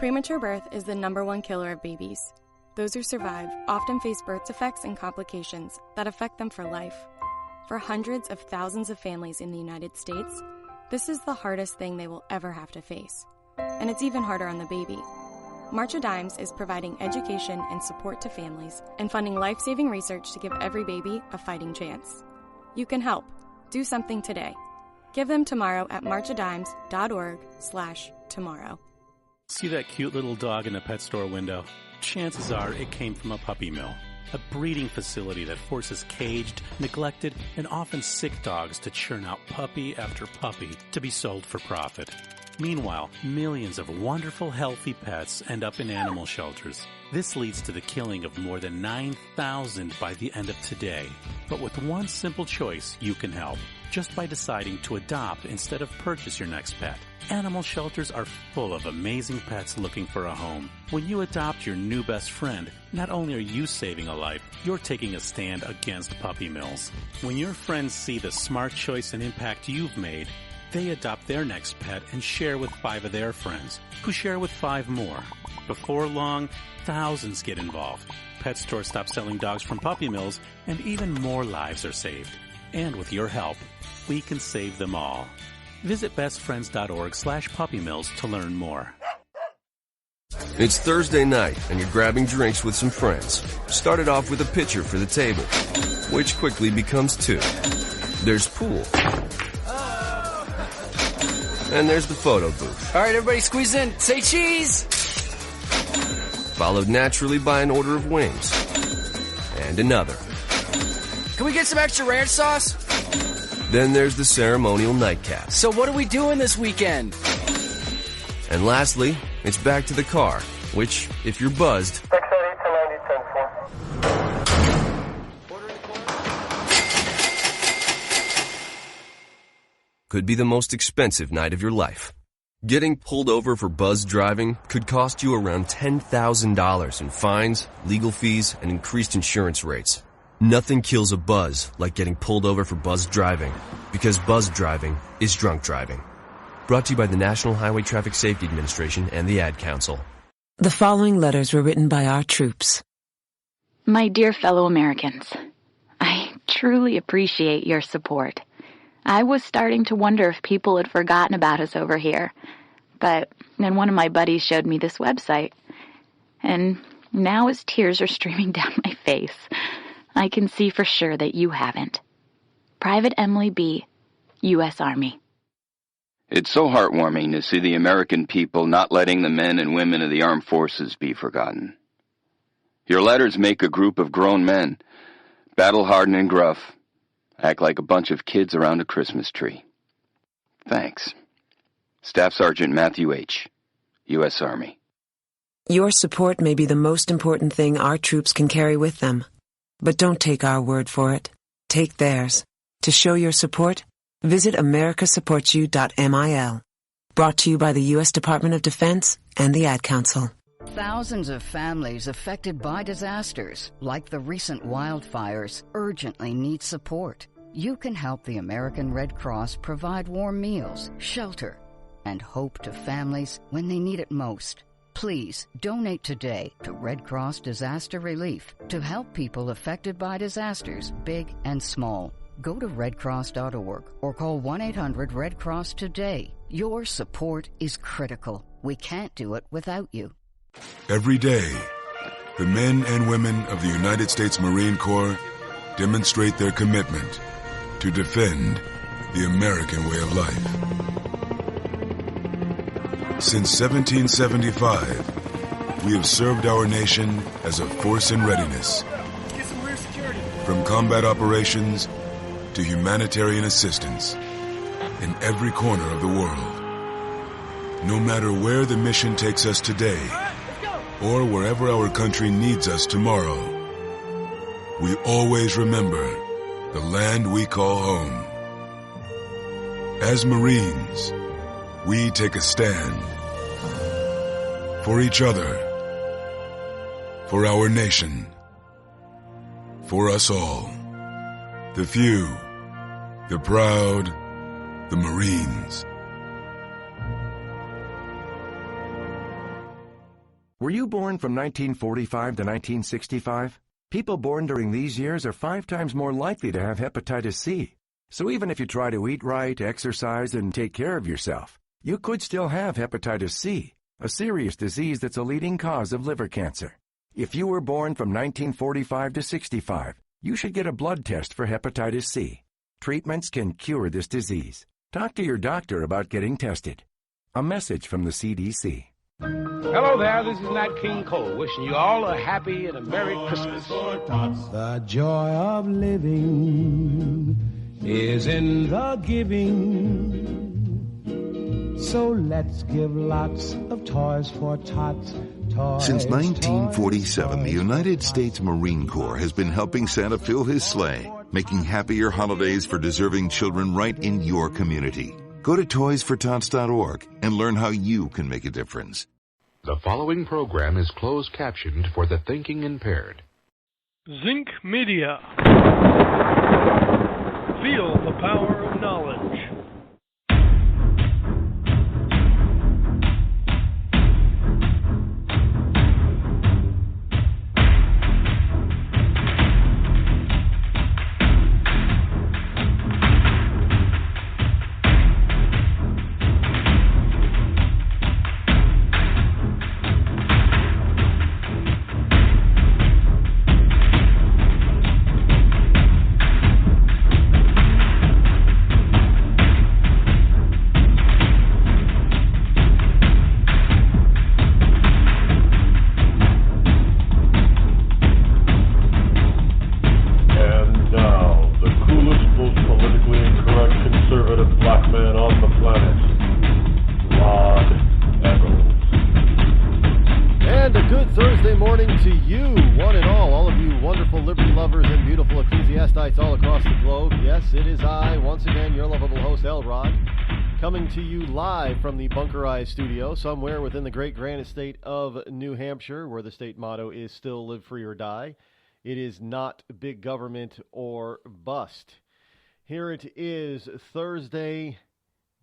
Premature birth is the #1 killer of babies. Those who survive often face birth defects and complications that affect them for life. For hundreds of thousands of families in the United States, this is the hardest thing they will ever have to face. And it's even harder on the baby. March of Dimes is providing education and support to families and funding life-saving research to give every baby a fighting chance. You can help. Do something today. Give them tomorrow at marchofdimes.org/tomorrow. See that cute little dog in the pet store window? Chances are it came from a puppy mill, a breeding facility that forces caged, neglected, and often sick dogs to churn out puppy after puppy to be sold for profit. Meanwhile, millions of wonderful, healthy pets end up in animal shelters. This leads to the killing of more than 9,000 by the end of today. But with one simple choice, you can help. Just by deciding to adopt instead of purchase your next pet. Animal shelters are full of amazing pets looking for a home. When you adopt your new best friend, not only are you saving a life, you're taking a stand against puppy mills. When your friends see the smart choice and impact you've made, they adopt their next pet and share with 5 of their friends, who share with 5 more. Before long, thousands get involved. Pet stores stop selling dogs from puppy mills, and even more lives are saved. And with your help, we can save them all. Visit bestfriends.org/puppymills to learn more. It's Thursday night, and you're grabbing drinks with some friends. Started off with a pitcher for the table, which quickly becomes 2. There's pool. And there's the photo booth. All right, everybody squeeze in. Say cheese! Followed naturally by an order of wings. And another. Can we get some extra ranch sauce? Then there's the ceremonial nightcap. So what are we doing this weekend? And lastly, it's back to the car, which, if you're buzzed, could be the most expensive night of your life. Getting pulled over for buzz driving could cost you around $10,000 in fines, legal fees, and increased insurance rates. Nothing kills a buzz like getting pulled over for buzz driving, because buzz driving is drunk driving. Brought to you by the National Highway Traffic Safety Administration and the Ad Council. The following letters were written by our troops. My dear fellow Americans, I truly appreciate your support. I was starting to wonder if people had forgotten about us over here, but then one of my buddies showed me this website, and now as tears are streaming down my face, I can see for sure that you haven't. Private Emily B., U.S. Army. It's so heartwarming to see the American people not letting the men and women of the armed forces be forgotten. Your letters make a group of grown men, battle-hardened and gruff, act like a bunch of kids around a Christmas tree. Thanks. Staff Sergeant Matthew H., U.S. Army. Your support may be the most important thing our troops can carry with them. But don't take our word for it. Take theirs. To show your support, visit americasupportsyou.mil. Brought to you by the U.S. Department of Defense and the Ad Council. Thousands of families affected by disasters, like the recent wildfires, urgently need support. You can help the American Red Cross provide warm meals, shelter, and hope to families when they need it most. Please donate today to Red Cross Disaster Relief to help people affected by disasters, big and small. Go to redcross.org or call 1-800-RED-CROSS today. Your support is critical. We can't do it without you. Every day, the men and women of the United States Marine Corps demonstrate their commitment to defend the American way of life. Since 1775, we have served our nation as a force in readiness. From combat operations to humanitarian assistance in every corner of the world. No matter where the mission takes us today, or wherever our country needs us tomorrow, we always remember the land we call home. As Marines, we take a stand for each other, for our nation, for us all. The few, the proud, the Marines. Were you born from 1945 to 1965? People born during these years are 5 times more likely to have hepatitis C. So even if you try to eat right, exercise, and take care of yourself, you could still have hepatitis C, a serious disease that's a leading cause of liver cancer. If you were born from 1945 to 65, you should get a blood test for hepatitis C. Treatments can cure this disease. Talk to your doctor about getting tested. A message from the CDC. Hello there, this is Nat King Cole, wishing you all a happy and a Merry Christmas. The joy of living is in the giving. So let's give lots of toys for tots. Since 1947, the United States Marine Corps has been helping Santa fill his sleigh, making happier holidays for deserving children right in your community. Go to toysfortots.org and learn how you can make a difference. The following program is closed captioned for the thinking impaired. Zinc Media. Feel the power of knowledge. Coming to you live from the Bunker Eye studio, somewhere within the great grand state of New Hampshire, where the state motto is still live free or die. It is not big government or bust. Here it is, Thursday,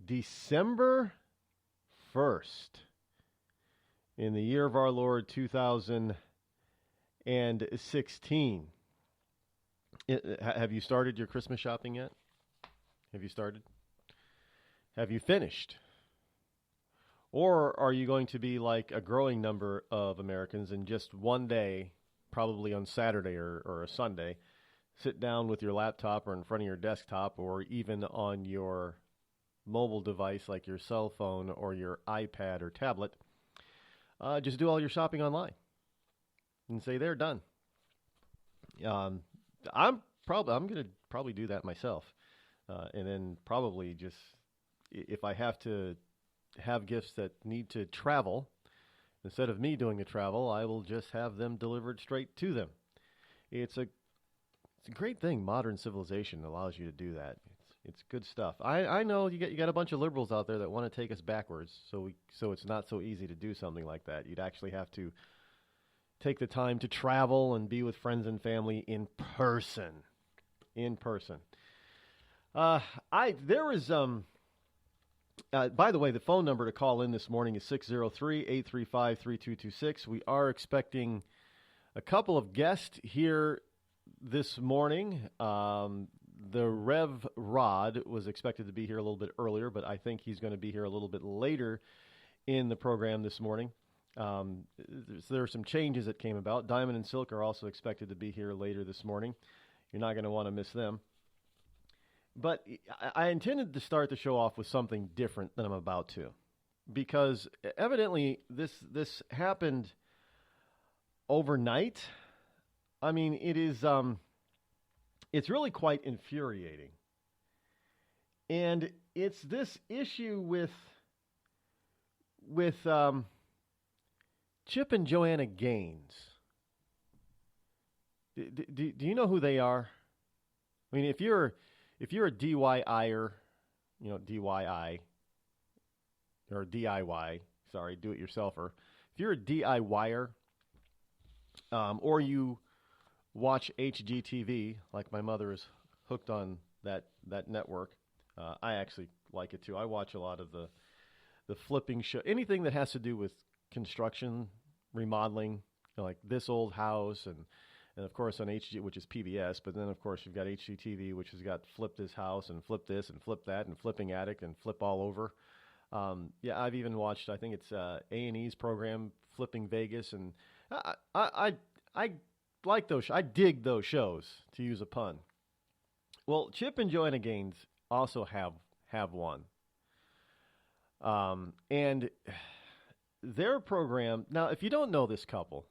December 1st, in the year of our Lord 2016. Have you started your Christmas shopping yet? Have you started? Have you finished? Or are you going to be like a growing number of Americans and just one day, probably on Saturday or a Sunday, sit down with your laptop or in front of your desktop or even on your mobile device like your cell phone or your iPad or tablet, just do all your shopping online and say they're done. I'm going to probably do that myself, and then probably just, if I have to have gifts that need to travel, instead of me doing the travel, I will just have them delivered straight to them. It's a great thing. Modern civilization allows you to do that. It's good stuff. I know you got a bunch of liberals out there that want to take us backwards, so it's not so easy to do something like that. You'd actually have to take the time to travel and be with friends and family in person. By the way, the phone number to call in this morning is 603-835-3226. We are expecting a couple of guests here this morning. The Rev Rod was expected to be here a little bit earlier, but I think he's going to be here a little bit later in the program this morning. There are some changes that came about. Diamond and Silk are also expected to be here later this morning. You're not going to want to miss them. But I intended to start the show off with something different than I'm about to, because evidently this happened overnight. I mean, it is it's really quite infuriating, and it's this issue with Chip and Joanna Gaines. Do you know who they are? I mean, if you're a DIYer, DIY, or DIY, sorry, do-it-yourselfer. If you're a DIYer, or you watch HGTV, like my mother is hooked on that network, I actually like it too. I watch a lot of the flipping show, anything that has to do with construction remodeling, like This Old House, and of course on HG, which is PBS, but then of course you've got HGTV, which has got Flip This House and Flip This and Flip That and Flipping Attic and Flip All Over. Yeah, I've even watched, I think it's A&E's program, Flipping Vegas, and I like those. I dig those shows, to use a pun. Well, Chip and Joanna Gaines also have one, and their program. Now, if you don't know this couple,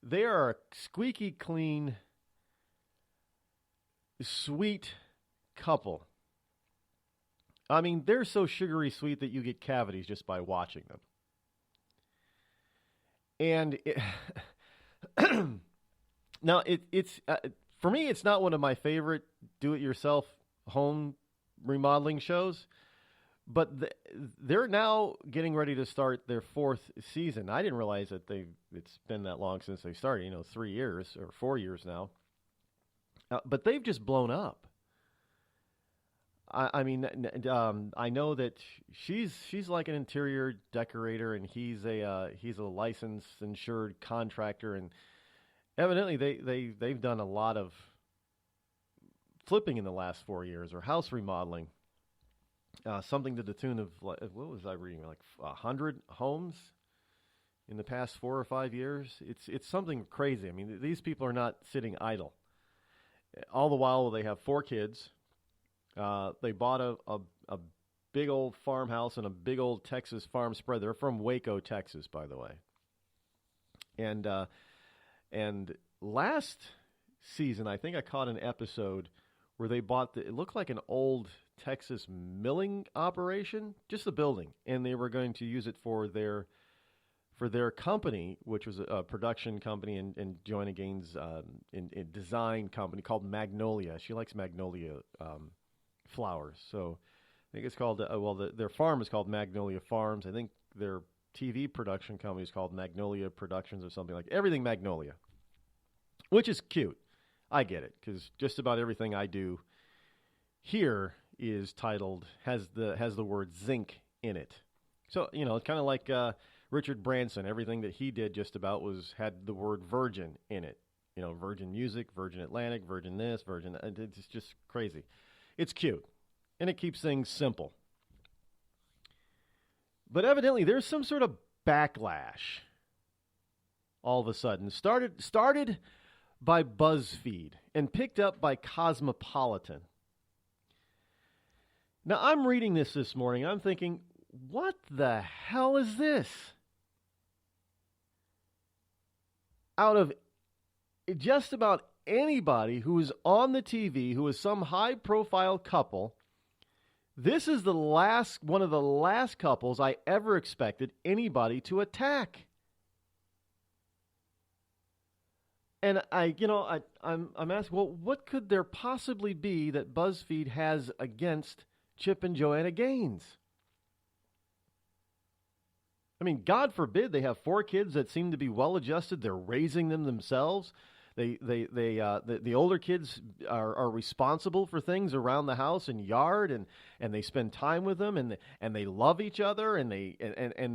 they are a squeaky clean, sweet couple. I mean, they're so sugary sweet that you get cavities just by watching them. And now it's for me, it's not one of my favorite do-it-yourself home remodeling shows, but they're now getting ready to start their 4th season. I didn't realize that it's been that long since they started. 3 years or 4 years now. But they've just blown up. I mean, I know that she's like an interior decorator, and he's a licensed, insured contractor, and evidently they've done a lot of flipping in the last 4 years, or house remodeling, something to the tune of, what was I reading, like 100 homes in the past 4 or 5 years. It's something crazy. I mean, these people are not sitting idle. All the while, they have 4 kids. They bought a big old farmhouse and a big old Texas farm spread. They're from Waco, Texas, by the way. And last season, I think I caught an episode where they bought it looked like an old Texas milling operation, just the building, and they were going to use it for their company, which was a production company and Joanna Gaines' in design company called Magnolia. She likes magnolia flowers, so I think it's called their farm is called Magnolia Farms. I think their TV production company is called Magnolia Productions or something like that. Everything Magnolia, which is cute. I get it, because just about everything I do here is titled has the word zinc in it. So it's kind of like Richard Branson. Everything that he did just about had the word Virgin in it. Virgin Music, Virgin Atlantic, Virgin this, Virgin. It's just crazy. It's cute, and it keeps things simple. But evidently, there's some sort of backlash all of a sudden. Started by BuzzFeed and picked up by Cosmopolitan. Now, I'm reading this morning. I'm thinking, what the hell is this? Out of just about anybody who is on the TV, who is some high-profile couple, this is one of the last couples I ever expected anybody to attack. And I'm asking, well, what could there possibly be that BuzzFeed has against Chip and Joanna Gaines? I mean, God forbid they have 4 kids that seem to be well-adjusted. They're raising them themselves. The older kids are responsible for things around the house and yard, and they spend time with them, and they love each other, and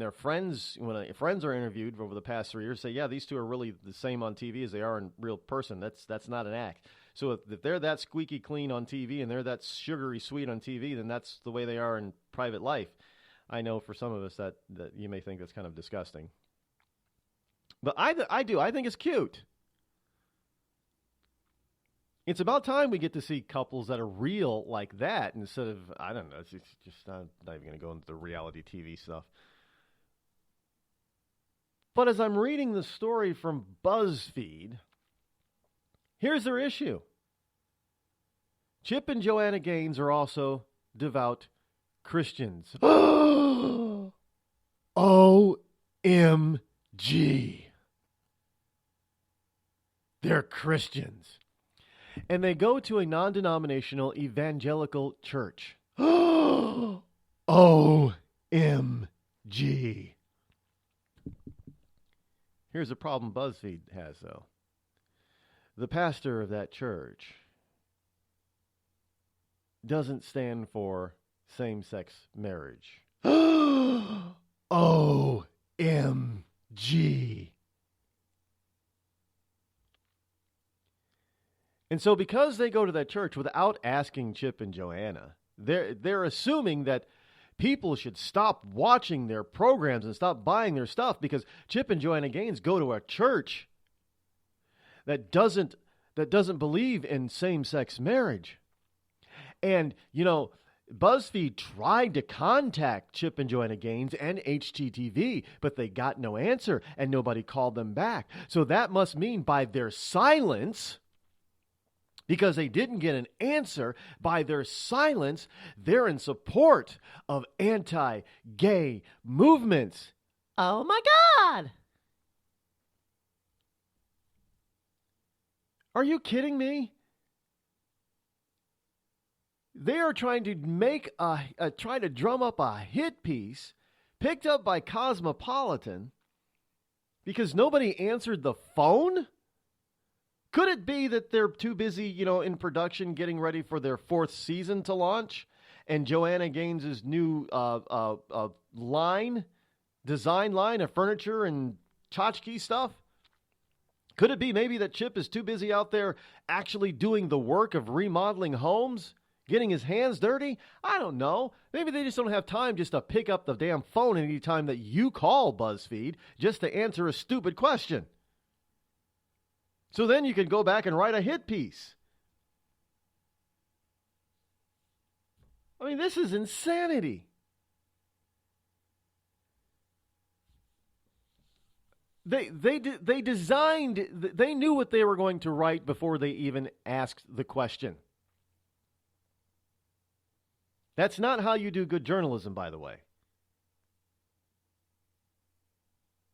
their friends, when friends are interviewed over the past 3 years, say, yeah, these two are really the same on TV as they are in real person. That's not an act. So if they're that squeaky clean on TV and they're that sugary sweet on TV, then that's the way they are in private life. I know for some of us that you may think that's kind of disgusting, but I do. I think it's cute. It's about time we get to see couples that are real like that instead of, I don't know, it's just not even going to go into the reality TV stuff. But as I'm reading the story from BuzzFeed, here's their issue. Chip and Joanna Gaines are also devout Christians. OMG. They're Christians. And they go to a non-denominational evangelical church. OMG. Here's a problem BuzzFeed has, though. The pastor of that church doesn't stand for same-sex marriage. OMG. And so because they go to that church without asking Chip and Joanna, they're assuming that people should stop watching their programs and stop buying their stuff because Chip and Joanna Gaines go to a church that doesn't believe in same-sex marriage. And, BuzzFeed tried to contact Chip and Joanna Gaines and HGTV, but they got no answer and nobody called them back. So that must mean by their silence, because they didn't get an answer, by their silence, they're in support of anti-gay movements. Oh my God! Are you kidding me? They are trying to try to drum up a hit piece picked up by Cosmopolitan because nobody answered the phone? Could it be that they're too busy, in production getting ready for their 4th season to launch? And Joanna Gaines' new design line of furniture and tchotchke stuff? Could it be maybe that Chip is too busy out there actually doing the work of remodeling homes? Getting his hands dirty? I don't know. Maybe they just don't have time just to pick up the damn phone any time that you call BuzzFeed just to answer a stupid question. So then you can go back and write a hit piece. I mean, this is insanity. They knew what they were going to write before they even asked the question. That's not how you do good journalism, by the way.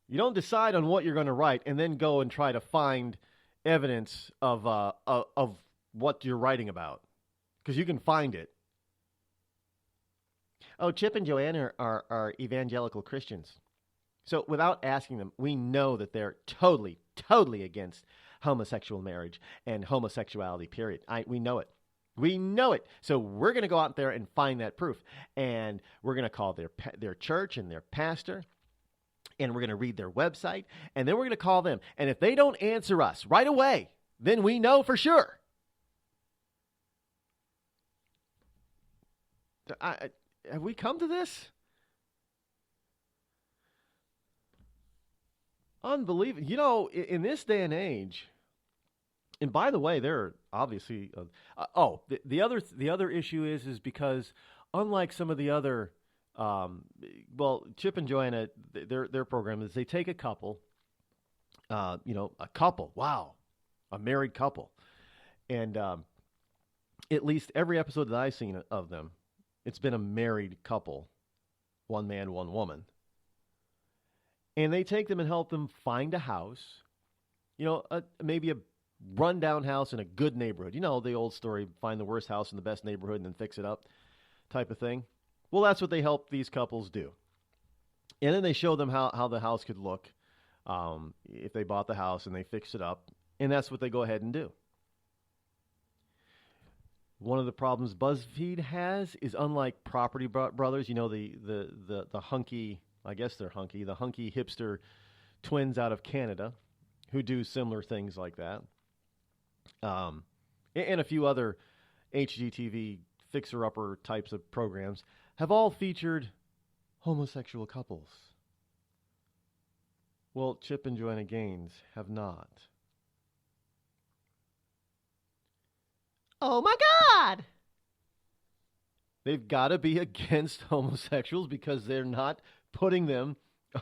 You don't decide on what you're going to write and then go and try to find evidence of what you're writing about, because you can find it. Oh, Chip and Joanna are evangelical Christians. So without asking them, we know that they're totally against homosexual marriage and homosexuality, period. We know it. We know it. So we're going to go out there and find that proof. And we're going to call their church and their pastor. And we're going to read their website. And then we're going to call them. And if they don't answer us right away, then we know for sure. Have we come to this? Unbelievable. In this day and age, and by the way, there are obviously the other issue is because unlike some of the other Chip and Joanna, their program is they take a couple, a married couple, and at least every episode that I've seen of them, it's been a married couple, one man, one woman, and they take them and help them find a house, maybe a rundown house in a good neighborhood. The old story, find the worst house in the best neighborhood and then fix it up type of thing. Well, that's what they help these couples do. And then they show them how the house could look if they bought the house and they fixed it up. And that's what they go ahead and do. One of the problems BuzzFeed has is, unlike Property Brothers, the hunky, I guess they're hunky, the hunky hipster twins out of Canada who do similar things like that. And a few other HGTV fixer-upper types of programs have all featured homosexual couples. Well, Chip and Joanna Gaines have not. Oh my God! They've got to be against homosexuals because they're not putting them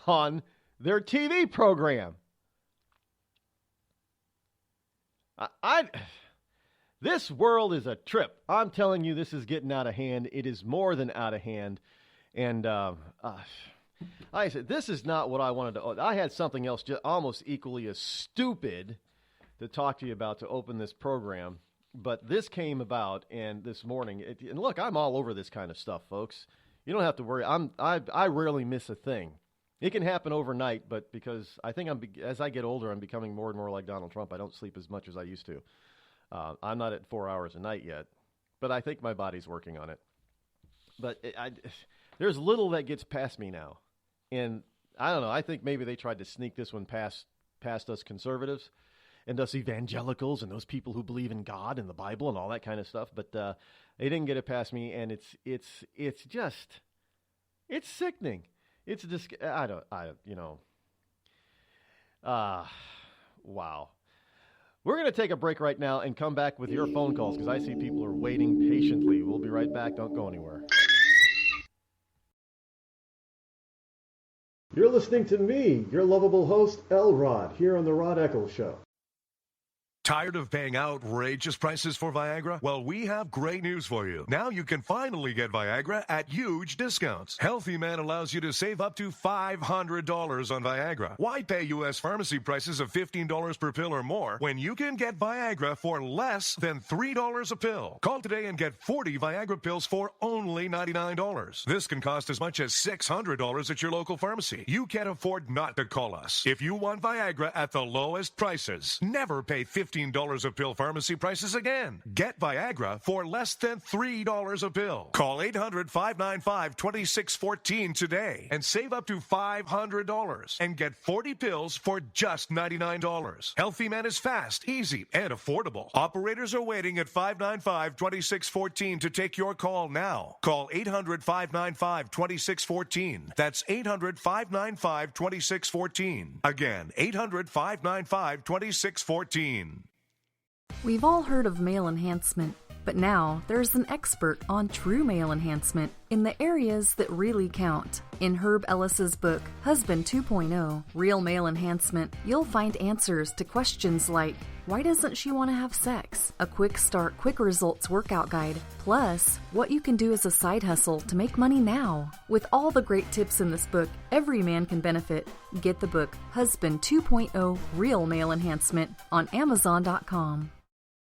on their TV program. This world is a trip. I'm telling you, this is getting out of hand. It is more than out of hand. And like I said, this is not what I wanted to. I had something else just almost equally as stupid to talk to you about to open this program. But this came about, and this morning, and look, I'm all over this kind of stuff, folks. You don't have to worry. I rarely miss a thing. It can happen overnight, but because I think as I get older, I'm becoming more and more like Donald Trump. I don't sleep as much as I used to. I'm not at 4 hours a night yet, but I think my body's working on it. But there's little that gets past me now, and I don't know. I think maybe they tried to sneak this one past us conservatives, and us evangelicals and those people who believe in God and the Bible and all that kind of stuff. But they didn't get it past me, and it's just sickening. It's wow. We're going to take a break right now and come back with your phone calls because I see people are waiting patiently. We'll be right back. Don't go anywhere. You're listening to me, your lovable host, L. Rod, here on the Rod Eccles Show. Tired of paying outrageous prices for Viagra? Well, we have great news for you. Now you can finally get Viagra at huge discounts. Healthy Man allows you to save up to $500 on Viagra. Why pay U.S. pharmacy prices of $15 per pill or more when you can get Viagra for less than $3 a pill? Call today and get 40 Viagra pills for only $99. This can cost as much as $600 at your local pharmacy. You can't afford not to call us. If you want Viagra at the lowest prices, never pay $15 a pill pharmacy prices again. Get Viagra for less than $3 a pill. Call 800-595-2614 today and save up to $500 and get 40 pills for just $99. Healthy Man is fast, easy, and affordable. Operators are waiting at 595-2614 to take your call now. Call 800-595-2614. That's 800-595-2614. Again, 800-595-2614. We've all heard of male enhancement, but now there's an expert on true male enhancement in the areas that really count. In Herb Ellis's book, Husband 2.0, Real Male Enhancement, you'll find answers to questions like, why doesn't she want to have sex? A quick start, quick results workout guide, plus what you can do as a side hustle to make money now. With all the great tips in this book, every man can benefit. Get the book, Husband 2.0, Real Male Enhancement, on Amazon.com.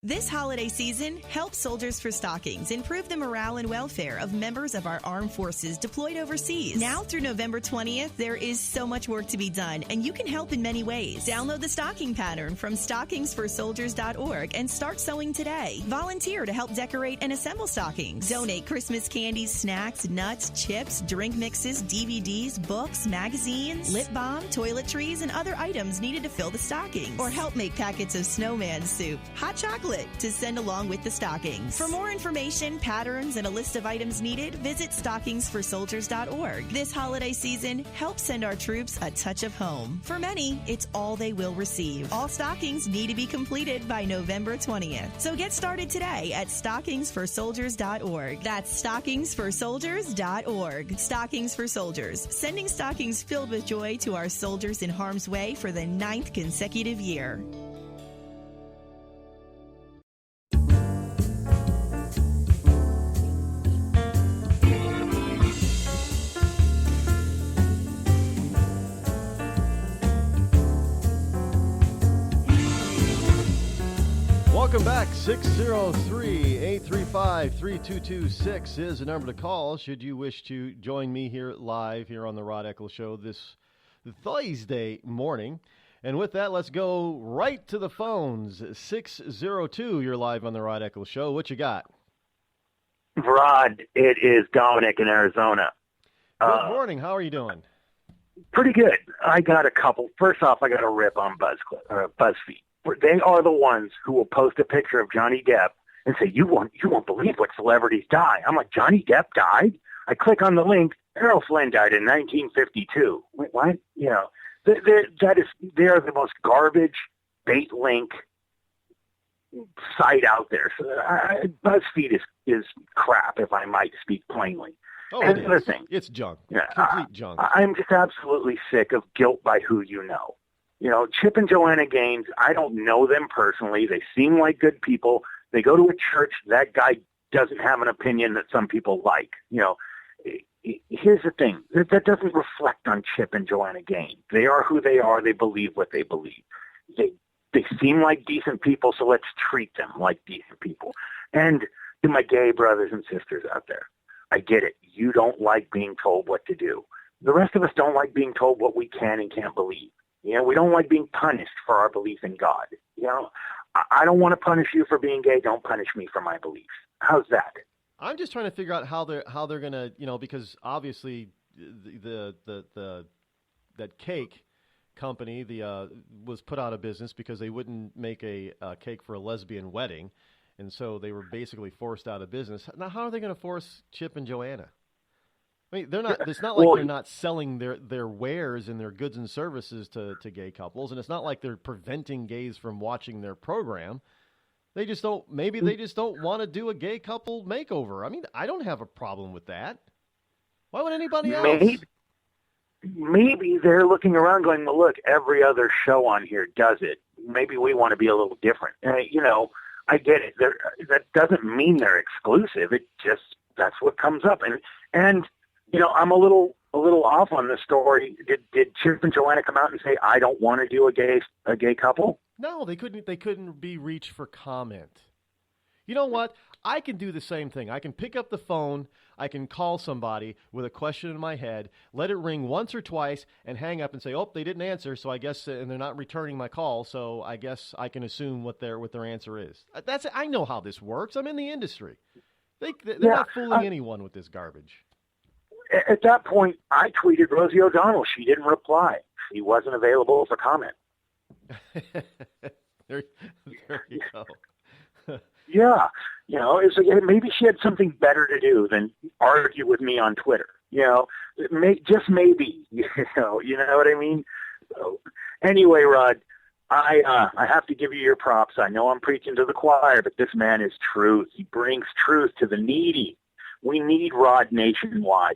This holiday season, help Soldiers for Stockings improve the morale and welfare of members of our armed forces deployed overseas. Now through November 20th, there is so much work to be done, and you can help in many ways. Download the stocking pattern from stockingsforsoldiers.org and start sewing today. Volunteer to help decorate and assemble stockings. Donate Christmas candies, snacks, nuts, chips, drink mixes, DVDs, books, magazines, lip balm, toiletries, and other items needed to fill the stockings. Or help make packets of snowman soup, hot chocolate, to send along with the stockings. For more information, patterns, and a list of items needed, visit stockingsforsoldiers.org. This holiday season, help send our troops a touch of home. For many, it's all they will receive. All stockings need to be completed by November 20th. So get started today at stockingsforsoldiers.org. That's stockingsforsoldiers.org. Stockings for Soldiers, sending stockings filled with joy to our soldiers in harm's way for the 9th consecutive year. Welcome back. 603-835-3226 is the number to call should you wish to join me here live here on the Rod Eccles Show this Thursday morning. And with that, let's go right to the phones. 602, you're live on the Rod Eccles Show. What you got? Rod, it is Dominic in Arizona. Good morning. How are you doing? Pretty good. I got a couple. First off, I got a rip on BuzzFeed. They are the ones who will post a picture of Johnny Depp and say, you won't believe what celebrities die. I'm like, Johnny Depp died? I click on the link. Errol Flynn died in 1952. Wait, what? You know, they are the most garbage bait link site out there. So BuzzFeed is crap, if I might speak plainly. Oh, and it another is. thing. It's junk. Yeah, Complete junk. I'm just absolutely sick of guilt by who you know. You know, Chip and Joanna Gaines, I don't know them personally. They seem like good people. They go to a church. That guy doesn't have an opinion that some people like. You know, here's the thing. That doesn't reflect on Chip and Joanna Gaines. They are who they are. They believe what they believe. They seem like decent people, so let's treat them like decent people. And to my gay brothers and sisters out there, I get it. You don't like being told what to do. The rest of us don't like being told what we can and can't believe. You know, we don't like being punished for our belief in God. You know, I don't want to punish you for being gay. Don't punish me for my beliefs. How's that? I'm just trying to figure out how they're gonna, you know, because obviously that cake company was put out of business because they wouldn't make a cake for a lesbian wedding, and so they were basically forced out of business. Now, how are they going to force Chip and Joanna? I mean, they're not. It's not like they're not selling their wares and their goods and services to gay couples, and it's not like they're preventing gays from watching their program. They just don't. Maybe they just don't want to do a gay couple makeover. I mean, I don't have a problem with that. Why would anybody else? Maybe they're looking around, going, "Well, look, every other show on here does it. Maybe we want to be a little different." I get it. That doesn't mean they're exclusive. It just that's what comes up, and. I'm a little off on the story. Did Chip and Joanna come out and say, "I don't want to do a gay couple"? No, they couldn't. They couldn't be reached for comment. You know what? I can do the same thing. I can pick up the phone. I can call somebody with a question in my head, let it ring once or twice, and hang up and say, "Oh, they didn't answer, so I guess," and they're not returning my call, so I guess I can assume what their answer is. I know how this works. I'm in the industry. They're not fooling anyone with this garbage. At that point, I tweeted Rosie O'Donnell. She didn't reply. She wasn't available for comment. there you go. Yeah. It's like maybe she had something better to do than argue with me on Twitter. Just maybe. You know what I mean? So, anyway, Rod, I have to give you your props. I know I'm preaching to the choir, but this man is truth. He brings truth to the needy. We need Rod nationwide.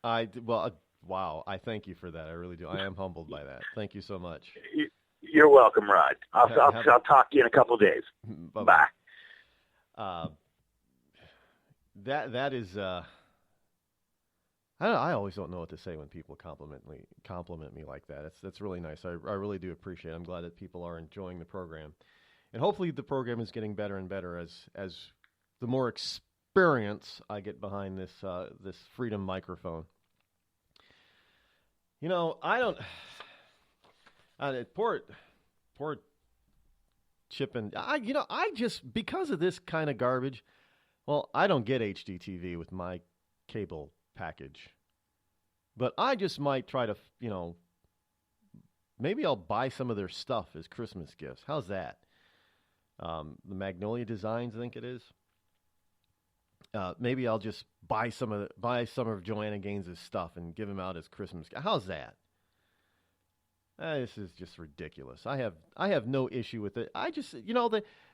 Wow. I thank you for that. I really do. I am humbled by that. Thank you so much. You're welcome, Rod. I'll talk to you in a couple of days. Bye. That is. I always don't know what to say when people compliment me like that. That's really nice. I really do appreciate it. I'm glad that people are enjoying the program, and hopefully the program is getting better and better as the more experience I get behind this Freedom microphone. Poor Chip and I just, because of this kind of garbage, well, I don't get HDTV with my cable package, but I just might try to, maybe I'll buy some of their stuff as Christmas gifts. How's that? The Magnolia Designs, I think it is. Maybe I'll just buy some of Joanna Gaines' stuff and give them out as Christmas. How's that? This is just ridiculous. I have no issue with it. I just,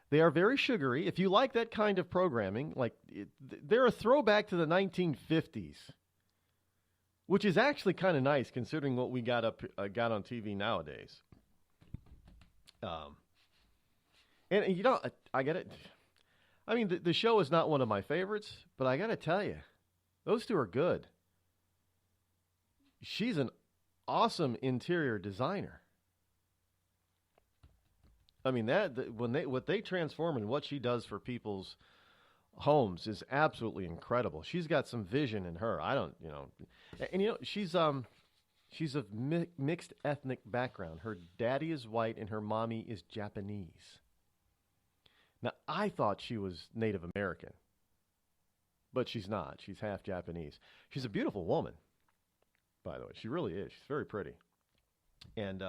they are very sugary. If you like that kind of programming, they're a throwback to the 1950s, which is actually kind of nice considering what we got on TV nowadays. And I get it. I mean, the show is not one of my favorites, but I got to tell you, those two are good. She's an awesome interior designer. I mean, what they transform and what she does for people's homes is absolutely incredible. She's got some vision in her. She's of mixed ethnic background. Her daddy is white and her mommy is Japanese. Now, I thought she was Native American, but she's not. She's half Japanese. She's a beautiful woman, by the way. She really is. She's very pretty. And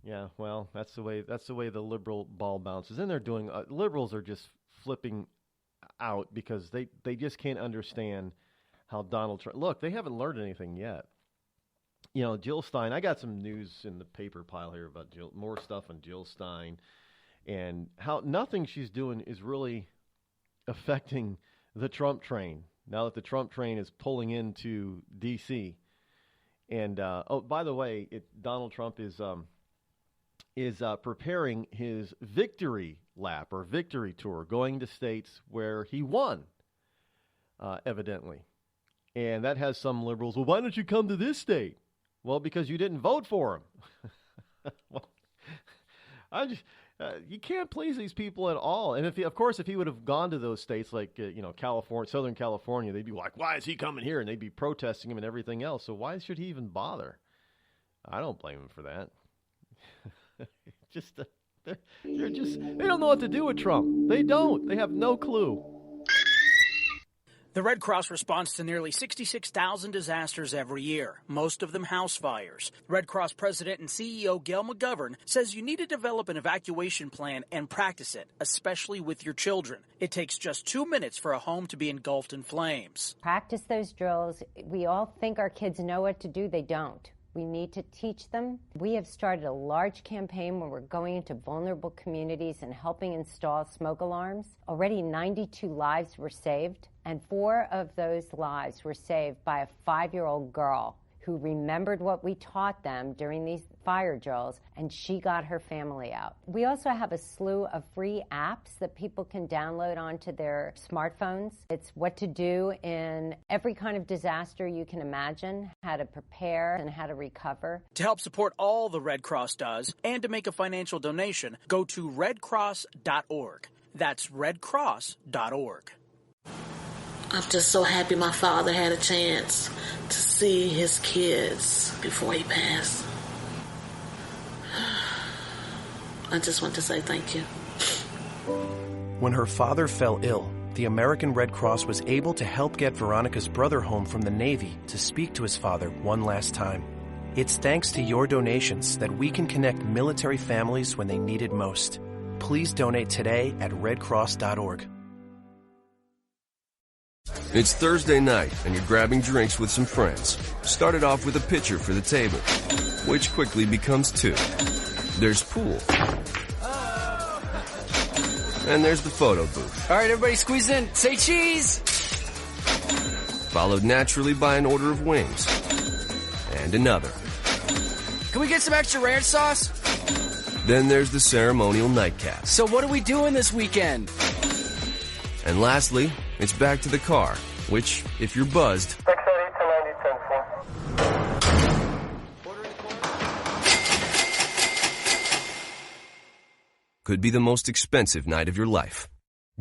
yeah, well, that's the way the liberal ball bounces. And they're doing, liberals are just flipping out because they just can't understand how Donald Trump... Look, they haven't learned anything yet. Jill Stein, I got some news in the paper pile here about Jill, more stuff on Jill Stein, and how nothing she's doing is really affecting the Trump train, now that the Trump train is pulling into D.C. And, by the way, Donald Trump is preparing his victory lap or victory tour, going to states where he won, evidently. And that has some liberals, well, why don't you come to this state? Well, because you didn't vote for him. Well, you can't please these people at all. And if he would have gone to those states like, California, Southern California, they'd be like, why is he coming here? And they'd be protesting him and everything else. So why should he even bother? I don't blame him for that. They don't know what to do with Trump. They don't. They have no clue. The Red Cross responds to nearly 66,000 disasters every year, most of them house fires. Red Cross President and CEO Gail McGovern says you need to develop an evacuation plan and practice it, especially with your children. It takes just 2 minutes for a home to be engulfed in flames. Practice those drills. We all think our kids know what to do. They don't. We need to teach them. We have started a large campaign where we're going into vulnerable communities and helping install smoke alarms. Already 92 lives were saved, and 4 of those lives were saved by a 5-year-old girl who remembered what we taught them during these fire drills, and she got her family out. We also have a slew of free apps that people can download onto their smartphones. It's what to do in every kind of disaster you can imagine, how to prepare and how to recover. To help support all the Red Cross does and to make a financial donation, go to redcross.org. That's redcross.org. I'm just so happy my father had a chance to see his kids before he passed. I just want to say thank you. When her father fell ill, the American Red Cross was able to help get Veronica's brother home from the Navy to speak to his father one last time. It's thanks to your donations that we can connect military families when they need it most. Please donate today at redcross.org. It's Thursday night, and you're grabbing drinks with some friends. Started off with a pitcher for the table, which quickly becomes 2. There's pool. And there's the photo booth. All right, everybody squeeze in. Say cheese! Followed naturally by an order of wings. And another. Can we get some extra ranch sauce? Then there's the ceremonial nightcap. So what are we doing this weekend? And lastly, it's back to the car, which, if you're buzzed, could be the most expensive night of your life.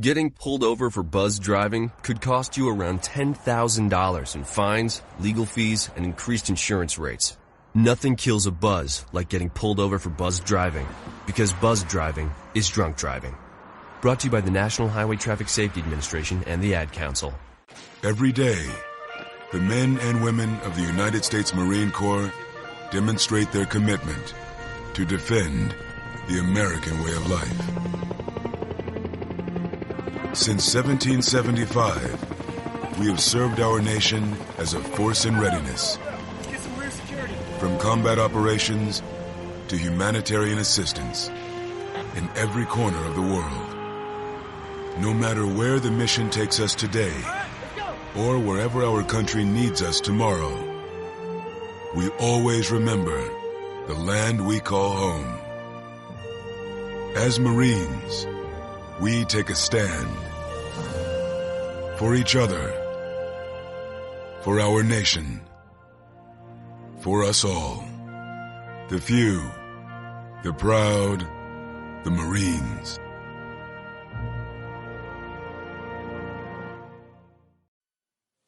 Getting pulled over for buzz driving could cost you around $10,000 in fines, legal fees, and increased insurance rates. Nothing kills a buzz like getting pulled over for buzz driving, because buzz driving is drunk driving. Brought to you by the National Highway Traffic Safety Administration and the Ad Council. Every day, the men and women of the United States Marine Corps demonstrate their commitment to defend the American way of life. Since 1775, we have served our nation as a force in readiness. From combat operations to humanitarian assistance in every corner of the world. No matter where the mission takes us today, or wherever our country needs us tomorrow, we always remember the land we call home. As Marines, we take a stand for each other, for our nation, for us all, the few, the proud, the Marines.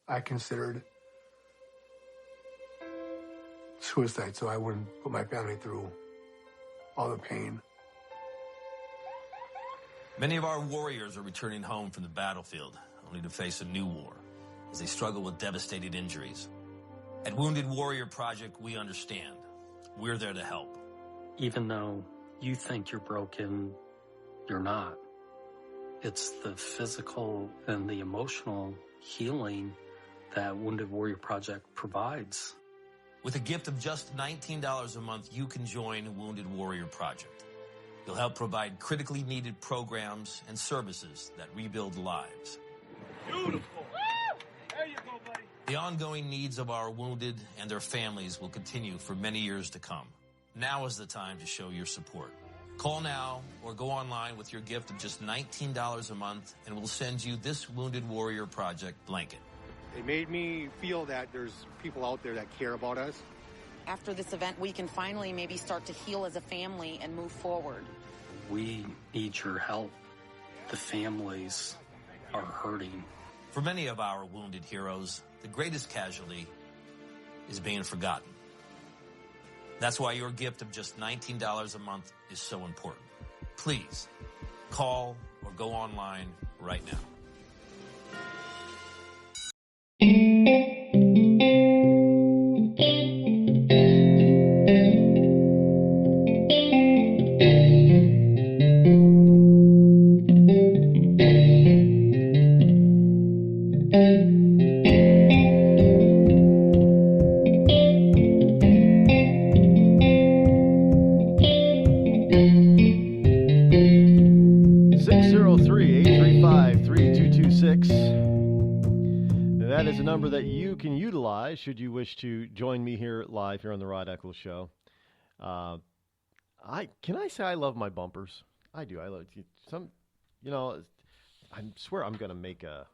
I considered suicide so I wouldn't put my family through all the pain. Many of our warriors are returning home from the battlefield, only to face a new war as they struggle with devastating injuries. At Wounded Warrior Project, we understand. We're there to help. Even though you think you're broken, you're not. It's the physical and the emotional healing that Wounded Warrior Project provides. With a gift of just $19 a month, you can join Wounded Warrior Project. You'll help provide critically needed programs and services that rebuild lives. Beautiful. There you go, buddy. The ongoing needs of our wounded and their families will continue for many years to come. Now is the time to show your support. Call now or go online with your gift of just $19 a month, and we'll send you this Wounded Warrior Project blanket. It made me feel that there's people out there that care about us. After this event, we can finally maybe start to heal as a family and move forward. We need your help. The families are hurting. For many of our wounded heroes, the greatest casualty is being forgotten. That's why your gift of just $19 a month is so important. Please, call or go online right now. 603-835-3226. That is a number that you can utilize should you wish to join me here live here on the Rod Eccles Show. Can I say I love my bumpers? I do. I love some. You know, I swear I'm going to make a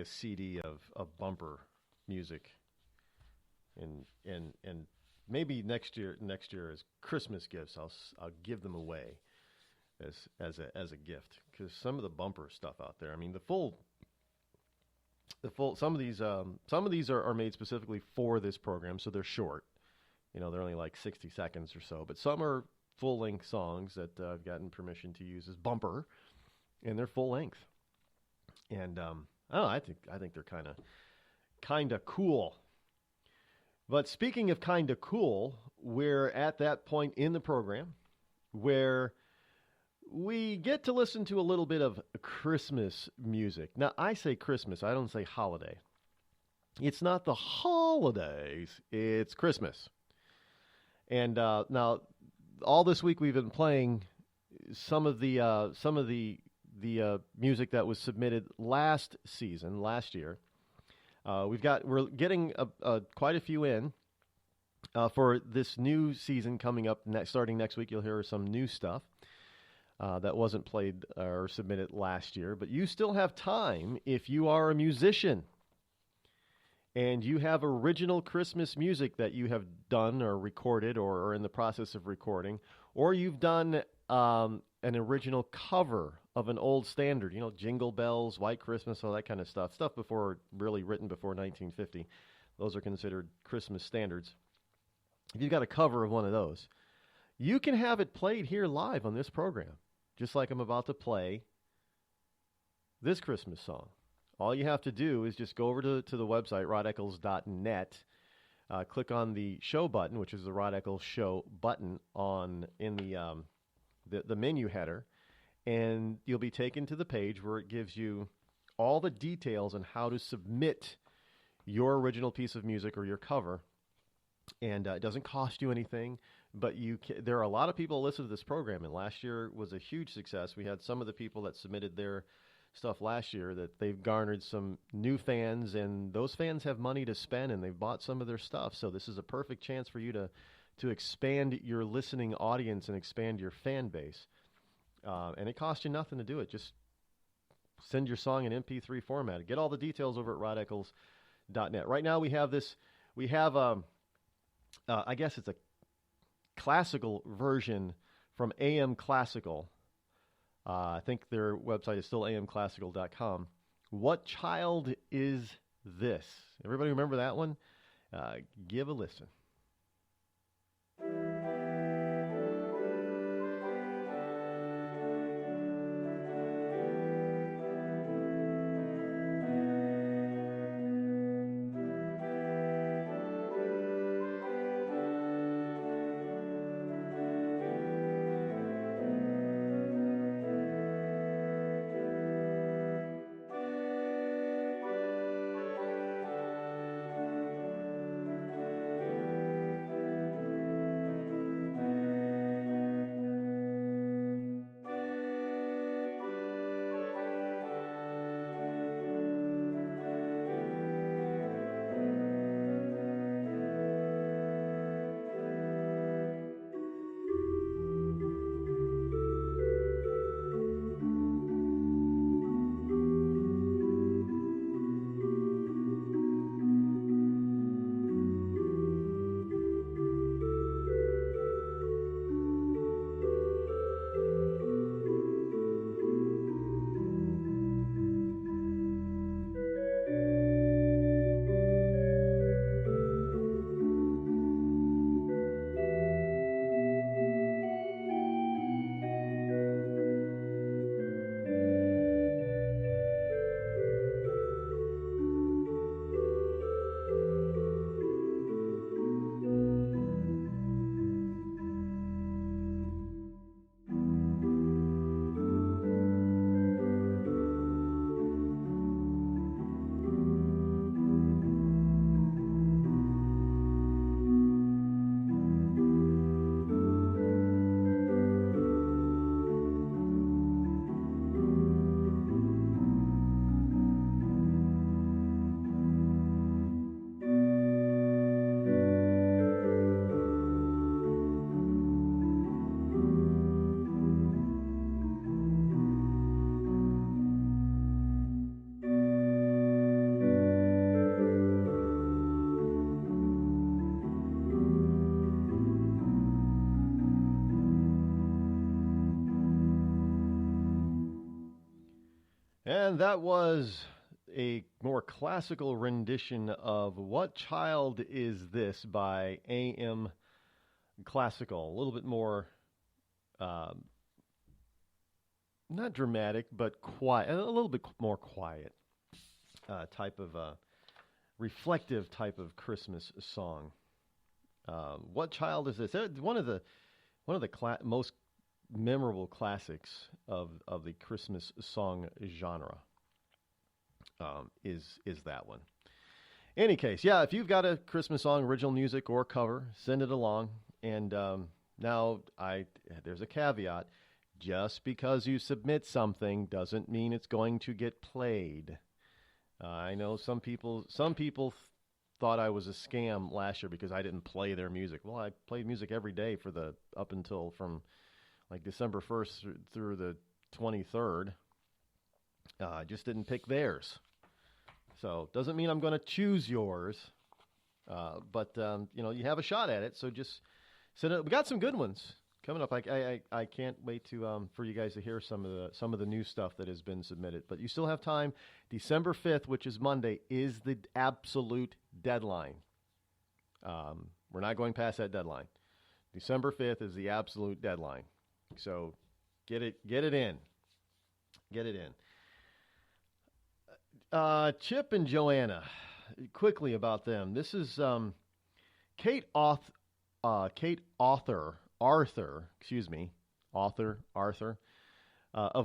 CD of bumper music, and maybe next year as Christmas gifts, I'll give them away as a gift, because some of the bumper stuff out there. I mean, the full some of these are made specifically for this program, so they're short. You know, they're only like 60 seconds or so, but some are full-length songs that I've gotten permission to use as bumper, and they're full-length. And I don't know, I think they're kind of cool. But speaking of kind of cool, we're at that point in the program where we get to listen to a little bit of Christmas music. Now, I say Christmas, I don't say holiday. It's not the holidays, it's Christmas. And now, all this week we've been playing some of the music that was submitted last year. We're getting quite a few in for this new season coming up starting next week. You'll hear some new stuff that wasn't played or submitted last year, but you still have time if you are a musician and you have original Christmas music that you have done or recorded or are in the process of recording, or you've done an original cover of an old standard, Jingle Bells, White Christmas, all that kind of stuff really written before 1950. Those are considered Christmas standards. If you've got a cover of one of those, you can have it played here live on this program, just like I'm about to play this Christmas song. All you have to do is just go over to the website, rodeccles.net, click on the show button, which is the Rod Eccles Show button in the menu header, and you'll be taken to the page where it gives you all the details on how to submit your original piece of music or your cover. And it doesn't cost you anything, but there are a lot of people who listen to this program, and last year was a huge success. We had some of the people that submitted their stuff last year that they've garnered some new fans, and those fans have money to spend, and they've bought some of their stuff. So this is a perfect chance for you to expand your listening audience and expand your fan base. And it costs you nothing to do it. Just send your song in MP3 format. Get all the details over at rodeccles.net. Right now we have I guess it's a classical version from AM Classical. I think their website is still amclassical.com. What Child Is This? Everybody remember that one? Give a listen. And that was a more classical rendition of What Child Is This by A.M. Classical. A little bit more, not dramatic, but quiet, a little bit more quiet type of reflective type of Christmas song. What Child Is This? One of the most memorable classics of the Christmas song genre is that one. Any case, yeah, if you've got a Christmas song, original music or cover, send it along. And now there's a caveat. Just because you submit something doesn't mean it's going to get played. I know some people thought I was a scam last year because I didn't play their music. Well, I played music every day up until from like December 1st through the 23rd. I just didn't pick theirs. So doesn't mean I'm going to choose yours. But you have a shot at it. So just send it. We got some good ones coming up. I can't wait to for you guys to hear some of the new stuff that has been submitted. But you still have time. December 5th, which is Monday, is the absolute deadline. We're not going past that deadline. December 5th is the absolute deadline. So get it in. Get it in. Chip and Joanna, quickly about them. This is Kate Arthur, of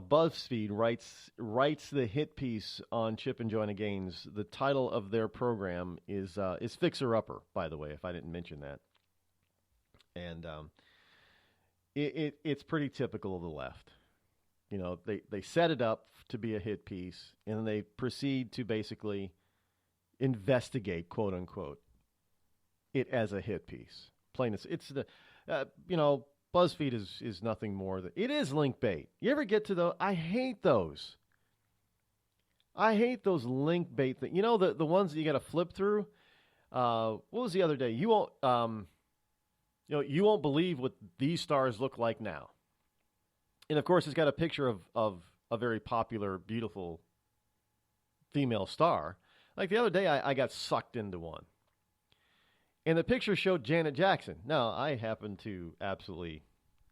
BuzzFeed writes the hit piece on Chip and Joanna Gaines. The title of their program is Fixer Upper, by the way, if I didn't mention that. And it's pretty typical of the left. You know, they set it up to be a hit piece, and they proceed to basically investigate, quote unquote, it as a hit piece. Plain as it's the, BuzzFeed is nothing more than it is link bait. You ever get to those? I hate those. I hate those link bait things. You know the ones that you got to flip through. What was the other day? You won't believe what these stars look like now. And, of course, it's got a picture of a very popular, beautiful female star. Like the other day, I got sucked into one. And the picture showed Janet Jackson. Now, I happen to absolutely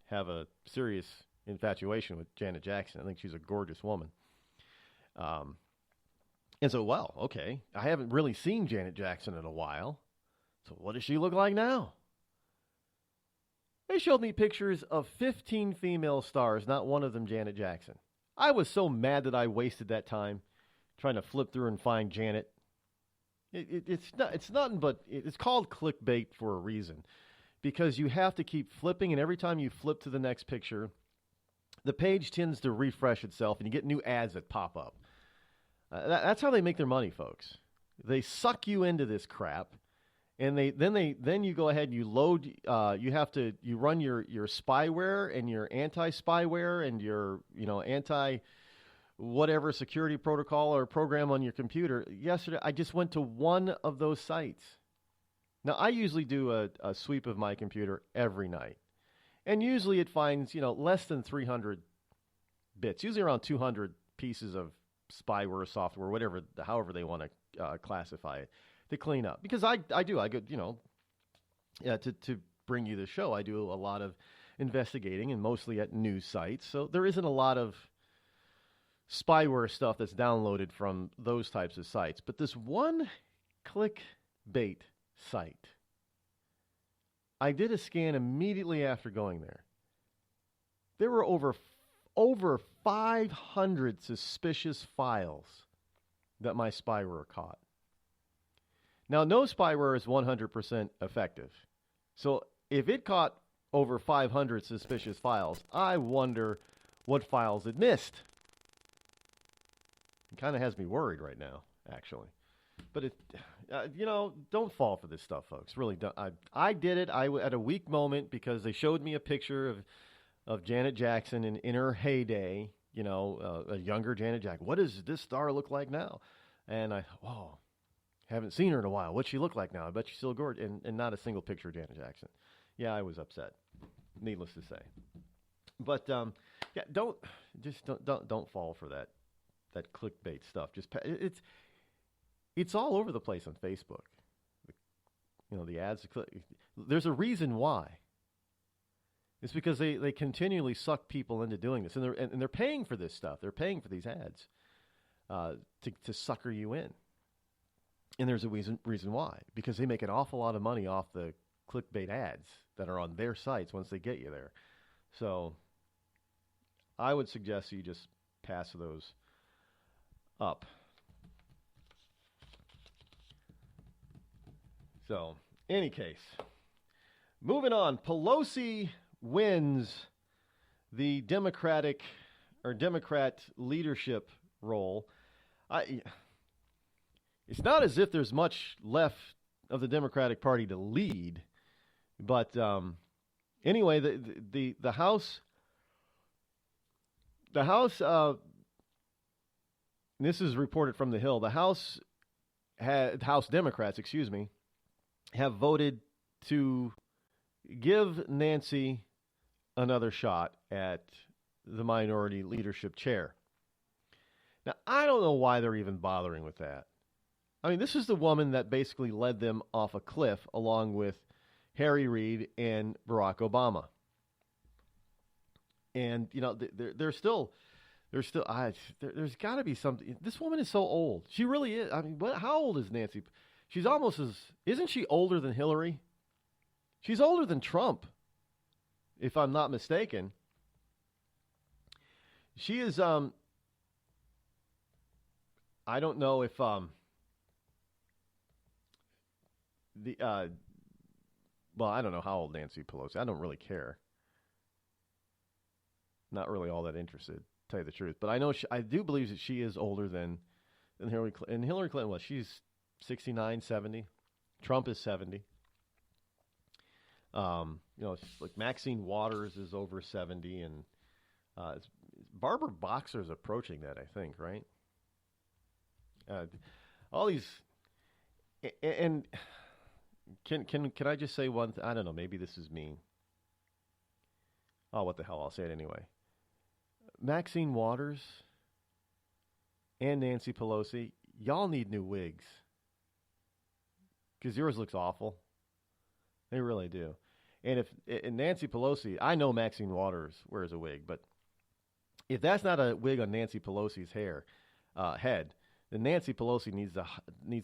have a serious infatuation with Janet Jackson. I think she's a gorgeous woman. And so, well, okay, I haven't really seen Janet Jackson in a while. So what does she look like now? They showed me pictures of 15 female stars, not one of them Janet Jackson. I was so mad that I wasted that time trying to flip through and find Janet. It's nothing but it's called clickbait for a reason, because you have to keep flipping, and every time you flip to the next picture, the page tends to refresh itself, and you get new ads that pop up. That's how they make their money, folks. They suck you into this crap. And then you go ahead and you load. You run your spyware and your anti-spyware and your anti whatever security protocol or program on your computer. Yesterday, I just went to one of those sites. Now I usually do a sweep of my computer every night, and usually it finds less than 300 bits. Usually around 200 pieces of spyware, software, however they want to classify it, to clean up. Because I go, to bring you the show, I do a lot of investigating, and mostly at news sites. So there isn't a lot of spyware stuff that's downloaded from those types of sites. But this one clickbait site, I did a scan immediately after going there. There were over 500 suspicious files that my spyware caught. Now, no spyware is 100% effective. So if it caught over 500 suspicious files, I wonder what files it missed. It kind of has me worried right now, actually. But don't fall for this stuff, folks. Really don't. I did it. I at a weak moment because they showed me a picture of Janet Jackson in her heyday. A younger Janet Jackson. What does this star look like now? And I thought, whoa. Haven't seen her in a while. What's she look like now? I bet she's still gorgeous. And not a single picture of Janet Jackson. Yeah, I was upset. Needless to say. But don't fall for that. that clickbait stuff. It's all over the place on Facebook. The ads. There's a reason why. It's because they continually suck people into doing this, and they're paying for this stuff. They're paying for these ads to sucker you in. And there's a reason why, because they make an awful lot of money off the clickbait ads that are on their sites once they get you there. So I would suggest you just pass those up. So, any case, moving on. Pelosi wins the Democrat leadership role. It's not as if there's much left of the Democratic Party to lead, but anyway, the House. This is reported from the Hill. The House Democrats, have voted to give Nancy another shot at the minority leadership chair. Now, I don't know why they're even bothering with that. I mean, this is the woman that basically led them off a cliff along with Harry Reid and Barack Obama. And, there's got to be something. This woman is so old. She really is. I mean, how old is Nancy? She's isn't she older than Hillary? She's older than Trump, if I'm not mistaken. She is, I don't know if, well, I don't know how old Nancy Pelosi. I don't really care. Not really all that interested, to tell you the truth. But I do believe that she is older than Hillary Clinton. And Hillary Clinton, she's 69, 70. Trump is 70. Like Maxine Waters is over 70, and Barbara Boxer's approaching that, I think, right? All these, and can I just say one thing? I don't know, maybe this is mean. Oh, what the hell, I'll say it anyway. Maxine Waters and Nancy Pelosi, y'all need new wigs. Because yours looks awful. They really do. And Nancy Pelosi, I know Maxine Waters wears a wig, but if that's not a wig on Nancy Pelosi's head, then Nancy Pelosi needs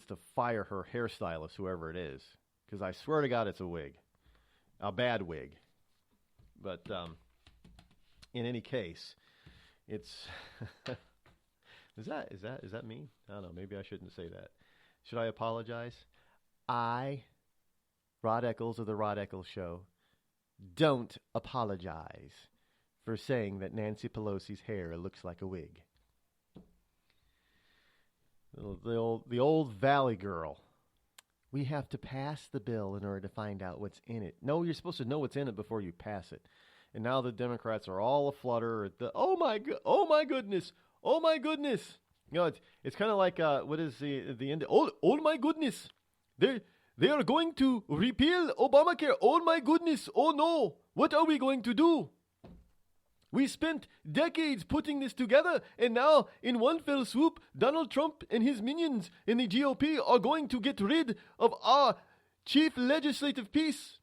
to fire her hairstylist, whoever it is, because I swear to God it's a wig, a bad wig. But in any case, it's is that mean? I don't know. Maybe I shouldn't say that. Should I apologize? I, Rod Eccles of the Rod Eccles Show, don't apologize for saying that Nancy Pelosi's hair looks like a wig. The old Valley girl. We have to pass the bill in order to find out what's in it. No, you're supposed to know what's in it before you pass it. And now the Democrats are all aflutter at the oh my goodness. It's kind of like what is the end? Oh my goodness. They are going to repeal Obamacare. Oh my goodness. Oh no. What are we going to do? We spent decades putting this together, and now, in one fell swoop, Donald Trump and his minions in the GOP are going to get rid of our chief legislative piece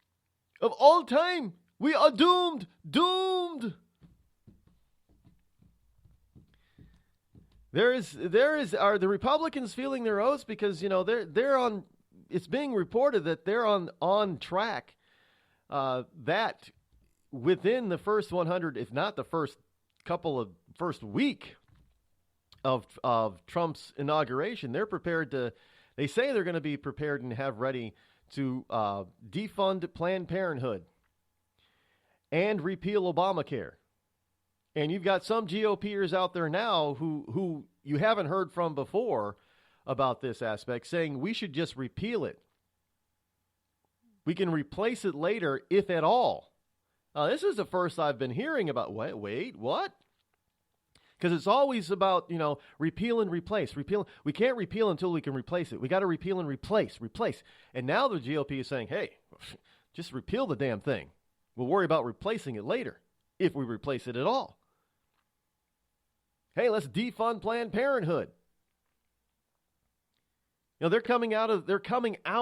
of all time. We are doomed. Doomed. Are the Republicans feeling their oats because they're on? It's being reported that they're on track. That within the first 100, if not the first week of Trump's inauguration, they're prepared to. They say they're going to be prepared and have ready to defund Planned Parenthood and repeal Obamacare. And you've got some GOPers out there now who you haven't heard from before about this aspect, saying we should just repeal it. We can replace it later, if at all. This is the first I've been hearing about. Wait, what? Because it's always about, repeal and replace. We can't repeal until we can replace it. We got to repeal and replace. And now the GOP is saying, hey, just repeal the damn thing. We'll worry about replacing it later, if we replace it at all. hey, let's defund Planned Parenthood. You know, they're coming out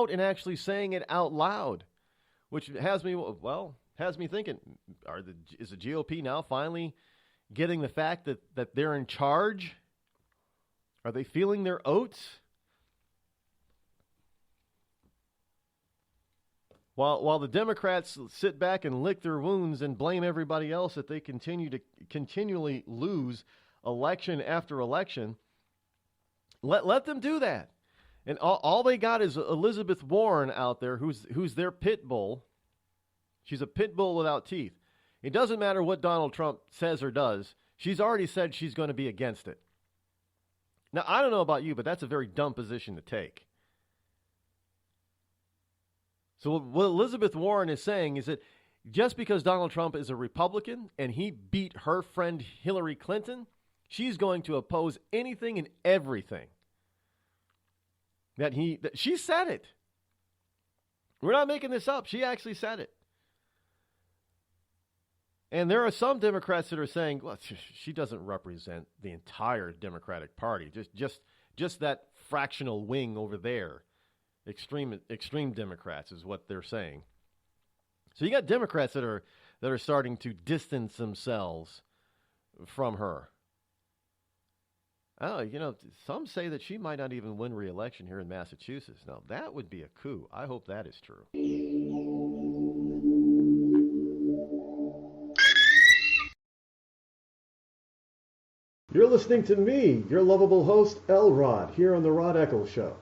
and actually saying it out loud, which has me thinking, is the GOP now finally getting the fact that they're in charge? Are they feeling their oats? While the Democrats sit back and lick their wounds and blame everybody else that they continually lose election after election, let them do that. And all they got is Elizabeth Warren out there, who's their pit bull. She's a pit bull without teeth. It doesn't matter what Donald Trump says or does. She's already said she's going to be against it. Now, I don't know about you, but that's a very dumb position to take. So what Elizabeth Warren is saying is that just because Donald Trump is a Republican and he beat her friend Hillary Clinton, she's going to oppose anything and everything that she said it. We're not making this up. She actually said it. And there are some Democrats that are saying, well, she doesn't represent the entire Democratic Party, just that fractional wing over there. Extreme Democrats is what they're saying. So you got Democrats that are starting to distance themselves from her. Oh, you know, some say that she might not even win re-election here in Massachusetts. Now, that would be a coup. I hope that is true. You're listening to me, your lovable host, Rod, here on the Rod Eccles Show.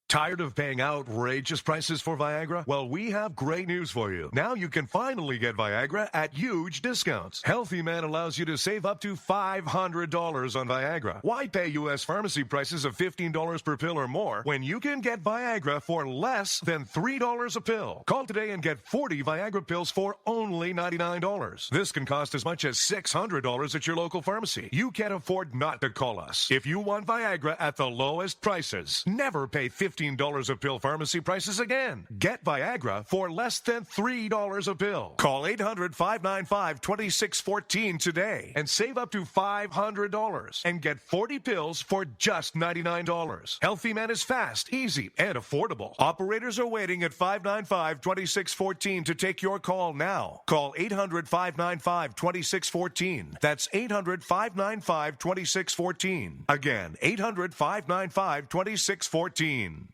Tired of paying outrageous prices for Viagra? Well, we have great news for you. Now you can finally get Viagra at huge discounts. Healthy Man allows you to save up to $500 on Viagra. Why pay U.S. pharmacy prices of $15 per pill or more when you can get Viagra for less than $3 a pill? Call today and get 40 Viagra pills for only $99. This can cost as much as $600 at your local pharmacy. You can't afford not to call us. If you want Viagra at the lowest prices, never pay $15 a pill pharmacy prices again. Get Viagra for less than $3 a pill. Call 800-595-2614 today and save up to $500 and get 40 pills for just $99. Healthy Man is fast, easy, and affordable. Operators are waiting at 595-2614 to take your call now. Call 800-595-2614. That's 800-595-2614. Again, 800-595-2614.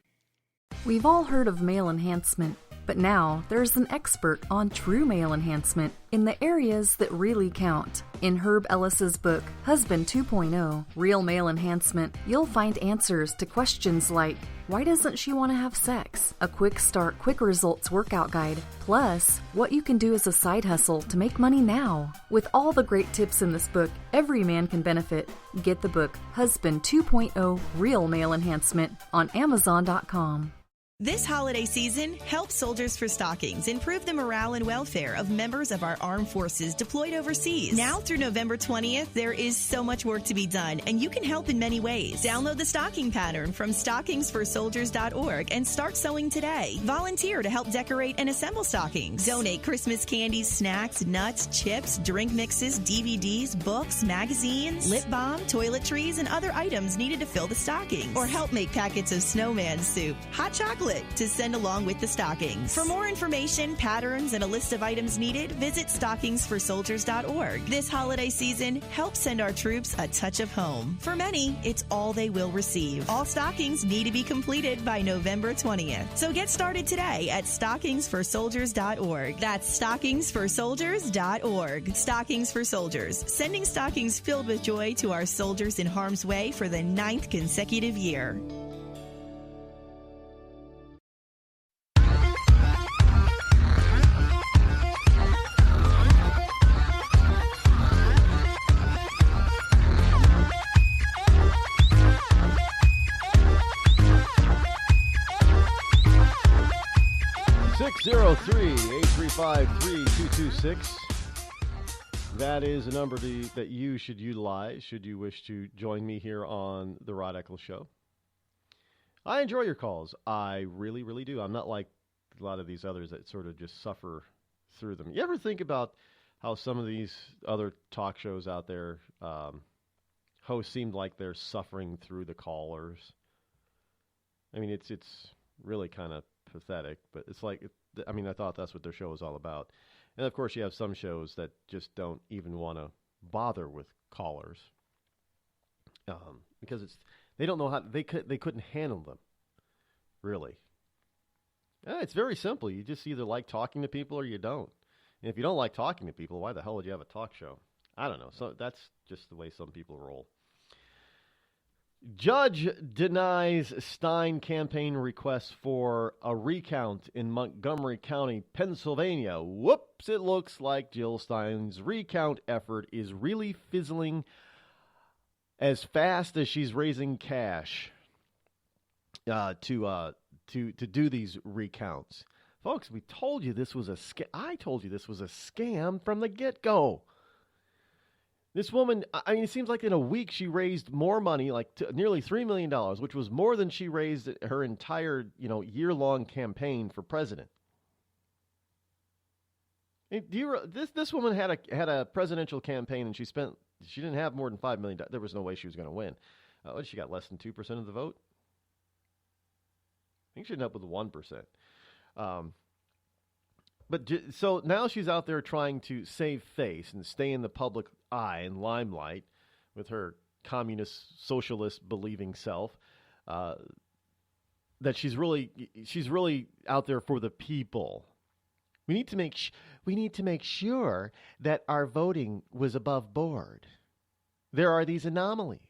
We've all heard of male enhancement, but now there's an expert on true male enhancement in the areas that really count. In Herb Ellis's book, Husband 2.0, Real Male Enhancement, you'll find answers to questions like, why doesn't she want to have sex? A quick start, quick results workout guide, plus what you can do as a side hustle to make money now. With all the great tips in this book, every man can benefit. Get the book, Husband 2.0, Real Male Enhancement, on Amazon.com. This holiday season, help Soldiers for Stockings improve the morale and welfare of members of our armed forces deployed overseas. Now through November 20th, there is so much work to be done, and you can help in many ways. Download the stocking pattern from stockingsforsoldiers.org and start sewing today. Volunteer to help decorate and assemble stockings. Donate Christmas candies, snacks, nuts, chips, drink mixes, DVDs, books, magazines, lip balm, toiletries, and other items needed to fill the stockings. Or help make packets of snowman soup, hot chocolate, to send along with the stockings. For more information, patterns, and a list of items needed, visit stockingsforsoldiers.org. This holiday season, help send our troops a touch of home. For many, it's all they will receive. All stockings need to be completed by November 20th. So get started today at stockingsforsoldiers.org. That's stockingsforsoldiers.org. Stockings for Soldiers, sending stockings filled with joy to our soldiers in harm's way for the 9th consecutive year. (603) 835-3226. That is a number that you should utilize should you wish to join me here on the Rod Eccles Show. I enjoy your calls. I really, really do. I'm not like a lot of these others that sort of just suffer through them. You ever think about how some of these other talk shows out there, hosts seemed like they're suffering through the callers. I mean, it's really kind of pathetic, but it's like, I mean, I thought that's what their show was all about. And of course, you have some shows that just don't even want to bother with callers because they don't know how they couldn't handle them. Really, it's very simple. You just either like talking to people or you don't. And if you don't like talking to people, why the hell would you have a talk show? I don't know. So that's just the way some people roll. Judge denies Stein campaign request for a recount in Montgomery County, Pennsylvania. Whoops, it looks like Jill Stein's recount effort is really fizzling as fast as she's raising cash to do these recounts. Folks, we told you this was a scam. I told you this was a scam from the get-go. This woman, I mean, it seems like in a week she raised more money, like nearly $3 million, which was more than she raised her entire, year-long campaign for president. This woman had a presidential campaign, and she didn't have more than $5 million. There was no way she was going to win. She got less than 2% of the vote. I think she ended up with 1%. So now she's out there trying to save face and stay in the public eye and limelight with her communist, socialist believing self. That she's really out there for the people. We need to make sure that our voting was above board. There are these anomalies.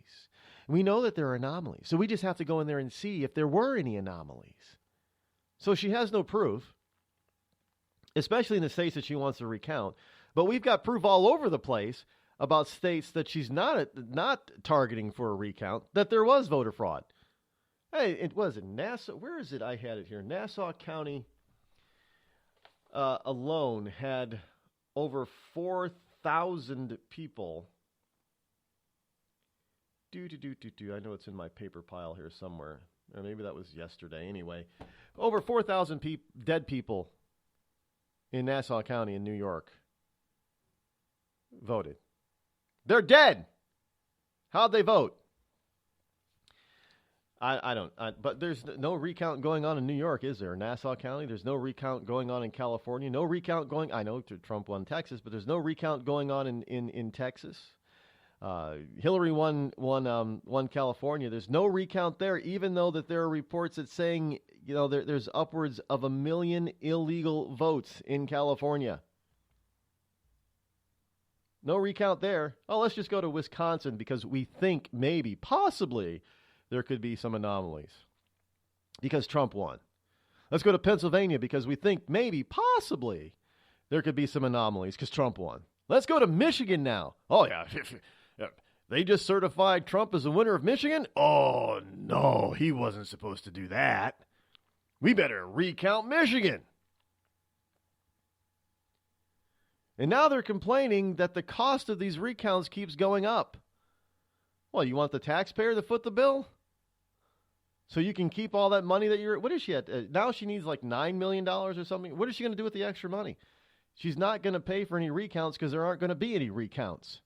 We know that there are anomalies, so we just have to go in there and see if there were any anomalies. So she has no proof, especially in the states that she wants to recount. But we've got proof all over the place about states that she's not targeting for a recount, that there was voter fraud. Hey, it was in Nassau. Where is it? I had it here. Nassau County alone had over 4,000 people. I know it's in my paper pile here somewhere. Or maybe that was yesterday. Anyway, over 4,000 dead people in Nassau County in New York voted. They're dead. How'd they vote? But there's no recount going on in New York, is there? Nassau County, there's no recount going on in California. No recount going, I know Trump won Texas, but there's no recount going on in Texas. Hillary won California. There's no recount there, even though that there are reports that saying, there's upwards of 1 million illegal votes in California. No recount there. Oh, let's just go to Wisconsin because we think maybe, possibly, there could be some anomalies because Trump won. Let's go to Pennsylvania because we think maybe, possibly, there could be some anomalies because Trump won. Let's go to Michigan now. Oh, yeah. They just certified Trump as the winner of Michigan? Oh, no, he wasn't supposed to do that. We better recount Michigan. And now they're complaining that the cost of these recounts keeps going up. Well, you want the taxpayer to foot the bill? So you can keep all that money that what is she at? Now she needs like $9 million or something. What is she going to do with the extra money? She's not going to pay for any recounts because there aren't going to be any recounts.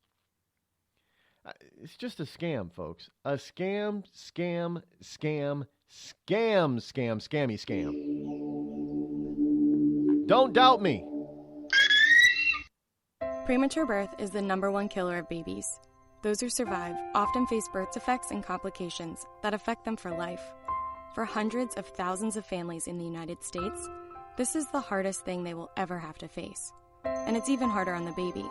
It's just a scam, folks. A scam. Don't doubt me. Premature birth is the #1 killer of babies. Those who survive often face birth defects and complications that affect them for life. For hundreds of thousands of families in the United States, this is the hardest thing they will ever have to face. And it's even harder on the baby.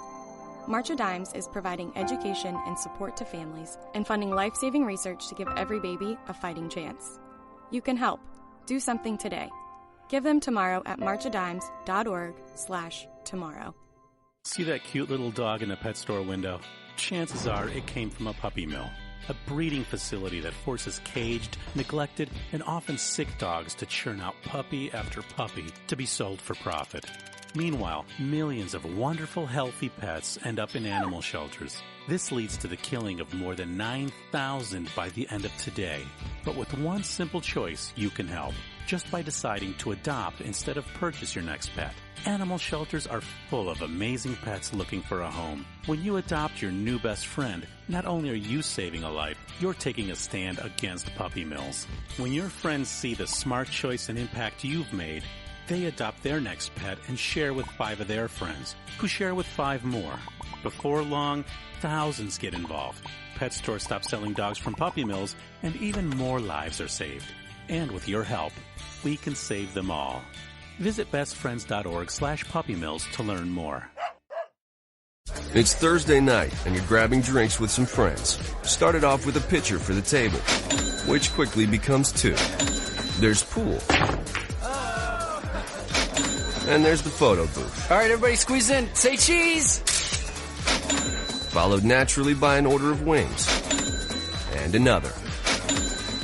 March of Dimes is providing education and support to families and funding life-saving research to give every baby a fighting chance. You can help. Do something today. Give them tomorrow at marchofdimes.org/tomorrow. See that cute little dog in the pet store window? Chances are it came from a puppy mill, a breeding facility that forces caged, neglected, and often sick dogs to churn out puppy after puppy to be sold for profit. Meanwhile, millions of wonderful, healthy pets end up in animal shelters. This leads to the killing of more than 9,000 by the end of today. But with one simple choice, you can help, just by deciding to adopt instead of purchase your next pet. Animal shelters are full of amazing pets looking for a home. When you adopt your new best friend, not only are you saving a life, you're taking a stand against puppy mills. When your friends see the smart choice and impact you've made, they adopt their next pet and share with 5 of their friends, who share with 5 more. Before long, thousands get involved. Pet stores stop selling dogs from puppy mills, and even more lives are saved. And with your help, we can save them all. Visit bestfriends.org/puppymills to learn more. It's Thursday night, and you're grabbing drinks with some friends. Started off with a pitcher for the table, which quickly becomes 2. There's pool. And there's the photo booth. All right, everybody squeeze in. Say cheese! Followed naturally by an order of wings. And another.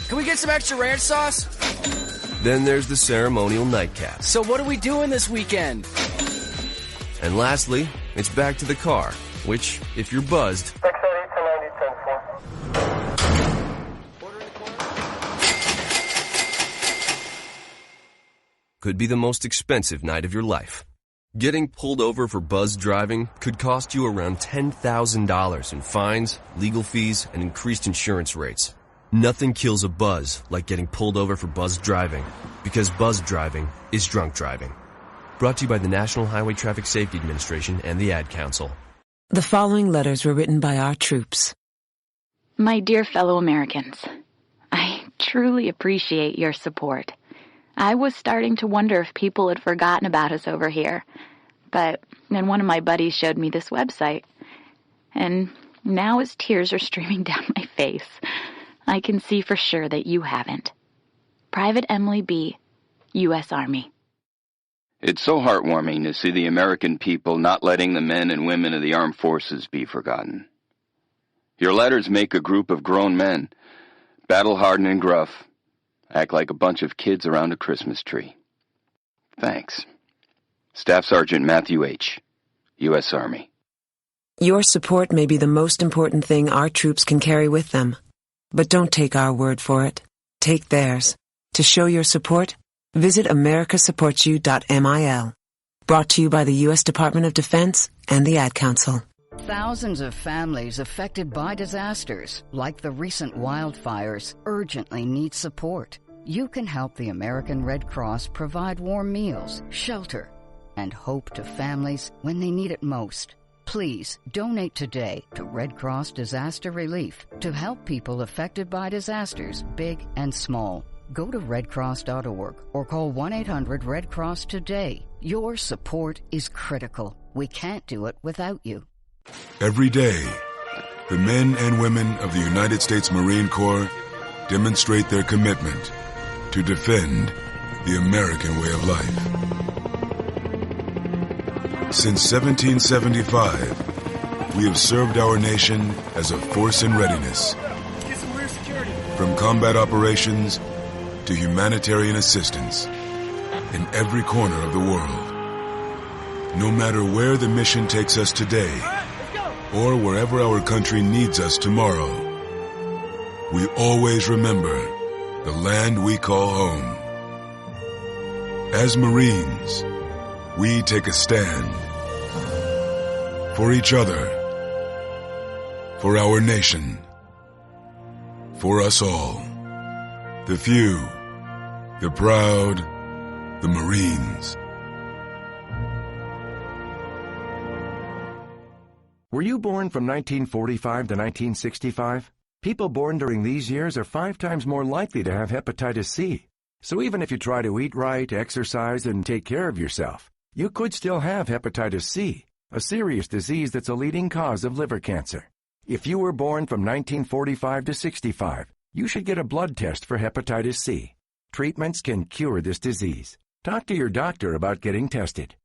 Can we get some extra ranch sauce? Then there's the ceremonial nightcap. So what are we doing this weekend? And lastly, it's back to the car, which, if you're buzzed, could be the most expensive night of your life. Getting pulled over for buzzed driving could cost you around $10,000 in fines, legal fees, and increased insurance rates. Nothing kills a buzz like getting pulled over for buzzed driving, because buzzed driving is drunk driving. Brought to you by the National Highway Traffic Safety Administration and the Ad Council. The following letters were written by our troops. My dear fellow Americans, I truly appreciate your support. I was starting to wonder if people had forgotten about us over here, but then one of my buddies showed me this website, and now as tears are streaming down my face, I can see for sure that you haven't. Private Emily B., U.S. Army. It's so heartwarming to see the American people not letting the men and women of the armed forces be forgotten. Your letters make a group of grown men, battle-hardened and gruff, act like a bunch of kids around a Christmas tree. Thanks. Staff Sergeant Matthew H., U.S. Army. Your support may be the most important thing our troops can carry with them. But don't take our word for it. Take theirs. To show your support, visit americasupportsyou.mil. Brought to you by the U.S. Department of Defense and the Ad Council. Thousands of families affected by disasters, like the recent wildfires, urgently need support. You can help the American Red Cross provide warm meals, shelter, and hope to families when they need it most. Please donate today to Red Cross Disaster Relief to help people affected by disasters, big and small. Go to redcross.org or call 1-800-RED-CROSS today. Your support is critical. We can't do it without you. Every day, the men and women of the United States Marine Corps demonstrate their commitment to defend the American way of life. Since 1775, we have served our nation as a force in readiness. From combat operations to humanitarian assistance in every corner of the world. No matter where the mission takes us today, or wherever our country needs us tomorrow, we always remember the land we call home. As Marines, we take a stand for each other, for our nation, for us all. The few, the proud, the Marines. Were you born from 1945 to 1965? People born during these years are 5 times more likely to have hepatitis C. So even if you try to eat right, exercise, and take care of yourself, you could still have hepatitis C, a serious disease that's a leading cause of liver cancer. If you were born from 1945 to 65, you should get a blood test for hepatitis C. Treatments can cure this disease. Talk to your doctor about getting tested.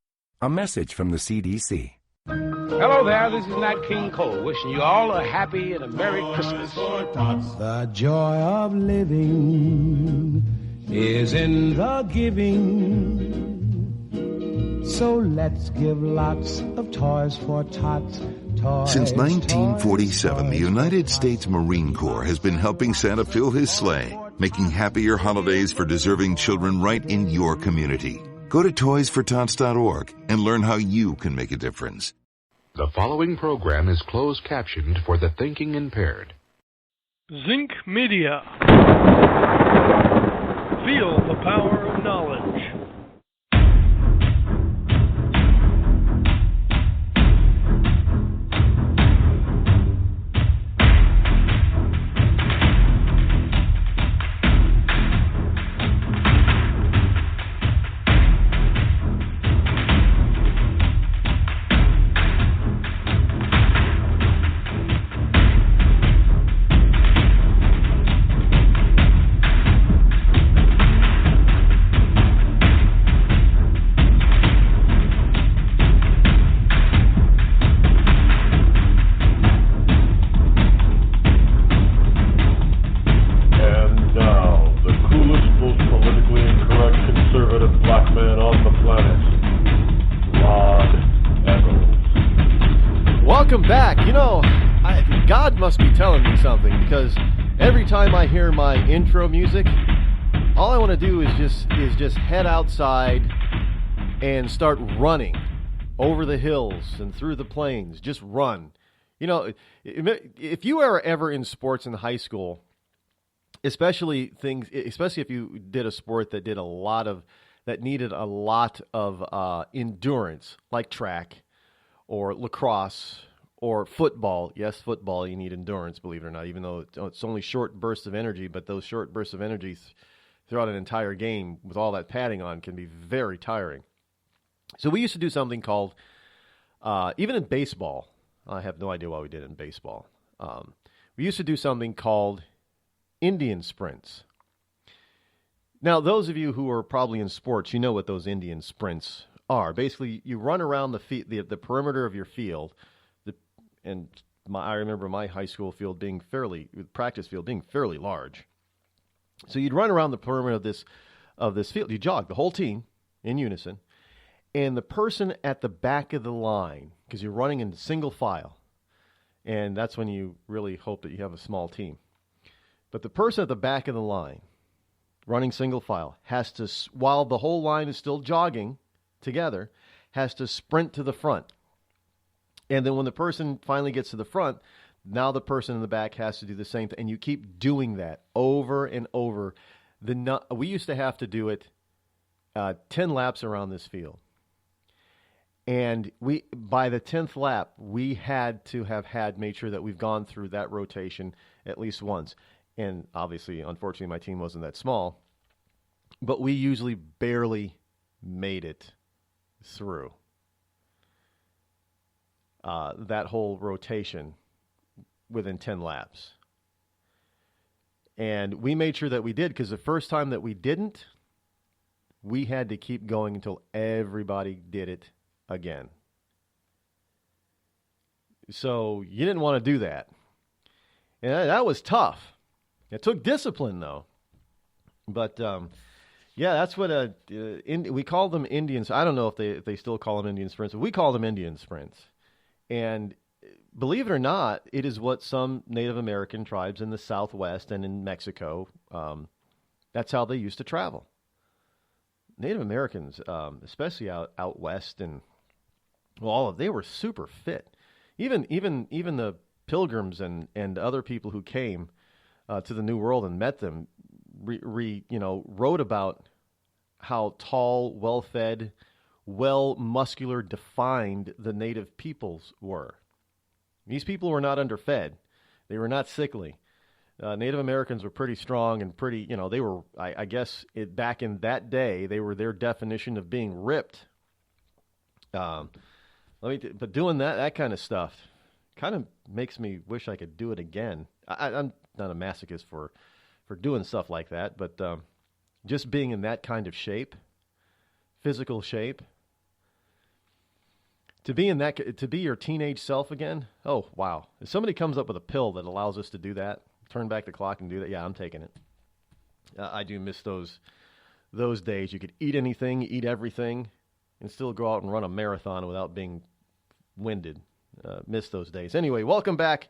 A message from the CDC. Hello there, this is Nat King Cole, wishing you all a happy and a Merry Christmas. The joy of living is in the giving. So let's give lots of toys for tots. Since 1947, the United States Marine Corps has been helping Santa fill his sleigh, making happier holidays for deserving children right in your community. Go to toysfortots.org and learn how you can make a difference. The following program is closed captioned for the thinking impaired. Zinc Media. Feel the power of knowledge. Must be telling me something, because every time I hear my intro music, all I want to do is just head outside and start running over the hills and through the plains. Just run. You know, if you were ever in sports in high school, especially if you did a sport that needed a lot of endurance, like track or lacrosse. Or football. Yes, football, you need endurance, believe it or not, even though it's only short bursts of energy, but those short bursts of energy throughout an entire game with all that padding on can be very tiring. So we used to do something called, even in baseball, I have no idea why we did it in baseball. We used to do something called Indian sprints. Now, those of you who are probably in sports, you know what those Indian sprints are. Basically, you run around the perimeter of your field. And I remember my high school field practice field being fairly large. So you'd run around the perimeter of this field. You jog, the whole team in unison. And the person at the back of the line, because you're running in single file, and that's when you really hope that you have a small team. But the person at the back of the line, running single file, has to, while the whole line is still jogging together, has to sprint to the front. And then when the person finally gets to the front, now the person in the back has to do the same thing. And you keep doing that over and over. We used to have to do it 10 laps around this field. And by the 10th lap, we had to have made sure that we've gone through that rotation at least once. And obviously, unfortunately, my team wasn't that small. But we usually barely made it through. That whole rotation within 10 laps. And we made sure that we did, because the first time that we didn't, we had to keep going until everybody did it again. So you didn't want to do that. And that was tough. It took discipline, though. But, yeah, that's what we call them Indians. I don't know if they still call them Indian sprints, but we call them Indian sprints. And believe it or not, it is what some Native American tribes in the Southwest and in Mexico, that's how they used to travel. Native Americans, especially out west, and they were super fit. Even the Pilgrims and other people who came to the New World and met them, wrote about how tall, well-fed, muscular, defined the native peoples were. These people were not underfed. They were not sickly. Native Americans were pretty strong and pretty, they were, I guess, back in that day, they were their definition of being ripped. But doing that kind of stuff kind of makes me wish I could do it again. I'm not a masochist for doing stuff like that, but just being in that kind of shape, physical shape, to be your teenage self again. Oh, wow. If somebody comes up with a pill that allows us to do that, turn back the clock and do that, yeah, I'm taking it. I do miss those days. You could eat anything, eat everything, and still go out and run a marathon without being winded. Miss those days. Anyway, welcome back,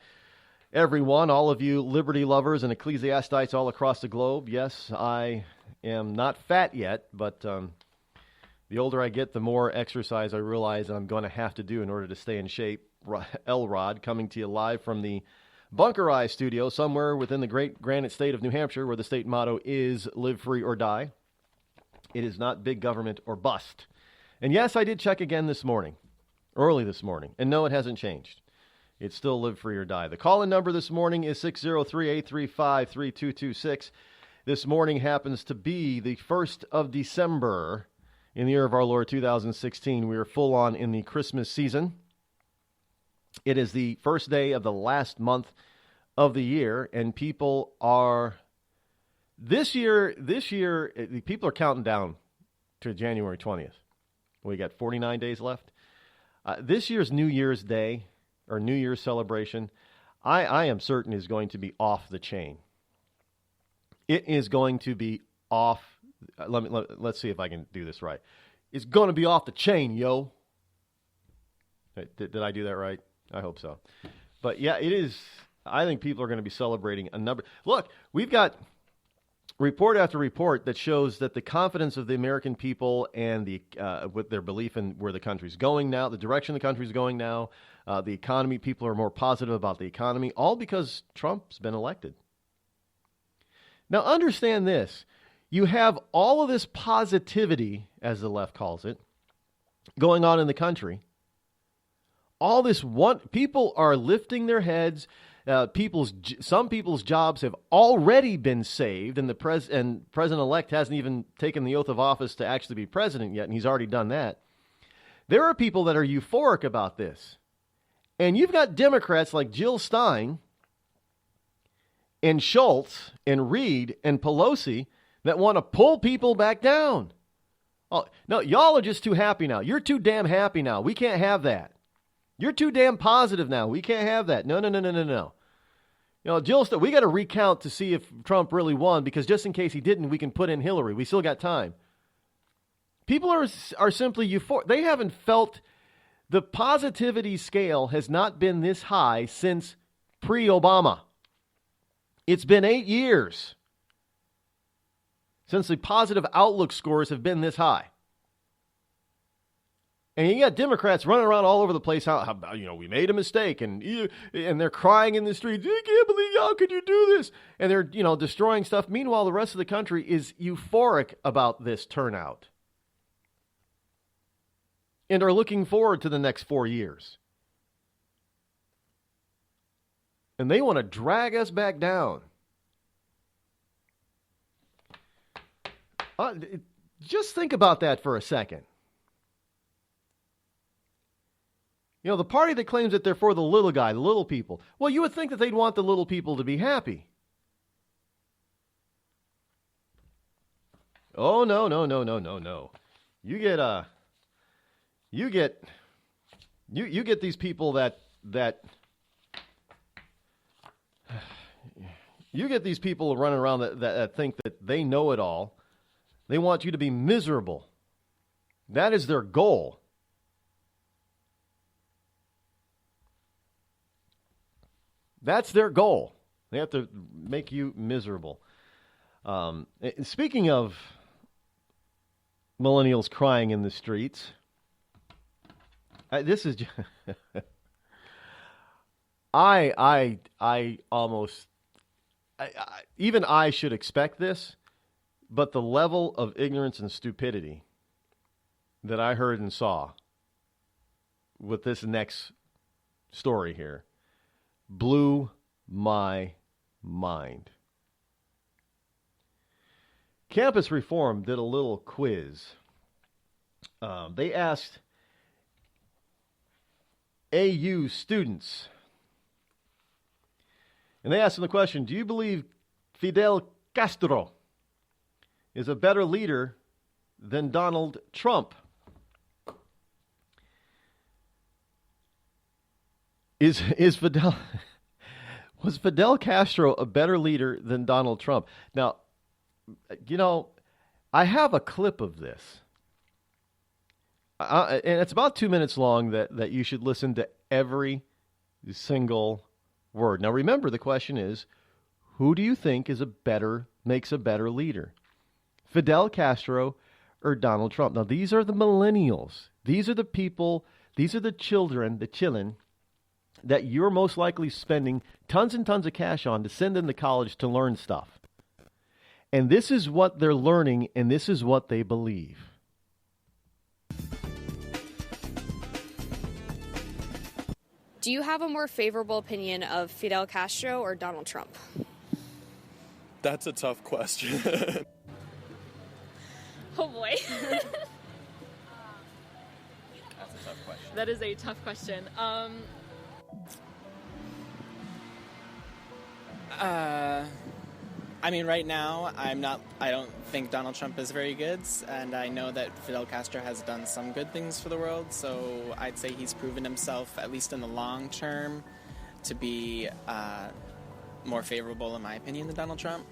everyone, all of you liberty lovers and ecclesiastites all across the globe. Yes, I am not fat yet, but the older I get, the more exercise I realize I'm going to have to do in order to stay in shape. Rod coming to you live from the Bunker Eye studio somewhere within the great granite state of New Hampshire, where the state motto is live free or die. It is not big government or bust. And yes, I did check again this morning. Early this morning. And no, it hasn't changed. It's still live free or die. The call-in number this morning is 603-835-3226. This morning happens to be the 1st of December in the year of our Lord 2016. We are full on in the Christmas season. It is the first day of the last month of the year, and people are this year people are counting down to January 20th. We got 49 days left. This year's New Year's Day, or New Year's celebration, I am certain is going to be off the chain. It is going to be off. Let's see if I can do this right. It's going to be off the chain, yo. Did I do that right? I hope so. But yeah, it is. I think people are going to be celebrating a number. Look, we've got report after report that shows that the confidence of the American people and the with their belief in where the country's going now, the direction the country's going now, the economy, people are more positive about the economy, all because Trump's been elected. Now, understand this. You have all of this positivity, as the left calls it, going on in the country. All this people are lifting their heads. Some people's jobs have already been saved, and President-elect hasn't even taken the oath of office to actually be president yet, and he's already done that. There are people that are euphoric about this. And you've got Democrats like Jill Stein and Schultz and Reid and Pelosi that want to pull people back down. Oh, no, y'all are just too happy now. You're too damn happy now. We can't have that. You're too damn positive now. We can't have that. No. You know, Jill, we got to recount to see if Trump really won, because just in case he didn't, we can put in Hillary. We still got time. People are simply euphoric. They haven't felt the positivity scale has not been this high since pre-Obama. It's been 8 years since the positive outlook scores have been this high. And you got Democrats running around all over the place. How we made a mistake, and they're crying in the streets. I can't believe, how could you do this? And they're destroying stuff. Meanwhile, the rest of the country is euphoric about this turnout, and are looking forward to the next 4 years. And they want to drag us back down. Just think about that for a second. The party that claims that they're for the little guy, the little people. Well, you would think that they'd want the little people to be happy. Oh, no. You get these people that you get these people running around that think that they know it all. They want you to be miserable. That is their goal. That's their goal. They have to make you miserable. Speaking of millennials crying in the streets, this is just I even I should expect this, but the level of ignorance and stupidity that I heard and saw with this next story here blew my mind. Campus Reform did a little quiz. They asked AU students, and they asked them the question, do you believe Fidel Castro is a better leader than Donald Trump? Was Fidel Castro a better leader than Donald Trump? Now, I have a clip of this. And it's about 2 minutes long that you should listen to every single word. Now remember, the question is, who do you think makes a better leader? Fidel Castro or Donald Trump? Now these are the millennials. These are the people, these are the children that you're most likely spending tons and tons of cash on to send them to college to learn stuff. And this is what they're learning, and this is what they believe. Do you have a more favorable opinion of Fidel Castro or Donald Trump? That's a tough question. Oh boy. That's a tough question. That is a tough question. I mean, right now, I don't think Donald Trump is very good, and I know that Fidel Castro has done some good things for the world, so I'd say he's proven himself, at least in the long term, to be more favorable, in my opinion, than Donald Trump.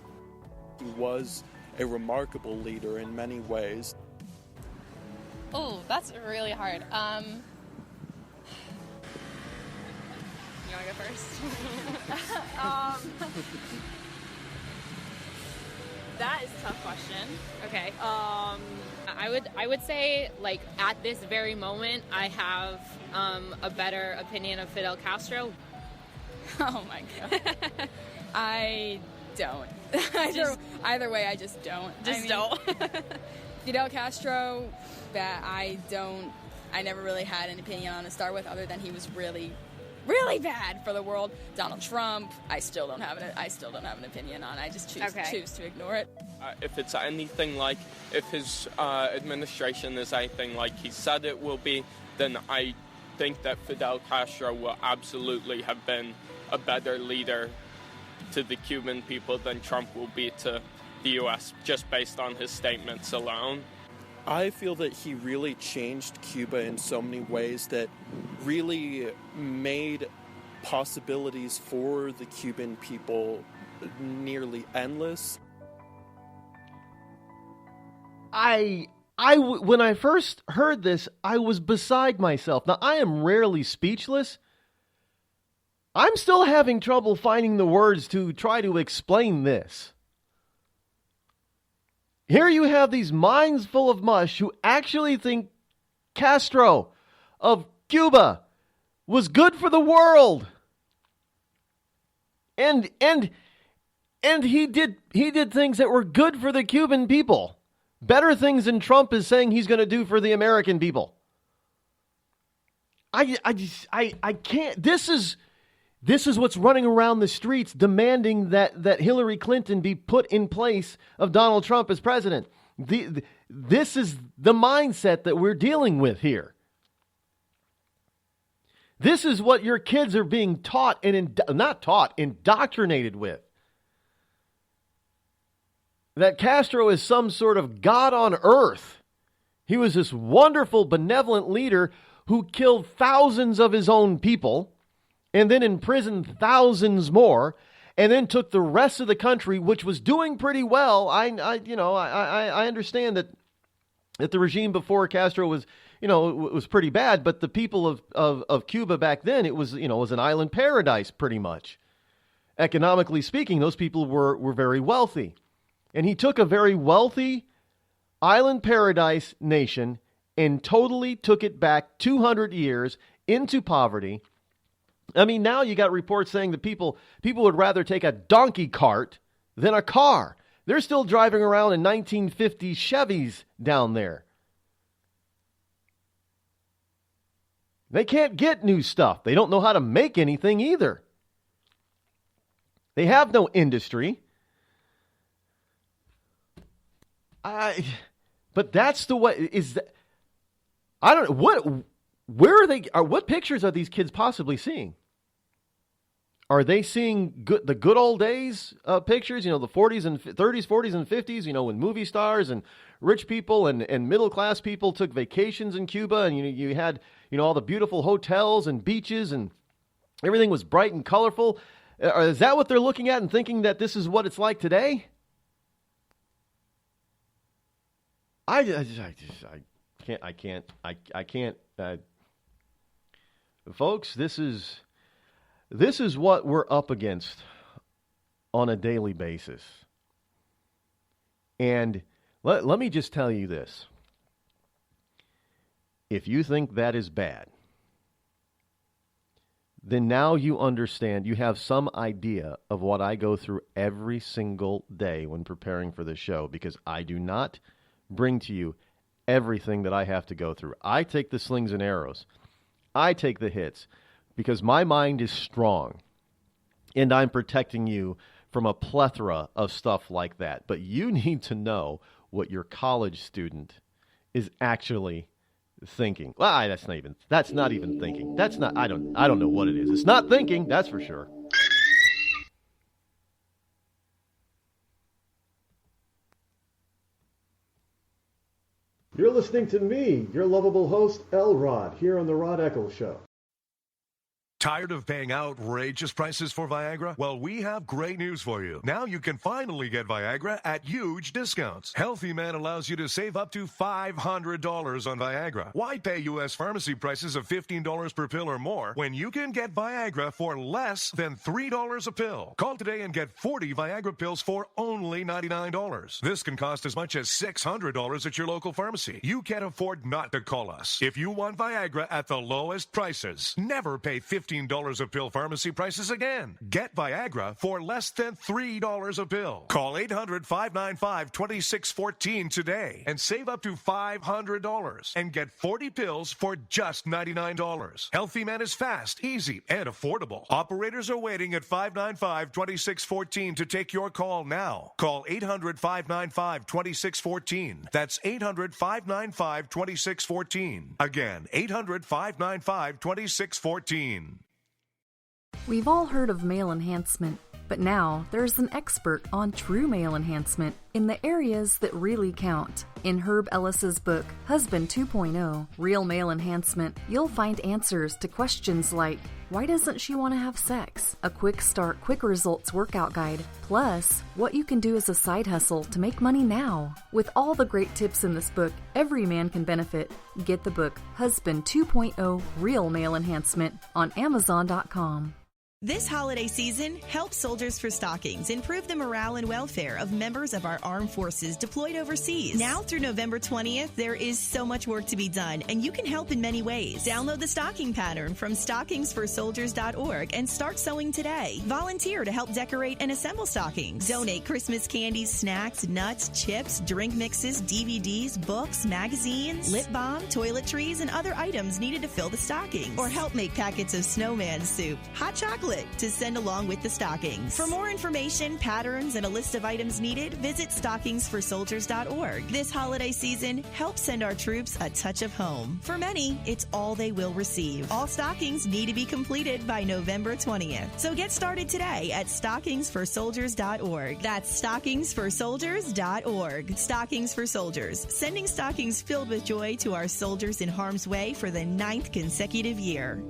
He was a remarkable leader in many ways. Oh, that's really hard. You want to go first? That is a tough question. Okay. I would say, like, at this very moment, I have a better opinion of Fidel Castro. Oh my god. I don't. Either way, I just don't. Don't. Fidel Castro, that I never really had an opinion on to start with, other than he was really, really bad for the world. Donald Trump, I still don't have an opinion on. I just choose to ignore it. If it's anything like, if his administration is anything like he said it will be, then I think that Fidel Castro will absolutely have been a better leader to the Cuban people than Trump will be to the U.S., just based on his statements alone. I feel that he really changed Cuba in so many ways that really made possibilities for the Cuban people nearly endless. When I first heard this, I was beside myself. Now, I am rarely speechless. I'm still having trouble finding the words to try to explain this. Here you have these minds full of mush who actually think Castro of Cuba was good for the world. And he did things that were good for the Cuban people. Better things than Trump is saying he's going to do for the American people. I can't. This is what's running around the streets demanding that Hillary Clinton be put in place of Donald Trump as president. This is the mindset that we're dealing with here. This is what your kids are being taught and indoctrinated with. That Castro is some sort of God on earth. He was this wonderful, benevolent leader who killed thousands of his own people and then imprisoned thousands more, and then took the rest of the country, which was doing pretty well. I understand that the regime before Castro was pretty bad, but the people of Cuba back then, it was an island paradise pretty much. Economically speaking, those people were very wealthy. And he took a very wealthy island paradise nation and totally took it back 200 years into poverty. I mean, now you got reports saying that people would rather take a donkey cart than a car. They're still driving around in 1950s Chevys down there. They can't get new stuff. They don't know how to make anything either. They have no industry. But that's the way. I don't know where are they? What pictures are these kids possibly seeing? Are they seeing the good old days pictures? The 40s and 30s, 40s and 50s. When movie stars and rich people and middle class people took vacations in Cuba, and you had all the beautiful hotels and beaches, and everything was bright and colorful. Is that what they're looking at and thinking that this is what it's like today? I can't. Folks, this is what we're up against on a daily basis. And let me just tell you this. If you think that is bad, then now you understand, you have some idea of what I go through every single day when preparing for this show, because I do not bring to you everything that I have to go through. I take the slings and arrows. I take the hits because my mind is strong, and I'm protecting you from a plethora of stuff like that. But you need to know what your college student is actually thinking. Well, that's not even thinking. I don't know what it is. It's not thinking, that's for sure. You're listening to me, your lovable host, Rod, here on the Rod Eccles Show. Tired of paying outrageous prices for Viagra? Well, we have great news for you. Now you can finally get Viagra at huge discounts. Healthy Man allows you to save up to $500 on Viagra. Why pay U.S. pharmacy prices of $15 per pill or more when you can get Viagra for less than $3 a pill? Call today and get 40 Viagra pills for only $99. This can cost as much as $600 at your local pharmacy. You can't afford not to call us. If you want Viagra at the lowest prices, never pay $15 a pill pharmacy prices again. Get Viagra for less than $3 a pill. Call 800-595-2614 today and save up to $500 and get 40 pills for just $99. Healthy Man is fast, easy, and affordable. Operators are waiting at 595-2614 to take your call now. Call 800-595-2614. That's 800-595-2614. Again, 800-595-2614. We've all heard of male enhancement, but now there's an expert on true male enhancement in the areas that really count. In Herb Ellis's book, Husband 2.0, Real Male Enhancement, you'll find answers to questions like, why doesn't she want to have sex? A quick start, quick results workout guide, plus what you can do as a side hustle to make money now. With all the great tips in this book, every man can benefit. Get the book, Husband 2.0, Real Male Enhancement, on Amazon.com. This holiday season, help Soldiers for Stockings improve the morale and welfare of members of our armed forces deployed overseas. Now through November 20th, there is so much work to be done, and you can help in many ways. Download the stocking pattern from stockingsforsoldiers.org and start sewing today. Volunteer to help decorate and assemble stockings. Donate Christmas candies, snacks, nuts, chips, drink mixes, DVDs, books, magazines, lip balm, toiletries, and other items needed to fill the stockings. Or help make packets of snowman soup, hot chocolate, to send along with the stockings. For more information, patterns, and a list of items needed, visit stockingsforsoldiers.org. This holiday season, help send our troops a touch of home. For many, it's all they will receive. All stockings need to be completed by November 20th. So get started today at stockingsforsoldiers.org. That's stockingsforsoldiers.org. Stockings for Soldiers, sending stockings filled with joy to our soldiers in harm's way for the 9th consecutive year.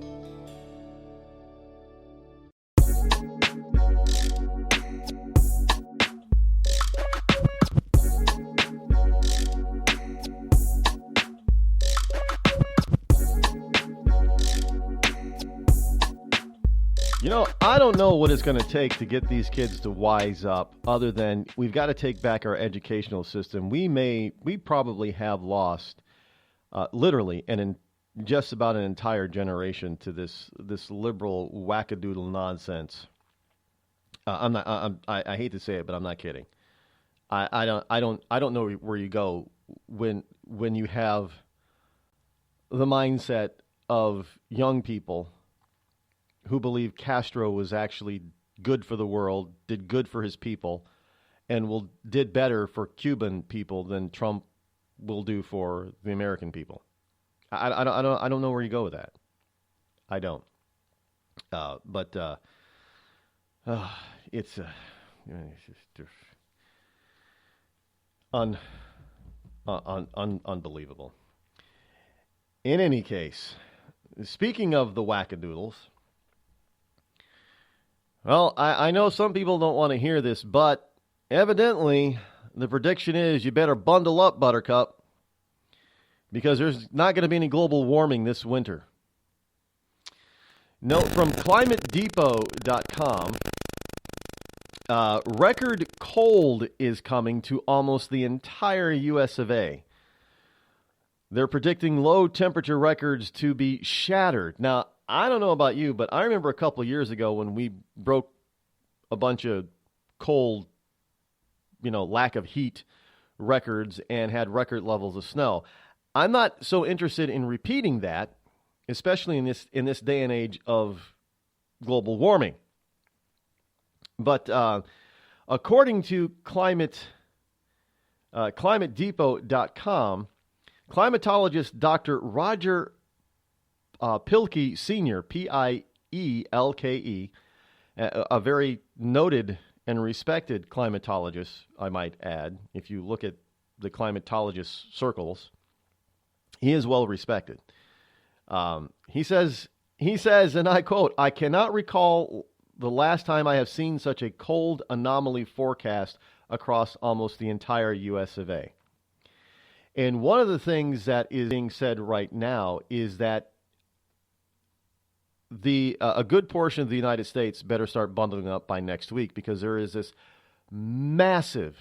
You know, I don't know what it's going to take to get these kids to wise up, other than we've got to take back our educational system. We probably have lost literally just about an entire generation to this liberal wackadoodle nonsense. I hate to say it, but I'm not kidding. I don't know where you go when you have the mindset of young people who believe Castro was actually good for the world, did good for his people, and did better for Cuban people than Trump will do for the American people. I don't know where you go with that. I don't. But it's just unbelievable. In any case, speaking of the wackadoodles, well, I know some people don't want to hear this, but evidently the prediction is you better bundle up, Buttercup, because there's not going to be any global warming this winter. Note from ClimateDepot.com, record cold is coming to almost the entire U.S. of A. They're predicting low temperature records to be shattered. Now, I don't know about you, but I remember a couple of years ago when we broke a bunch of cold, lack of heat records and had record levels of snow. I'm not so interested in repeating that, especially in this day and age of global warming. But according to ClimateDepot.com, climatologist Dr. Roger Pilke Sr., Pielke, a very noted and respected climatologist, I might add. If you look at the climatologist circles, he is well respected. He says, and I quote, "I cannot recall the last time I have seen such a cold anomaly forecast across almost the entire U.S. of A." And one of the things that is being said right now is that a good portion of the United States better start bundling up by next week, because there is this massive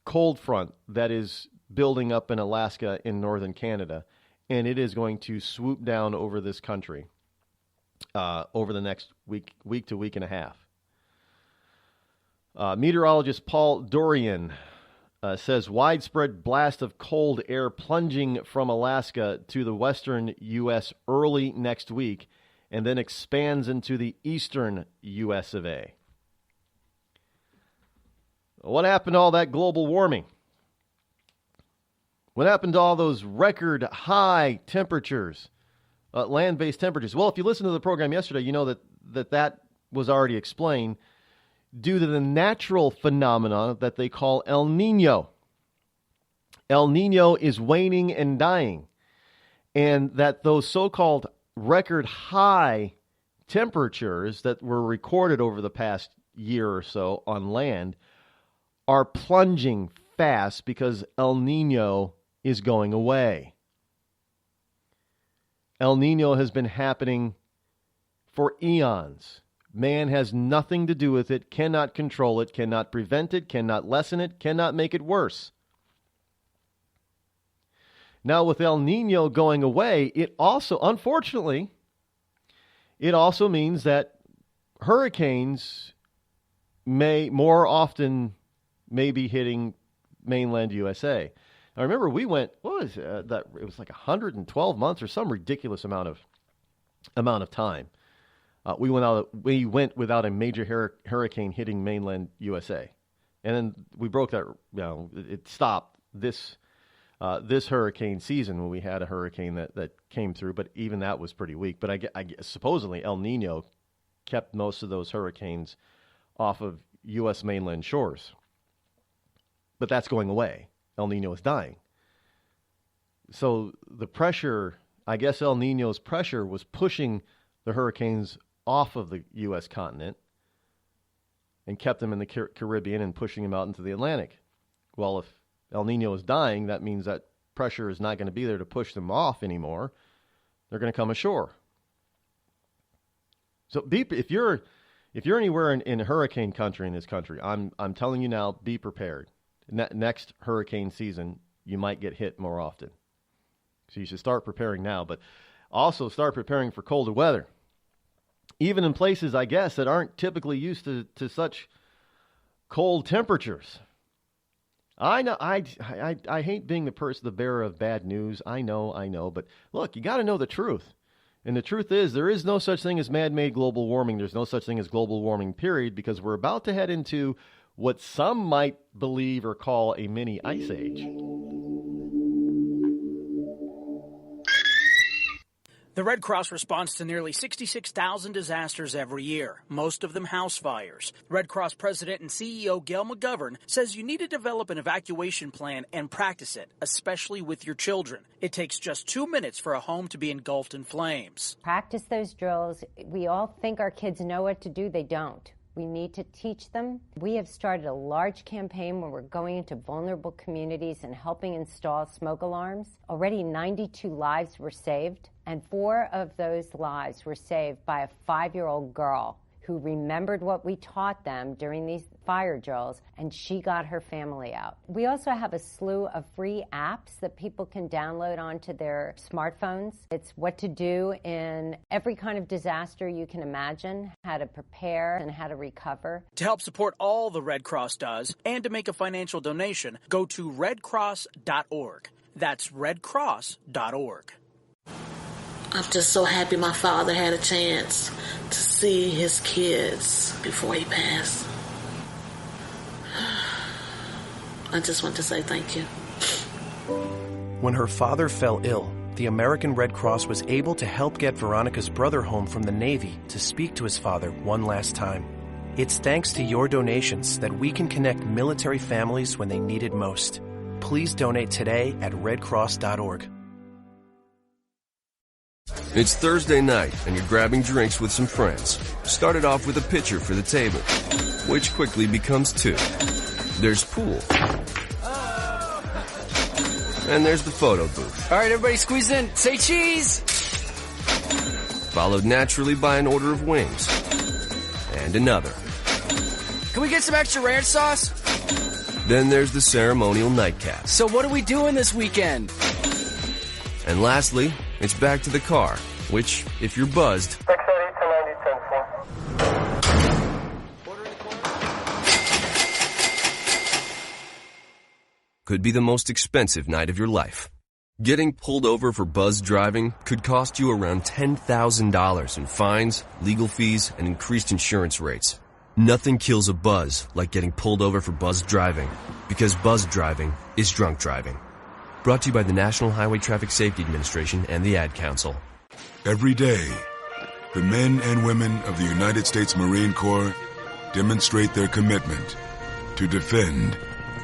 cold front that is building up in Alaska in northern Canada, and it is going to swoop down over this country over the next week to week and a half. Meteorologist Paul Dorian says widespread blast of cold air plunging from Alaska to the western U.S. early next week, and then expands into the eastern U.S. of A. What happened to all that global warming? What happened to all those record high temperatures, land-based temperatures? Well, if you listened to the program yesterday, you know that was already explained due to the natural phenomenon that they call El Nino. El Nino is waning and dying, and that those so-called record high temperatures that were recorded over the past year or so on land are plunging fast because El Nino is going away. El Nino has been happening for eons. Man has nothing to do with it, cannot control it, cannot prevent it, cannot lessen it, cannot make it worse. Now, with El Nino going away, it also, unfortunately, it also means that hurricanes may more often be hitting mainland USA. I remember we went, what was that? It was like 112 months or some ridiculous amount of time. We went without a major hurricane hitting mainland USA, and then we broke that. It stopped this hurricane season when we had a hurricane that came through, but even that was pretty weak. But I guess supposedly El Nino kept most of those hurricanes off of U.S. mainland shores. But that's going away. El Nino is dying. So the pressure, I guess El Nino's pressure was pushing the hurricanes off of the U.S. continent and kept them in the Caribbean and pushing them out into the Atlantic. Well, if El Nino is dying, that means that pressure is not going to be there to push them off anymore. They're going to come ashore. So if you're anywhere in hurricane country in this country, I'm telling you now, be prepared. Next hurricane season, you might get hit more often. So you should start preparing now, but also start preparing for colder weather. Even in places, I guess, that aren't typically used to such cold temperatures. I know I hate being the bearer of bad news. I know, but look, you got to know the truth. And the truth is, there is no such thing as man-made global warming. There's no such thing as global warming, period, because we're about to head into what some might believe or call a mini ice age. The Red Cross responds to nearly 66,000 disasters every year, most of them house fires. Red Cross President and CEO Gail McGovern says you need to develop an evacuation plan and practice it, especially with your children. It takes just 2 minutes for a home to be engulfed in flames. Practice those drills. We all think our kids know what to do. They don't. We need to teach them. We have started a large campaign where we're going into vulnerable communities and helping install smoke alarms. Already 92 lives were saved, and 4 of those lives were saved by a 5-year-old girl who remembered what we taught them during these fire drills, and she got her family out. We also have a slew of free apps that people can download onto their smartphones. It's what to do in every kind of disaster you can imagine, how to prepare and how to recover. To help support all the Red Cross does and to make a financial donation, go to redcross.org. That's redcross.org. I'm just so happy my father had a chance to see his kids before he passed. I just want to say thank you. When her father fell ill, the American Red Cross was able to help get Veronica's brother home from the Navy to speak to his father one last time. It's thanks to your donations that we can connect military families when they need it most. Please donate today at redcross.org. It's Thursday night, and you're grabbing drinks with some friends. Started off with a pitcher for the table, which quickly becomes 2. There's pool. And there's the photo booth. All right, everybody squeeze in. Say cheese! Followed naturally by an order of wings. And another. Can we get some extra ranch sauce? Then there's the ceremonial nightcap. So what are we doing this weekend? And lastly, it's back to the car, which, if you're buzzed, could be the most expensive night of your life. Getting pulled over for buzz driving could cost you around $10,000 in fines, legal fees, and increased insurance rates. Nothing kills a buzz like getting pulled over for buzz driving, because buzz driving is drunk driving. Brought to you by the National Highway Traffic Safety Administration and the Ad Council. Every day, the men and women of the United States Marine Corps demonstrate their commitment to defend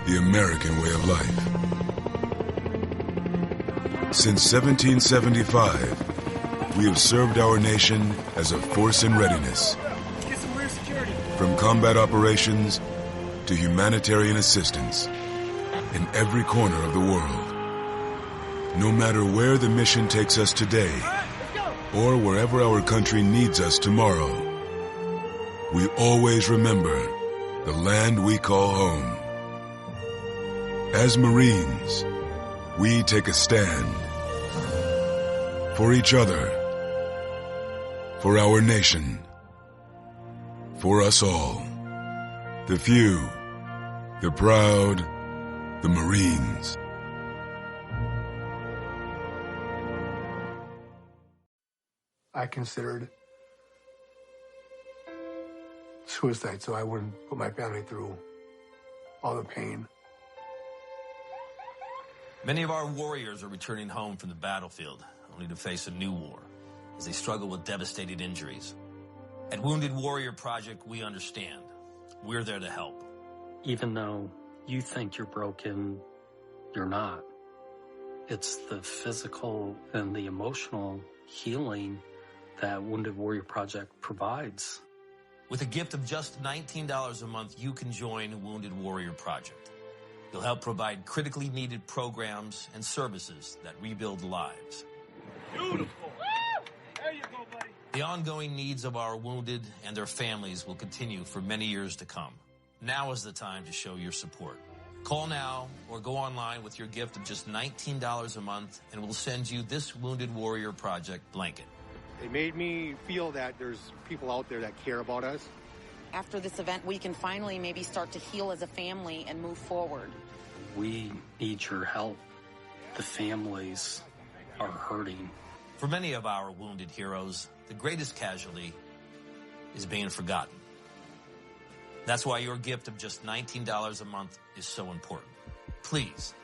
the American way of life. Since 1775, we have served our nation as a force in readiness. Get some rear security. From combat operations to humanitarian assistance in every corner of the world. No matter where the mission takes us today, or wherever our country needs us tomorrow, we always remember the land we call home. As Marines, we take a stand for each other, for our nation, for us all. The few, the proud, the Marines. I considered suicide so I wouldn't put my family through all the pain. Many of our warriors are returning home from the battlefield, only to face a new war as they struggle with devastating injuries. At Wounded Warrior Project, we understand. We're there to help. Even though you think you're broken, you're not. It's the physical and the emotional healing that Wounded Warrior Project provides. With a gift of just $19 a month, you can join Wounded Warrior Project. You'll help provide critically needed programs and services that rebuild lives. Beautiful. There you go, buddy. The ongoing needs of our wounded and their families will continue for many years to come. Now is the time to show your support. Call now or go online with your gift of just $19 a month, and we'll send you this Wounded Warrior Project blanket. It made me feel that there's people out there that care about us. After this event, we can finally maybe start to heal as a family and move forward. We need your help. The families are hurting. For many of our wounded heroes, the greatest casualty is being forgotten. That's why your gift of just $19 a month is so important. Please,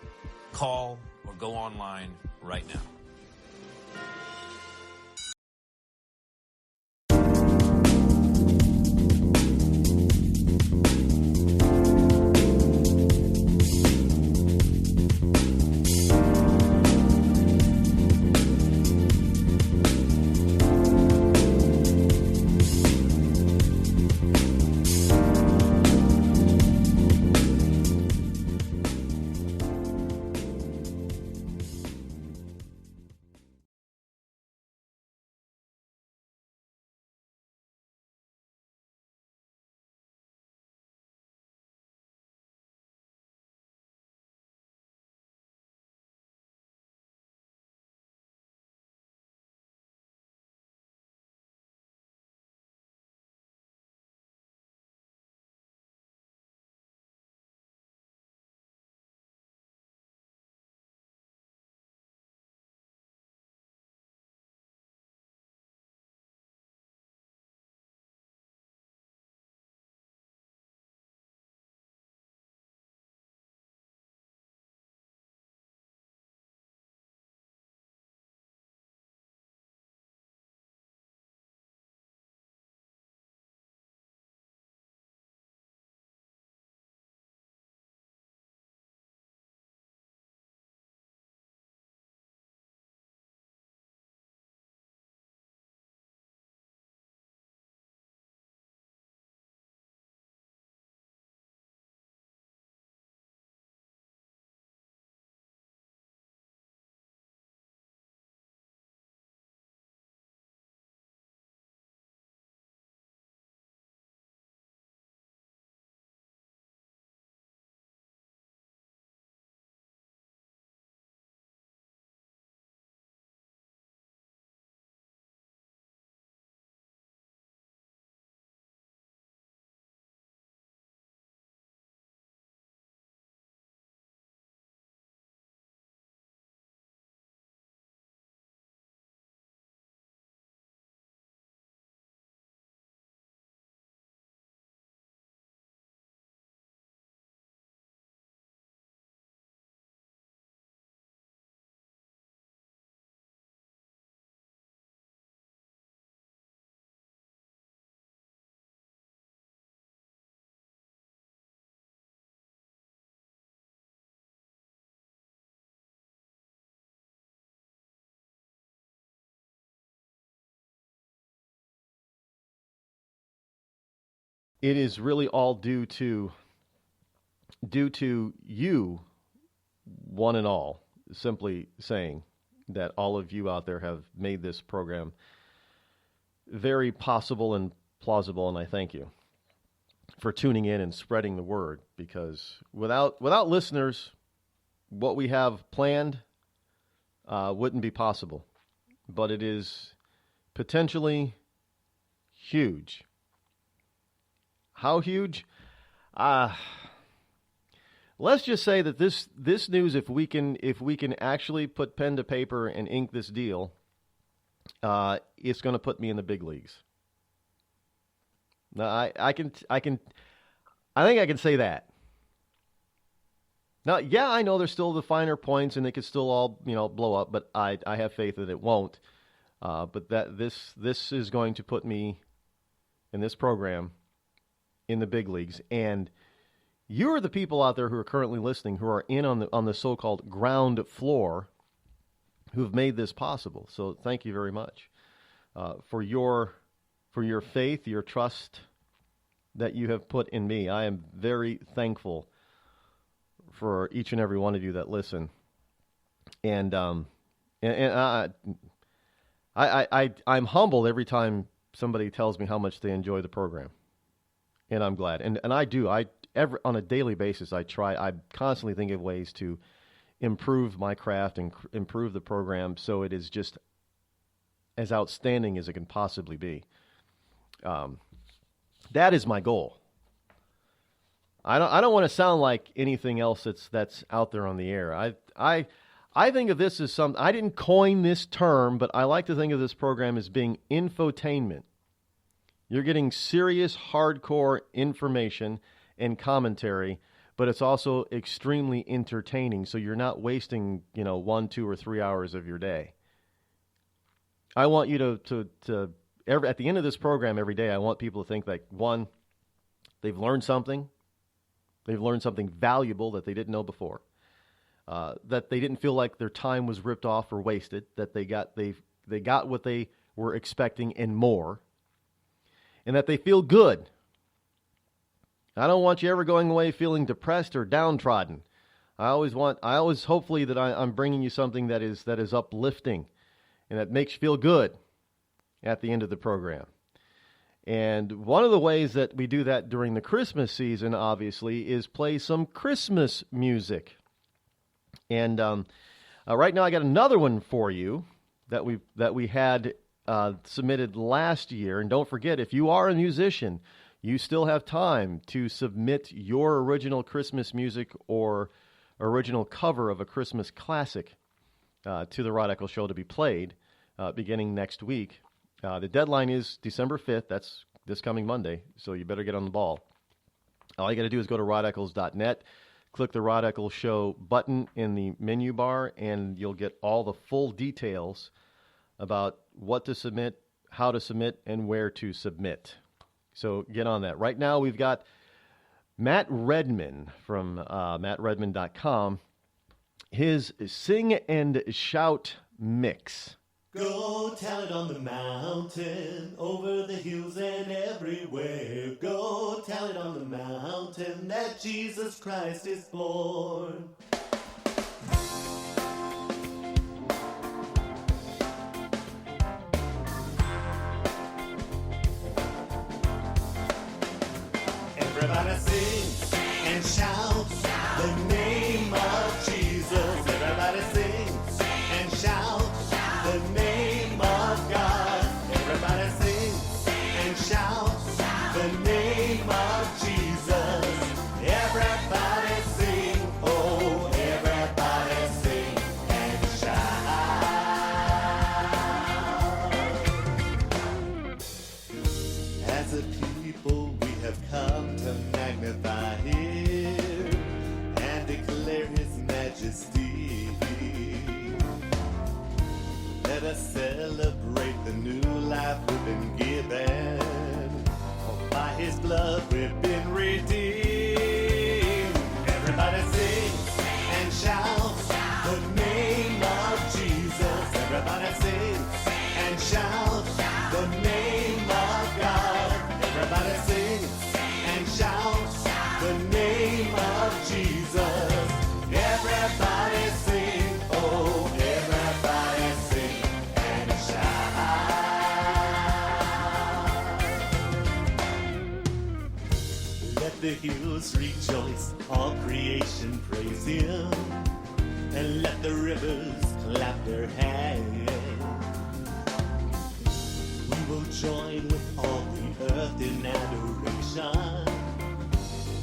call or go online right now. it is really all due to you, one and all, simply saying that all of you out there have made this program very possible and plausible, and I thank you for tuning in and spreading the word, because without listeners, what we have planned wouldn't be possible. But it is potentially huge. How huge? Let's just say that this news, if we can actually put pen to paper and ink this deal, it's going to put me in the big leagues. Now, I think I can say that. Now, yeah, I know there's still the finer points, and it could still all blow up, but I have faith that it won't. But that this is going to put me in this program in the big leagues, and you are the people out there who are currently listening, who are in on the so-called ground floor, who have made this possible. So thank you very much for your faith, your trust that you have put in me. I am very thankful for each and every one of you that listen, and I'm humbled every time somebody tells me how much they enjoy the program, and I'm glad. And I do. On a daily basis, I constantly think of ways to improve my craft and improve the program so it is just as outstanding as it can possibly be. That is my goal. I don't want to sound like anything else that's out there on the air. I think of this as something. I didn't coin this term, but I like to think of this program as being infotainment. You're getting serious, hardcore information and commentary, but it's also extremely entertaining. So you're not wasting 1, 2, or 3 hours of your day. I want you to at the end of this program every day, I want people to think that, one, they've learned something. They've learned something valuable that they didn't know before. That they didn't feel like their time was ripped off or wasted. That they got what they were expecting and more. And that they feel good. I don't want you ever going away feeling depressed or downtrodden. I always hopefully that I'm bringing you something that is uplifting and that makes you feel good at the end of the program. And one of the ways that we do that during the Christmas season, obviously, is play some Christmas music. And right now I got another one for you that we had submitted last year. And don't forget, if you are a musician, you still have time to submit your original Christmas music or original cover of a Christmas classic to the Rod Eccles Show to be played beginning next week. The deadline is December 5th. That's this coming Monday, so you better get on the ball. All you got to do is go to rodeccles.net, click the Rod Eccles Show button in the menu bar, and you'll get all the full details about what to submit, how to submit, and where to submit. So get on that. Right now we've got Matt Redman from mattredman.com, his Sing and Shout mix. Go tell it on the mountain, over the hills and everywhere. Go tell it on the mountain that Jesus Christ is born. Everybody sings and shouts the name of Jesus. Everybody sings and shouts the name of God. Everybody sings and shouts the name of Jesus. Everybody sing, oh, hills rejoice, all creation praise him, and let the rivers clap their hands. We will join with all the earth in adoration,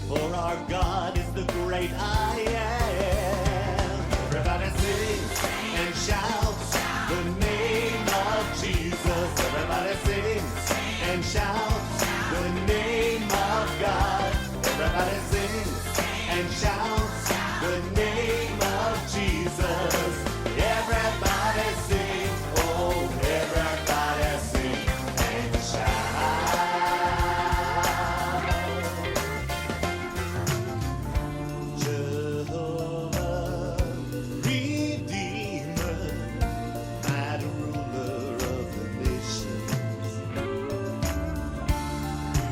for our God is the great I am. Everybody sing and shout the name of Jesus. Everybody sing and shout the name of God. Everybody sing and shout the name of Jesus. Everybody sing, oh, everybody sing and shout. Jehovah, Redeemer, mighty ruler of the nations.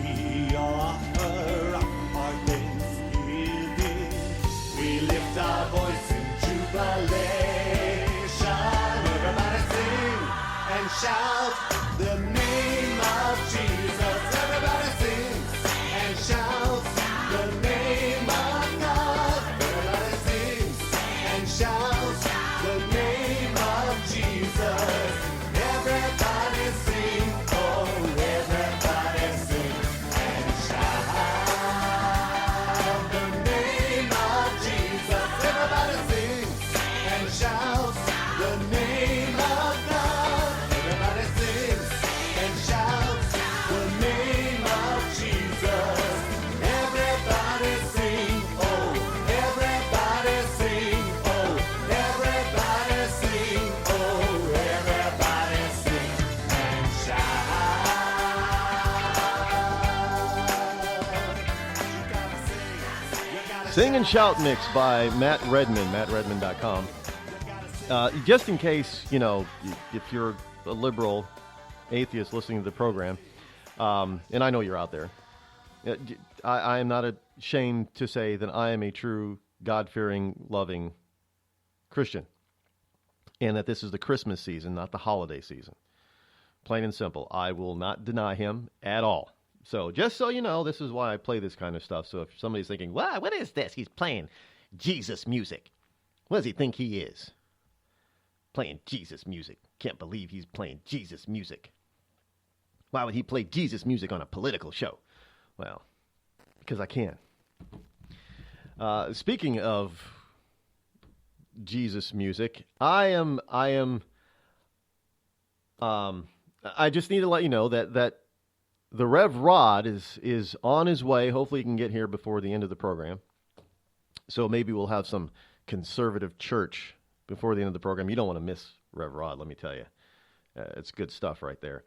We offer our thanksgiving. We lift our voice in jubilation. Everybody sing and shout the name of Jesus. Everybody sing and shout the name of God. Everybody sing and shout the name of Jesus. Everybody sing, oh, everybody sing and shout the name of Jesus. Everybody sing and shout the name of God. Everybody sing and shout the name of Jesus. Everybody sing, oh, everybody sing, oh, everybody sing, oh, everybody sing and shout. Sing and Shout mix by Matt Redman, mattredman.com. Just in case, if you're a liberal atheist listening to the program, and I know you're out there, I am not ashamed to say that I am a true God-fearing, loving Christian, and that this is the Christmas season, not the holiday season. Plain and simple. I will not deny him at all. So just so you know, this is why I play this kind of stuff. So if somebody's thinking, wow, what is this? He's playing Jesus music. What does he think he is? Playing Jesus music. Can't believe he's playing Jesus music. Why would he play Jesus music on a political show? Well, because I can. Speaking of Jesus music, I just need to let you know that the Rev Rod is on his way. Hopefully he can get here before the end of the program. So maybe we'll have some conservative church before the end of the program. You don't want to miss Rev Rod, let me tell you. It's good stuff right there.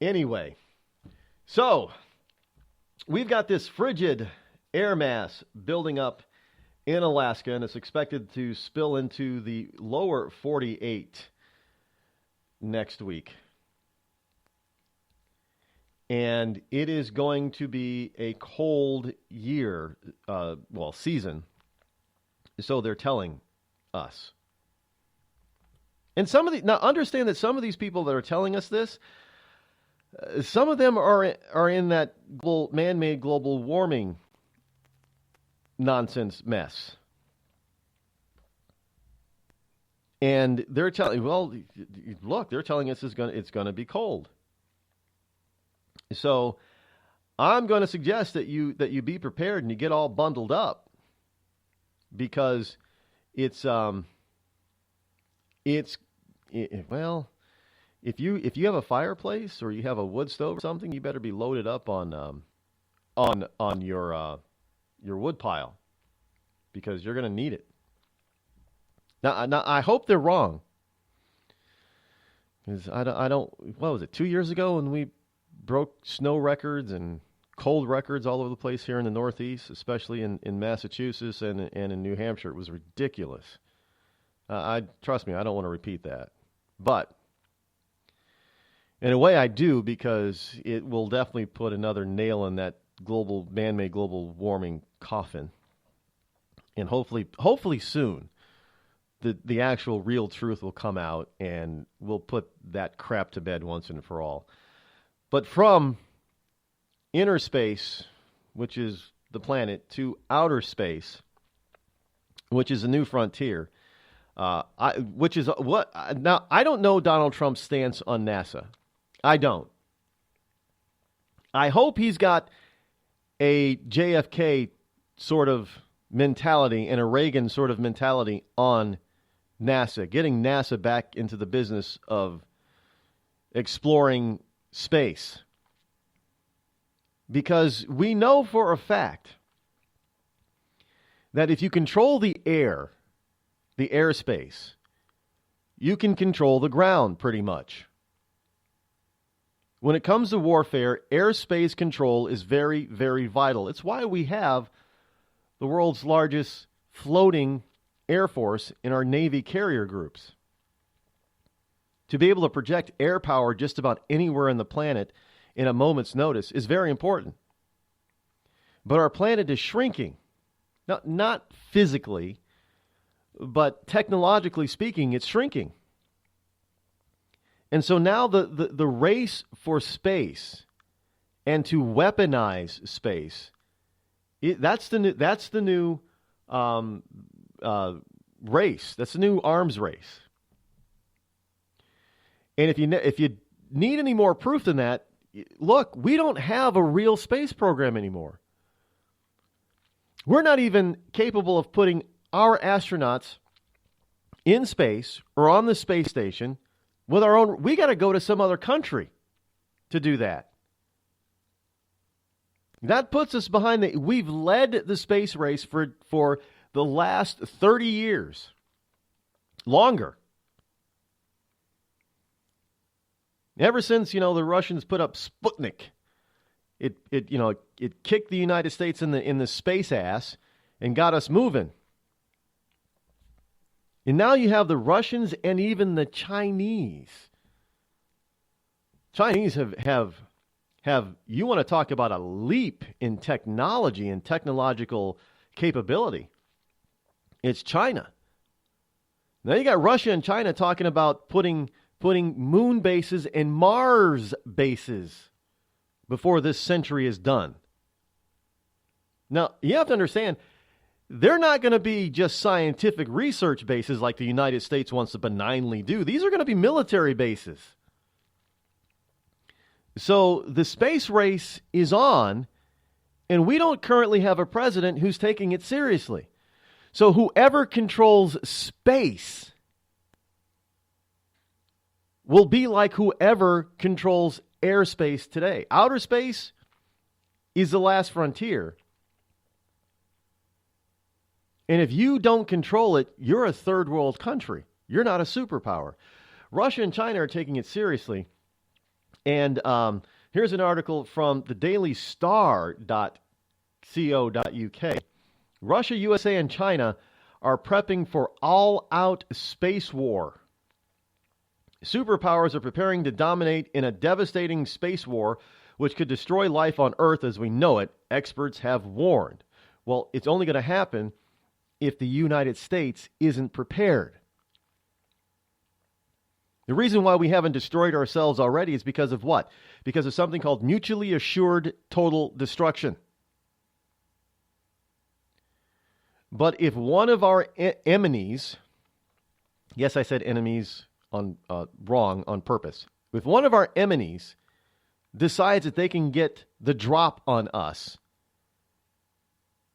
Anyway, so we've got this frigid air mass building up in Alaska, and it's expected to spill into the lower 48 next week. And it is going to be a cold year, season. So they're telling us. And now understand that some of these people that are telling us this, some of them are in that man-made global warming nonsense mess. And they're telling, they're telling us it's going to be cold. So I'm going to suggest that you be prepared and you get all bundled up, because if you have a fireplace or you have a wood stove or something, you better be loaded up on your wood pile, because you're going to need it. Now I hope they're wrong, because I don't. What was it? 2 years ago when we broke snow records and cold records all over the place here in the Northeast, especially in Massachusetts and in New Hampshire. It was ridiculous. Trust me, I don't want to repeat that. But in a way I do, because it will definitely put another nail in that man-made global warming coffin. And hopefully soon, the actual real truth will come out and we'll put that crap to bed once and for all. But from inner space which is the planet, to outer space, which is a new frontier. Now, I don't know Donald Trump's stance on NASA. I don't. I hope he's got a JFK sort of mentality and a Reagan sort of mentality on NASA, getting NASA back into the business of exploring space. Because we know for a fact that if you control the air, the airspace, you can control the ground pretty much. When it comes to warfare, airspace control is very, very vital. It's why we have the world's largest floating air force in our Navy carrier groups. To be able to project air power just about anywhere on the planet in a moment's notice is very important. But our planet is shrinking. Not physically, but technologically speaking, it's shrinking. And so now the race for space and to weaponize space, that's the new race. That's the new arms race. And if you need any more proof than that, look, we don't have a real space program anymore. We're not even capable of putting our astronauts in space or on the space station with our own. We got to go to some other country to do that. That puts us behind we've led the space race for the last 30 years. Longer. Ever since, the Russians put up Sputnik, it kicked the United States in the space ass and got us moving. And now you have the Russians and even the Chinese. Chinese have you want to talk about a leap in technology and technological capability. It's China. Now you got Russia and China talking about putting moon bases and Mars bases before this century is done. Now, you have to understand, they're not going to be just scientific research bases like the United States wants to benignly do. These are going to be military bases. So the space race is on, and we don't currently have a president who's taking it seriously. So whoever controls space will be like whoever controls airspace today. Outer space is the last frontier. And if you don't control it, you're a third world country. You're not a superpower. Russia and China are taking it seriously. And here's an article from thedailystar.co.uk. Russia, USA, and China are prepping for all-out space war. Superpowers are preparing to dominate in a devastating space war which could destroy life on Earth as we know it, experts have warned. Well, it's only going to happen if the United States isn't prepared. The reason why we haven't destroyed ourselves already is because of what? Because of something called mutually assured total destruction. But if one of our enemies, yes, I said enemies wrong on purpose. If one of our enemies decides that they can get the drop on us,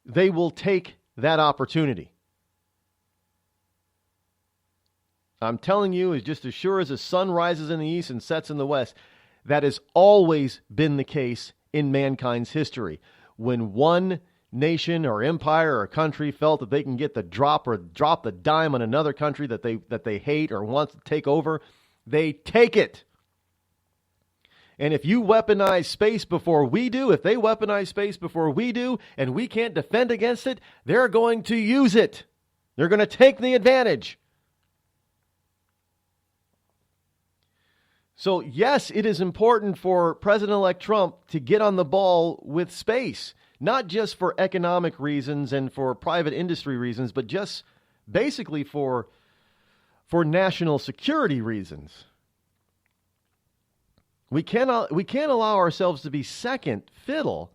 they will take that opportunity. I'm telling you, it's just as sure as the sun rises in the east and sets in the west. That has always been the case in mankind's history. When one nation or empire or country felt that they can get the drop the dime on another country that they hate or want to take over, they take it. And if you weaponize space before we do, if they weaponize space before we do, and we can't defend against it, they're going to use it. They're going to take the advantage. So, yes, it is important for President-elect Trump to get on the ball with space, not just for economic reasons and for private industry reasons, but just basically for national security reasons. We can't allow ourselves to be second fiddle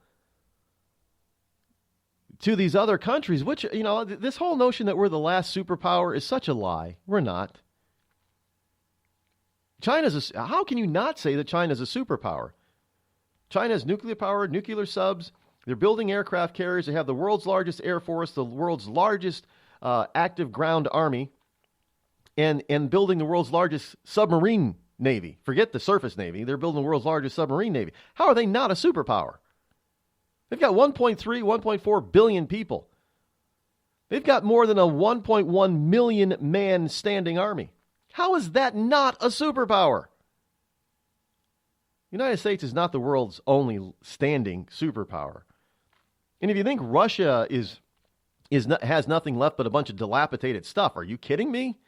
to these other countries, which, this whole notion that we're the last superpower is such a lie. We're not. How can you not say that China's a superpower? China has nuclear power, nuclear subs. They're building aircraft carriers. They have the world's largest air force, the world's largest active ground army, and building the world's largest submarine navy. Forget the surface navy. They're building the world's largest submarine navy. How are they not a superpower? They've got 1.3, 1.4 billion people. They've got more than a 1.1 million man standing army. How is that not a superpower? The United States is not the world's only standing superpower. And if you think Russia has nothing left but a bunch of dilapidated stuff, are you kidding me?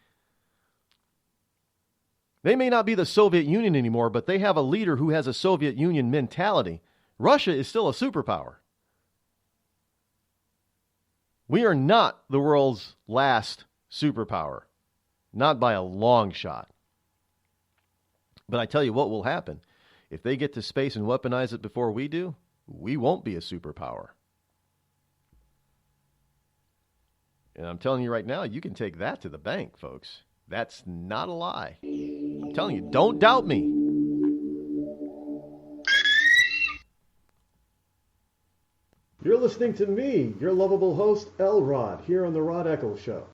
They may not be the Soviet Union anymore, but they have a leader who has a Soviet Union mentality. Russia is still a superpower. We are not the world's last superpower. Not by a long shot. But I tell you what will happen. If they get to space and weaponize it before we do, we won't be a superpower. And I'm telling you right now, you can take that to the bank, folks. That's not a lie. I'm telling you, don't doubt me. You're listening to me, your lovable host, Rod, here on the Rod Eccles Show.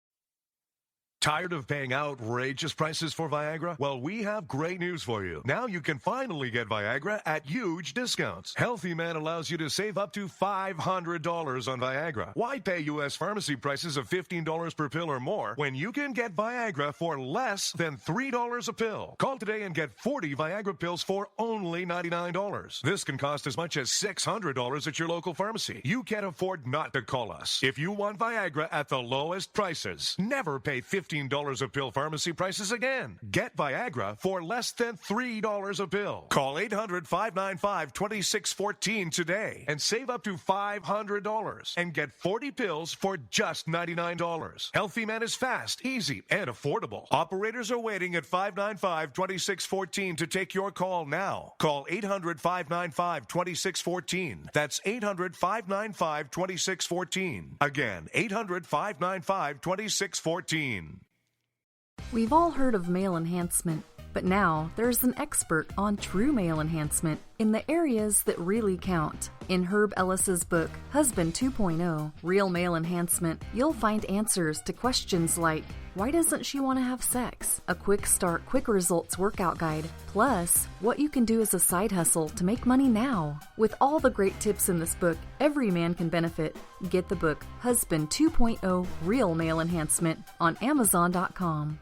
Tired of paying outrageous prices for Viagra? Well, we have great news for you. Now you can finally get Viagra at huge discounts. Healthy Man allows you to save up to $500 on Viagra. Why pay U.S. pharmacy prices of $15 per pill or more when you can get Viagra for less than $3 a pill? Call today and get 40 Viagra pills for only $99. This can cost as much as $600 at your local pharmacy. You can't afford not to call us. If you want Viagra at the lowest prices, never pay $15 a pill pharmacy prices again. Get Viagra for less than $3 a pill. Call 800-595-2614 today and save up to $500 and get 40 pills for just $99. Healthy Man is fast, easy, and affordable. Operators are waiting at 595-2614 to take your call now. Call 800-595-2614. That's 800-595-2614. Again, 800-595-2614. We've all heard of male enhancement, but now there's an expert on true male enhancement in the areas that really count. In Herb Ellis's book, Husband 2.0, Real Male Enhancement, you'll find answers to questions like, why doesn't she want to have sex? A quick start, quick results workout guide, plus what you can do as a side hustle to make money now. With all the great tips in this book, every man can benefit. Get the book, Husband 2.0, Real Male Enhancement, on Amazon.com.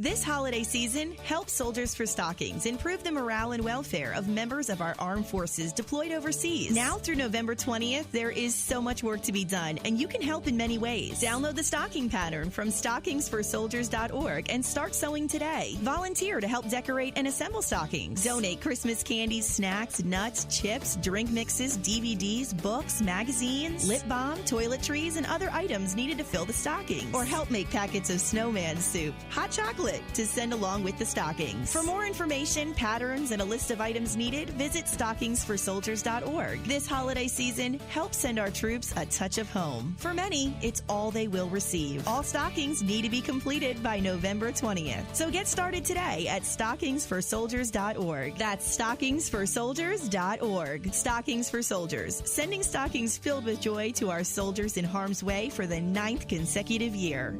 This holiday season, help Soldiers for Stockings improve the morale and welfare of members of our armed forces deployed overseas. Now through November 20th, there is so much work to be done, and you can help in many ways. Download the stocking pattern from stockingsforsoldiers.org and start sewing today. Volunteer to help decorate and assemble stockings. Donate Christmas candies, snacks, nuts, chips, drink mixes, DVDs, books, magazines, lip balm, toiletries, and other items needed to fill the stockings. Or help make packets of snowman soup, hot chocolate, to send along with the stockings. For more information, patterns, and a list of items needed, visit stockingsforsoldiers.org. This holiday season, help send our troops a touch of home. For many, it's all they will receive. All stockings need to be completed by November 20th. So get started today at stockingsforsoldiers.org. That's stockingsforsoldiers.org. Stockings for Soldiers, sending stockings filled with joy to our soldiers in harm's way for the 9th consecutive year.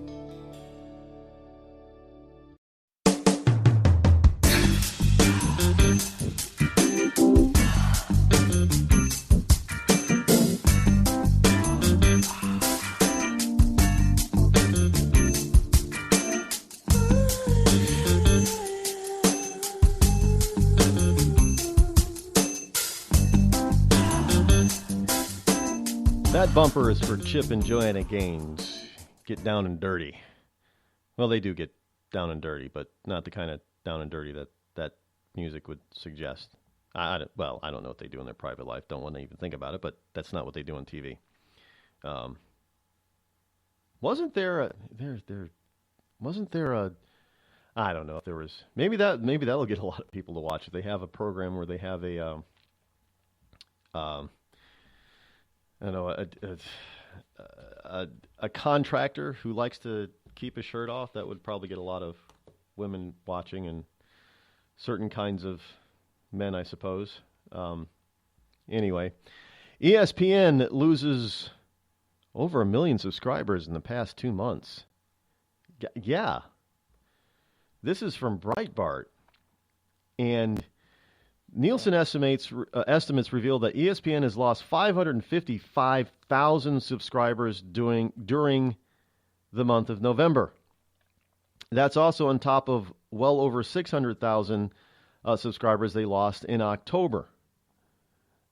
That bumper is for Chip and Joanna Gaines. Get down and dirty. Well, they do get down and dirty, but not the kind of down and dirty that music would suggest. I don't know what they do in their private life. Don't want to even think about it, but that's not what they do on TV. Wasn't there a I don't know if there was. Maybe that'll get a lot of people to watch. If they have a program where they have a a contractor who likes to keep his shirt off, that would probably get a lot of women watching and certain kinds of men, I suppose. Anyway, ESPN loses over 1 million subscribers in the past 2 months. Yeah. This is from Breitbart. And Nielsen estimates reveal that ESPN has lost 555,000 subscribers during the month of November. That's also on top of well over 600,000 subscribers they lost in October,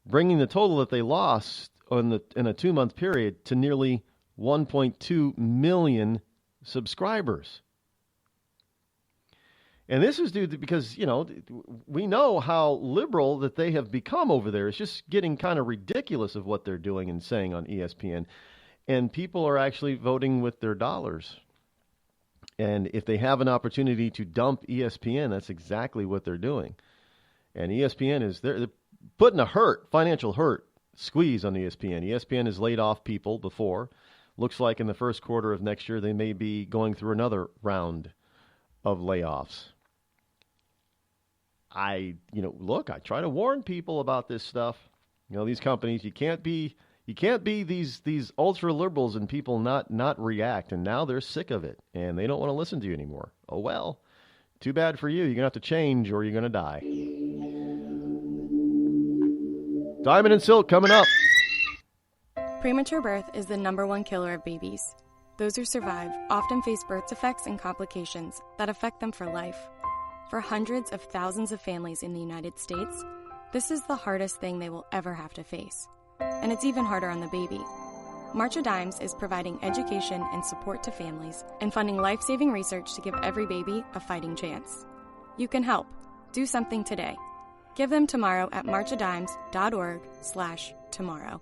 bringing the total that they lost in a 2-month period to nearly 1.2 million subscribers. And this is due to, because, we know how liberal that they have become over there. It's just getting kind of ridiculous of what they're doing and saying on ESPN. And people are actually voting with their dollars. And if they have an opportunity to dump ESPN, that's exactly what they're doing. And ESPN they're putting a financial squeeze on ESPN. ESPN has laid off people before. Looks like in the first quarter of next year, they may be going through another round of layoffs. I try to warn people about this stuff. These companies, you can't be these ultra liberals and people not react. And now they're sick of it and they don't want to listen to you anymore. Oh, well, too bad for you. You're going to have to change or you're going to die. Diamond and Silk coming up. Premature birth is the #1 killer of babies. Those who survive often face birth defects and complications that affect them for life. For hundreds of thousands of families in the United States, this is the hardest thing they will ever have to face. And it's even harder on the baby. March of Dimes is providing education and support to families and funding life-saving research to give every baby a fighting chance. You can help. Do something today. Give them tomorrow at marchofdimes.org/tomorrow.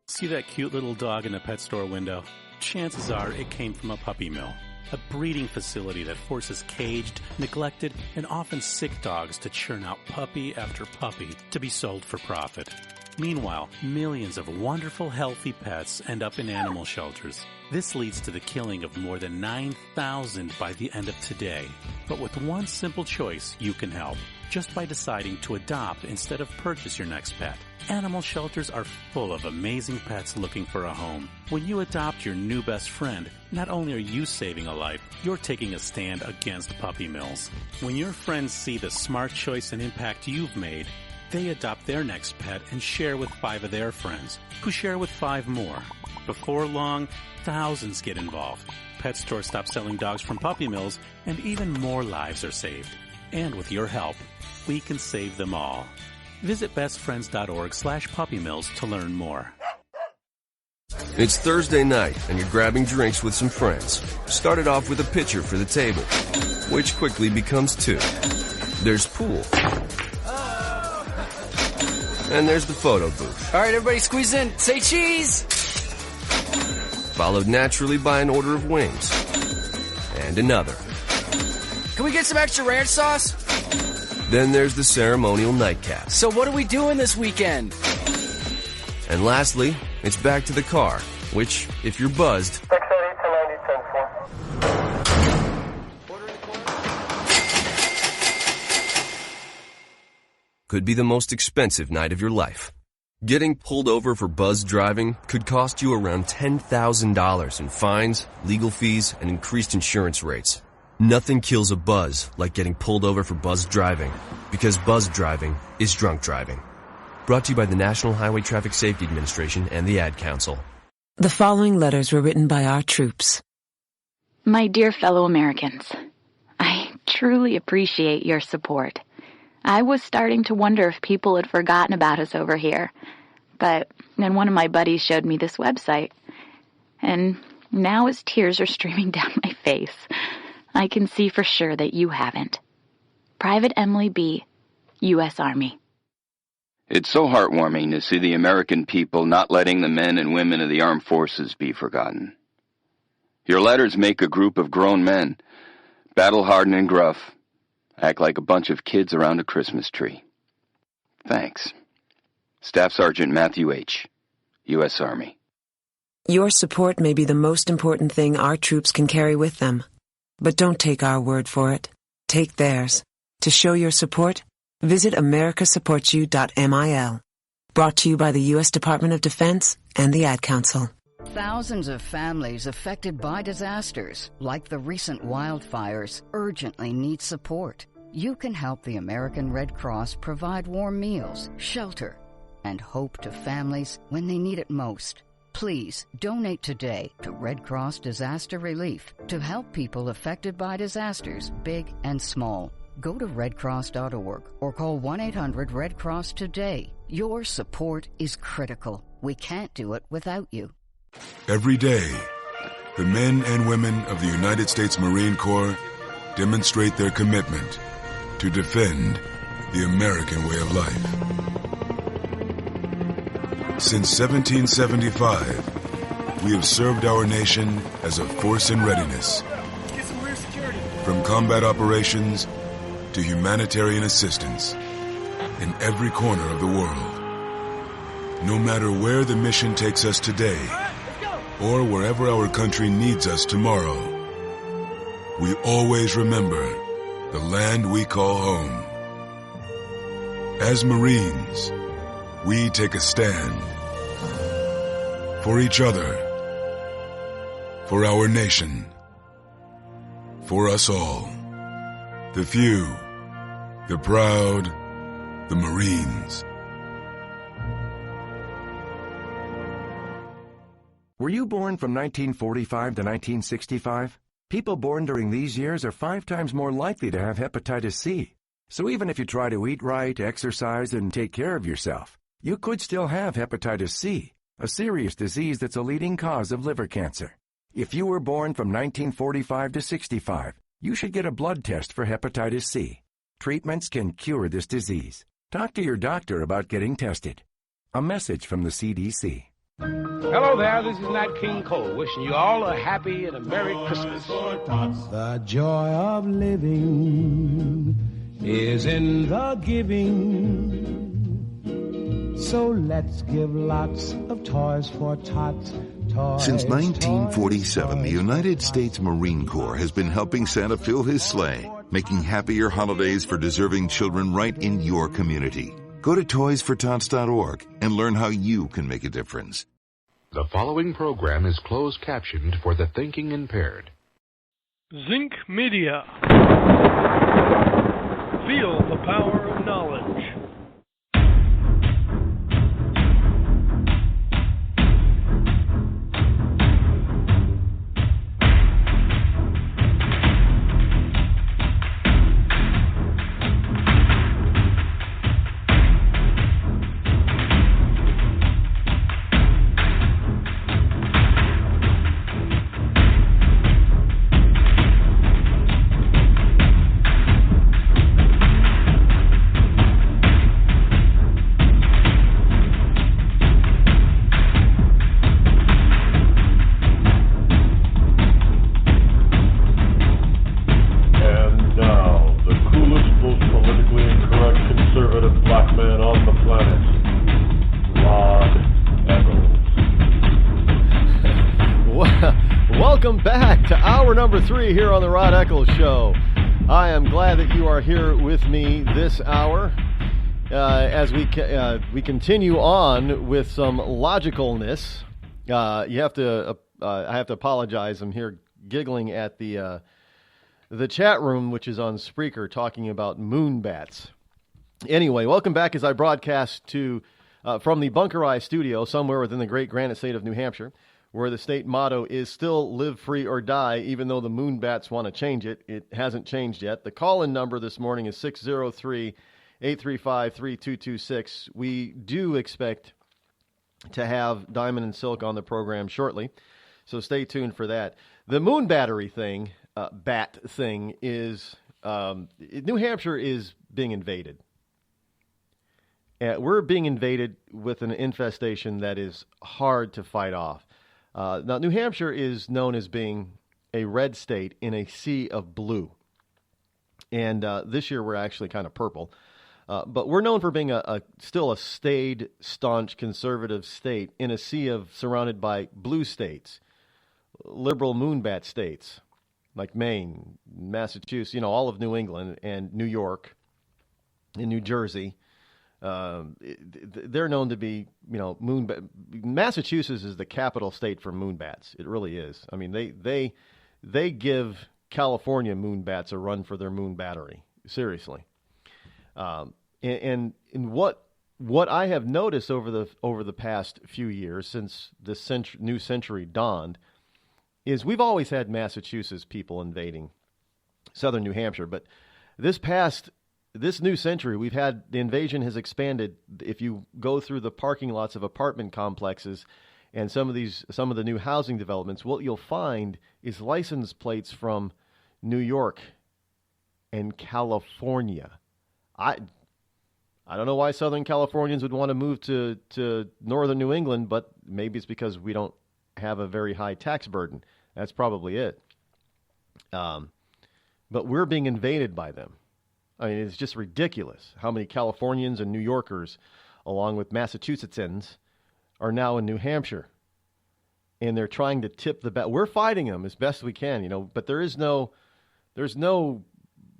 See that cute little dog in the pet store window? Chances are it came from a puppy mill, a breeding facility that forces caged, neglected, and often sick dogs to churn out puppy after puppy to be sold for profit. Meanwhile, millions of wonderful, healthy pets end up in animal shelters. This leads to the killing of more than 9,000 by the end of today. But with one simple choice, you can help. Just by deciding to adopt instead of purchase your next pet. Animal shelters are full of amazing pets looking for a home. When you adopt your new best friend, not only are you saving a life, you're taking a stand against puppy mills. When your friends see the smart choice and impact you've made, they adopt their next pet and share with 5 of their friends, who share with 5 more. Before long, thousands get involved. Pet stores stop selling dogs from puppy mills, and even more lives are saved. And with your help, we can save them all. Visit bestfriends.org/puppymills to learn more. It's Thursday night, and you're grabbing drinks with some friends. Started off with a pitcher for the table, which quickly becomes 2. There's pool. And there's the photo booth. All right, everybody squeeze in. Say cheese! Followed naturally by an order of wings. And another. Can we get some extra ranch sauce? Then there's the ceremonial nightcap. So what are we doing this weekend? And lastly, it's back to the car, which, if you're buzzed, could be the most expensive night of your life. Getting pulled over for buzz driving could cost you around $10,000 in fines, legal fees, and increased insurance rates. Nothing kills a buzz like getting pulled over for buzz driving, because buzz driving is drunk driving. Brought to you by the National Highway Traffic Safety Administration and the Ad Council. The following letters were written by our troops. My dear fellow Americans, I truly appreciate your support. I was starting to wonder if people had forgotten about us over here, but then one of my buddies showed me this website, and now as tears are streaming down my face, I can see for sure that you haven't. Private Emily B., U.S. Army. It's so heartwarming to see the American people not letting the men and women of the armed forces be forgotten. Your letters make a group of grown men, battle-hardened and gruff, act like a bunch of kids around a Christmas tree. Thanks. Staff Sergeant Matthew H., U.S. Army. Your support may be the most important thing our troops can carry with them. But don't take our word for it. Take theirs. To show your support, visit americasupportsyou.mil. Brought to you by the U.S. Department of Defense and the Ad Council. Thousands of families affected by disasters, like the recent wildfires, urgently need support. You can help the American Red Cross provide warm meals, shelter, and hope to families when they need it most. Please donate today to Red Cross Disaster Relief to help people affected by disasters, big and small. Go to redcross.org or call 1-800-RED-CROSS today. Your support is critical. We can't do it without you. Every day, the men and women of the United States Marine Corps demonstrate their commitment to defend the American way of life. Since 1775, we have served our nation as a force in readiness. Get some rear security. From combat operations to humanitarian assistance in every corner of the world. No matter where the mission takes us today or wherever our country needs us tomorrow, we always remember the land we call home. As Marines, we take a stand for each other, for our nation, for us all. The few, the proud, the Marines. Were you born from 1945 to 1965? People born during these years are 5 times more likely to have hepatitis C. So even if you try to eat right, exercise, and take care of yourself, you could still have hepatitis C, a serious disease that's a leading cause of liver cancer. If you were born from 1945 to 65, you should get a blood test for hepatitis C. Treatments can cure this disease. Talk to your doctor about getting tested. A message from the CDC. Hello there, this is Nat King Cole, wishing you all a happy and a Merry Christmas. The joy of living is in the giving. So let's give lots of toys for tots. Since 1947, the United States Marine Corps has been helping Santa fill his sleigh, making happier holidays for deserving children right in your community. Go to toysfortots.org and learn how you can make a difference. The following program is closed captioned for the thinking impaired. Zinc Media. Feel the power of knowledge. Welcome back to hour number 3 here on the Rod Eccles Show. I am glad that you are here with me this hour as we continue on with some logicalness. I have to apologize. I'm here giggling at the chat room, which is on Spreaker, talking about moon bats. Anyway, welcome back as I broadcast from the Bunker Eye studio somewhere within the great granite state of New Hampshire, where the state motto is still live free or die, even though the moon bats want to change it. It hasn't changed yet. The call-in number this morning is 603-835-3226. We do expect to have Diamond and Silk on the program shortly, so stay tuned for that. The moon battery thing, bat thing, is New Hampshire is being invaded. We're being invaded with an infestation that is hard to fight off. Now, New Hampshire is known as being a red state in a sea of blue. And this year we're actually kind of purple. But we're known for being still a staid, staunch, conservative state in a sea of surrounded by blue states, liberal moonbat states like Maine, Massachusetts, all of New England and New York and New Jersey. They're known to be, moonbat. Massachusetts is the capital state for moonbats. It really is. I mean, they give California moonbats a run for their moon battery. Seriously. And what I have noticed over the past few years since this new century dawned is we've always had Massachusetts people invading southern New Hampshire, but this new century, we've had the invasion has expanded. If you go through the parking lots of apartment complexes and some of the new housing developments, what you'll find is license plates from New York and California. I don't know why Southern Californians would want to move to northern New England, but maybe it's because we don't have a very high tax burden. That's probably it. But we're being invaded by them. I mean, it's just ridiculous how many Californians and New Yorkers, along with Massachusettsans, are now in New Hampshire. And they're trying to tip the bat. We're fighting them as best we can, but there's no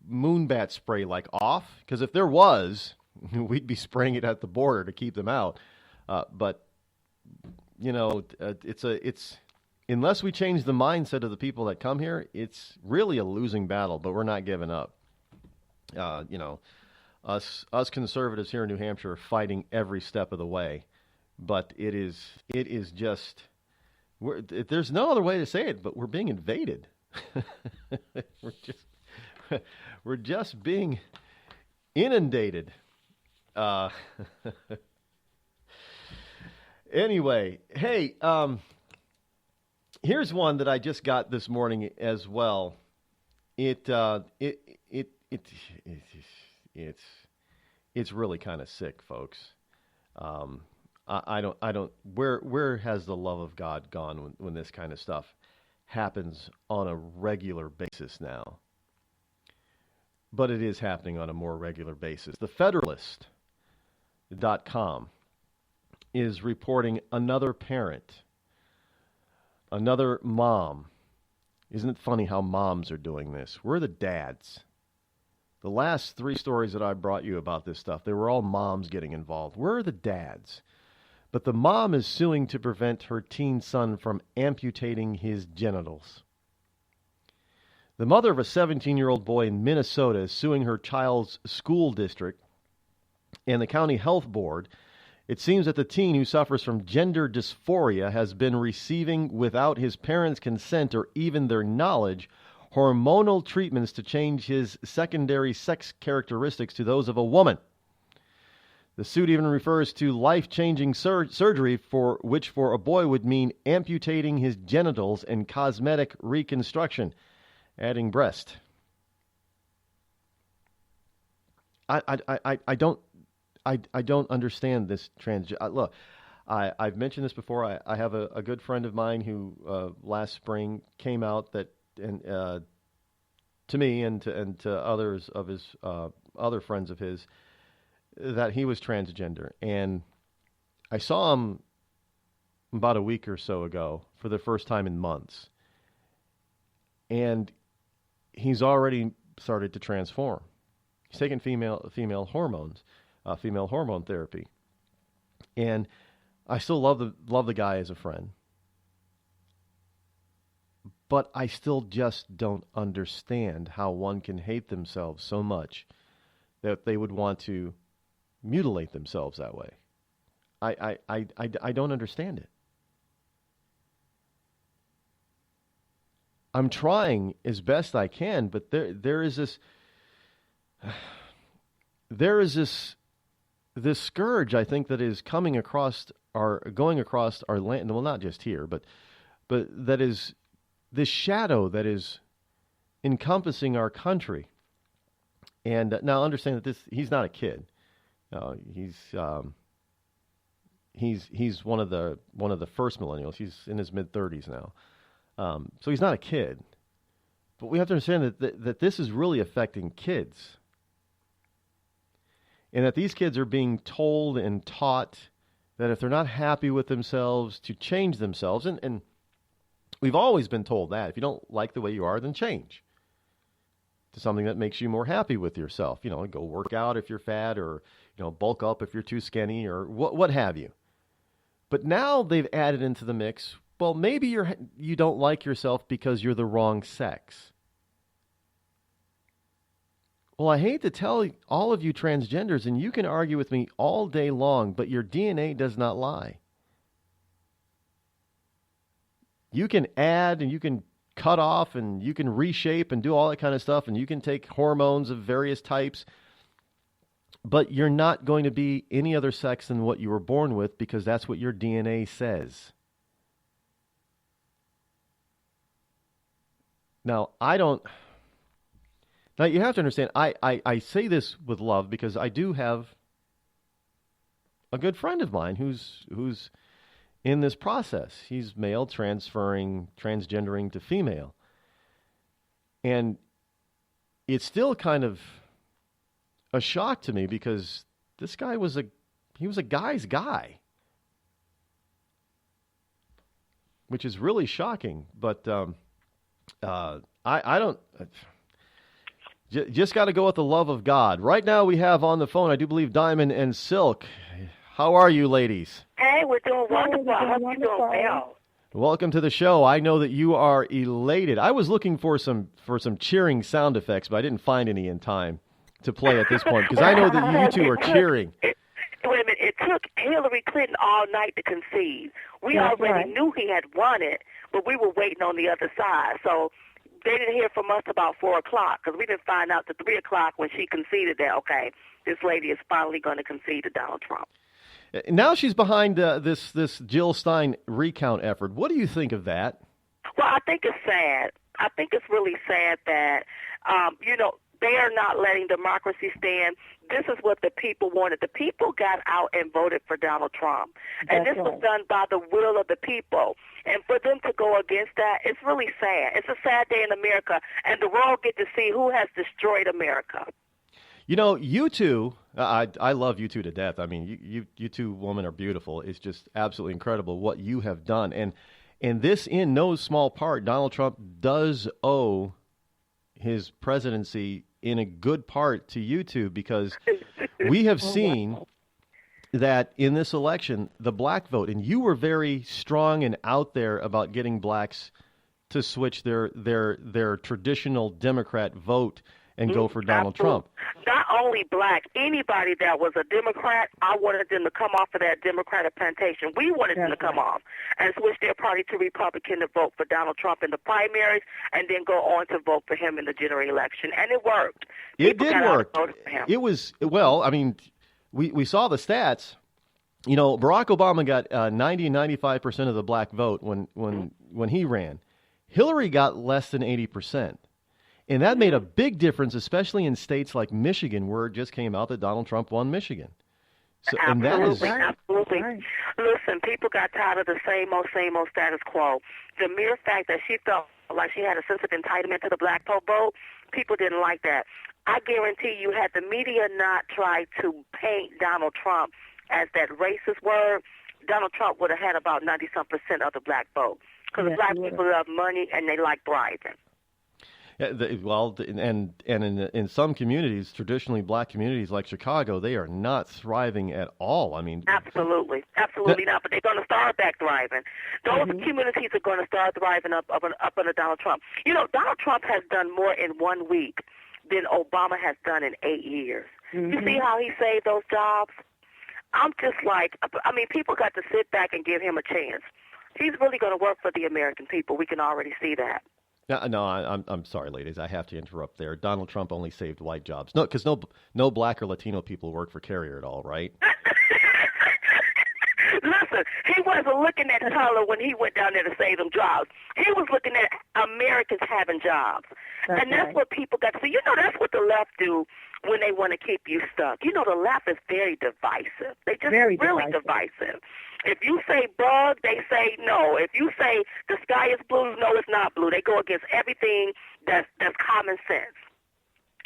moonbat spray like off, because if there was, we'd be spraying it at the border to keep them out. But it's unless we change the mindset of the people that come here, it's really a losing battle. But we're not giving up. Us conservatives here in New Hampshire are fighting every step of the way. But it is just there's no other way to say it. But we're being invaded. We're just being inundated. Anyway, hey, here's one that I just got this morning as well. It's really kind of sick, folks. I don't. Where has the love of God gone when this kind of stuff happens on a regular basis now? But it is happening on a more regular basis. The Federalist.com is reporting another parent, another mom. Isn't it funny how moms are doing this? We're the dads. The last 3 stories that I brought you about this stuff, they were all moms getting involved. We're the dads. But the mom is suing to prevent her teen son from amputating his genitals. The mother of a 17-year-old boy in Minnesota is suing her child's school district and the county health board. It seems that the teen who suffers from gender dysphoria has been receiving, without his parents' consent or even their knowledge, hormonal treatments to change his secondary sex characteristics to those of a woman. The suit even refers to life-changing surgery which for a boy would mean amputating his genitals and cosmetic reconstruction, adding breast. I don't understand this look. I've mentioned this before. I have a good friend of mine who last spring came out that to me and to others of his other friends of his that he was transgender, and I saw him about a week or so ago for the first time in months, and he's already started to transform. He's taking female hormones, female hormone therapy, and I still love the guy as a friend, but I still just don't understand how one can hate themselves so much that they would want to mutilate themselves that way. I don't understand it. I'm trying as best I can, but there is this scourge, I think, that is going across our land. Well, not just here, but that is this shadow that is encompassing our country. And now understand that he's not a kid. He's one of the first millennials. He's in his mid-30s now. So he's not a kid. But we have to understand that this is really affecting kids. and that these kids are being told and taught that if they're not happy with themselves, to change themselves. And we've always been told that. If you don't like the way you are, then change to something that makes you more happy with yourself. You know, go work out if you're fat, or, you know, bulk up if you're too skinny, or what have you. But now they've added into the mix, well, maybe you don't like yourself because you're the wrong sex. Well, I hate to tell all of you transgenders, and you can argue with me all day long, but your DNA does not lie. You can add, and you can cut off, and you can reshape and do all that kind of stuff, and you can take hormones of various types, but you're not going to be any other sex than what you were born with, because that's what your DNA says. Now, Now, you have to understand, I say this with love, because I do have a good friend of mine who's in this process. He's male, transgendering to female. And it's still kind of a shock to me, because this guy was a guy's guy, which is really shocking. But I don't... Just got to go with the love of God. Right now we have on the phone, I do believe, Diamond and Silk. How are you, ladies? Hey, we're doing wonderful. I hope you're doing well. Welcome to the show. I know that you are elated. I was looking for some cheering sound effects, but I didn't find any in time to play at this point, because I know that you two are cheering. Wait a minute. It took Hillary Clinton all night to concede. We already knew he had won it, but we were waiting on the other side. So they didn't hear from us about 4 o'clock, because we didn't find out till 3 o'clock when she conceded that, okay, this lady is finally going to concede to Donald Trump. Now she's behind this Jill Stein recount effort. What do you think of that? Well, I think it's sad. I think it's really sad that, they are not letting democracy stand. This is what the people wanted. The people got out and voted for Donald Trump. And this was done by the will of the people. And for them to go against that, it's really sad. It's a sad day in America, and the world get to see who has destroyed America. You know, you two, I love you two to death. I mean, you two women are beautiful. It's just absolutely incredible what you have done. And this, in no small part, Donald Trump does owe his presidency in a good part to you two, because we have seen that in this election, the black vote, and you were very strong and out there about getting blacks to switch their traditional Democrat vote and go for Donald Trump. Not only black, anybody that was a Democrat, I wanted them to come off of that Democratic plantation. We wanted them to come off and switch their party to Republican to vote for Donald Trump in the primaries, and then go on to vote for him in the general election. And it worked. It did work. It was, well, I mean, we saw the stats. You know, Barack Obama got 90 and 95% of the black vote when he ran. Hillary got less than 80%. And that made a big difference, especially in states like Michigan, where it just came out that Donald Trump won Michigan. So, absolutely. Listen, people got tired of the same old status quo. The mere fact that she felt like she had a sense of entitlement to the black vote, people didn't like that. I guarantee you, had the media not tried to paint Donald Trump as that racist word, Donald Trump would have had about 90-some% of the black vote. Because black people love money and they like bribing. Yeah, in some communities, traditionally black communities like Chicago, they are not thriving at all. I mean, absolutely not. But they're going to start back thriving. Those communities are going to start thriving up under Donald Trump. You know, Donald Trump has done more in 1 week than Obama has done in 8 years. You see how he saved those jobs? I'm just like, I mean, people got to sit back and give him a chance. He's really going to work for the American people. We can already see that. No, I'm sorry, ladies. I have to interrupt there. Donald Trump only saved white jobs. No, because no black or Latino people work for Carrier at all, right? Listen, he wasn't looking at color when he went down there to save them jobs. He was looking at Americans having jobs. That's what people got to see. You know, that's what the left do when they want to keep you stuck. You know, the left is very divisive. They just really divisive. If you say bug, they say no. If you say the sky is blue, no, it's not blue. They go against everything that's common sense.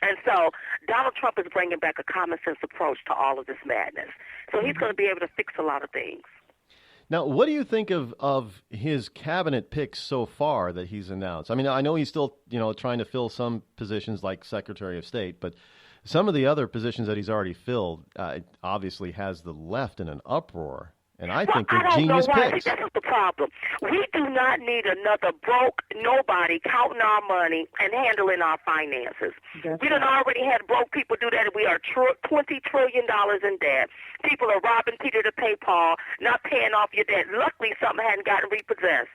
And so Donald Trump is bringing back a common sense approach to all of this madness. So he's going to be able to fix a lot of things. Now, what do you think of his cabinet picks so far that he's announced? I mean, I know he's still, trying to fill some positions like Secretary of State, but some of the other positions that he's already filled obviously has the left in an uproar. And I think they're genius picks. That's the problem. We do not need another broke nobody counting our money and handling our finances. We done already had broke people do that. We are $20 trillion in debt. People are robbing Peter to pay Paul, not paying off your debt. Luckily, something hadn't gotten repossessed.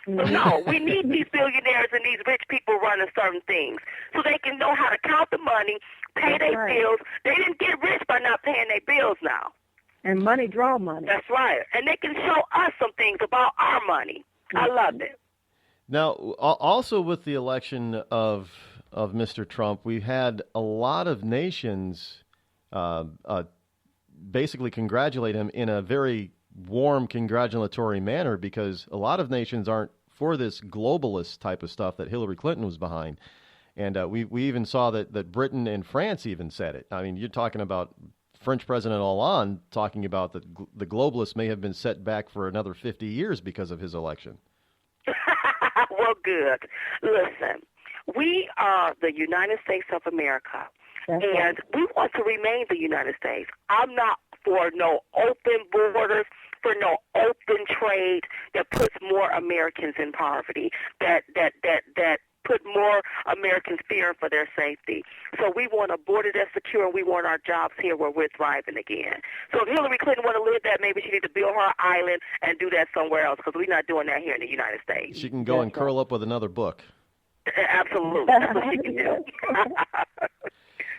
So no, we need these billionaires and these rich people running certain things so they can know how to count the money, pay their bills. They didn't get rich by not paying their bills now. And money draw money. That's right. And they can show us some things about our money. I love it. Now, also with the election of Mr. Trump, we've had a lot of nations basically congratulate him in a very warm, congratulatory manner because a lot of nations aren't for this globalist type of stuff that Hillary Clinton was behind. And we even saw that Britain and France even said it. I mean, you're talking about French President Hollande talking about that the globalists may have been set back for another 50 years because of his election. Well, good. Listen, we are the United States of America, and we want to remain the United States. I'm not for no open borders, for no open trade that puts more Americans in poverty, that put more Americans fearing for their safety. So we want a border that's secure, and we want our jobs here where we're thriving again. So if Hillary Clinton want to live that, maybe she need to build her island and do that somewhere else because we're not doing that here in the United States. She can go and curl up with another book. Absolutely. That's what she can do.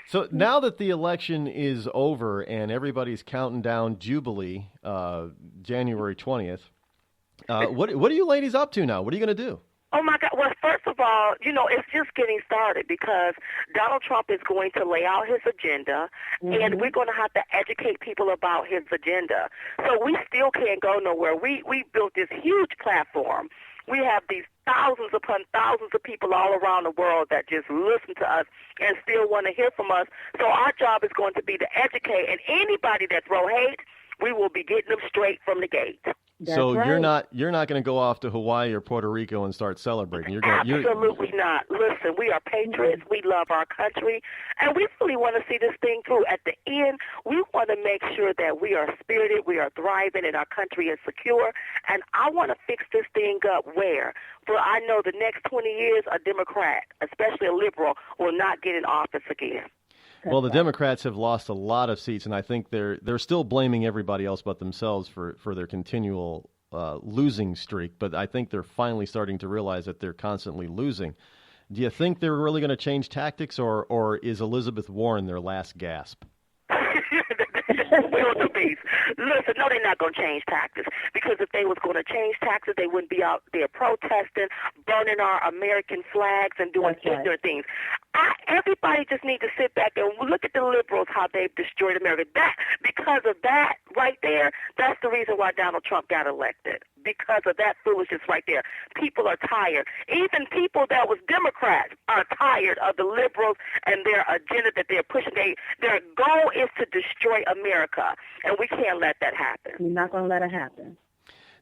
So now that the election is over and everybody's counting down Jubilee, January 20th, what are you ladies up to now? What are you going to do? Oh, my God. Well, first of all, it's just getting started because Donald Trump is going to lay out his agenda, and we're going to have to educate people about his agenda. So we still can't go nowhere. We built this huge platform. We have these thousands upon thousands of people all around the world that just listen to us and still want to hear from us. So our job is going to be to educate, and anybody that throw hate, we will be getting them straight from the gate. So you're not going to go off to Hawaii or Puerto Rico and start celebrating. Absolutely not. Listen, we are patriots. We love our country, and we really want to see this thing through. At the end, we want to make sure that we are spirited, we are thriving, and our country is secure. And I want to fix this thing up where, for I know the next 20 years, a Democrat, especially a liberal, will not get in office again. Well, the Democrats have lost a lot of seats, and I think they're still blaming everybody else but themselves for their continual losing streak. But I think they're finally starting to realize that they're constantly losing. Do you think they're really going to change tactics, or is Elizabeth Warren their last gasp? Listen, no, they're not going to change tactics because if they was going to change tactics, they wouldn't be out there protesting, burning our American flags, and doing ignorant things. Everybody just need to sit back and look at the liberals, how they've destroyed America. Because of that right there, that's the reason why Donald Trump got elected. Because of that foolishness right there. People are tired. Even people that was Democrats are tired of the liberals and their agenda that they're pushing. Their goal is to destroy America, and we can't let that happen. We're not going to let it happen.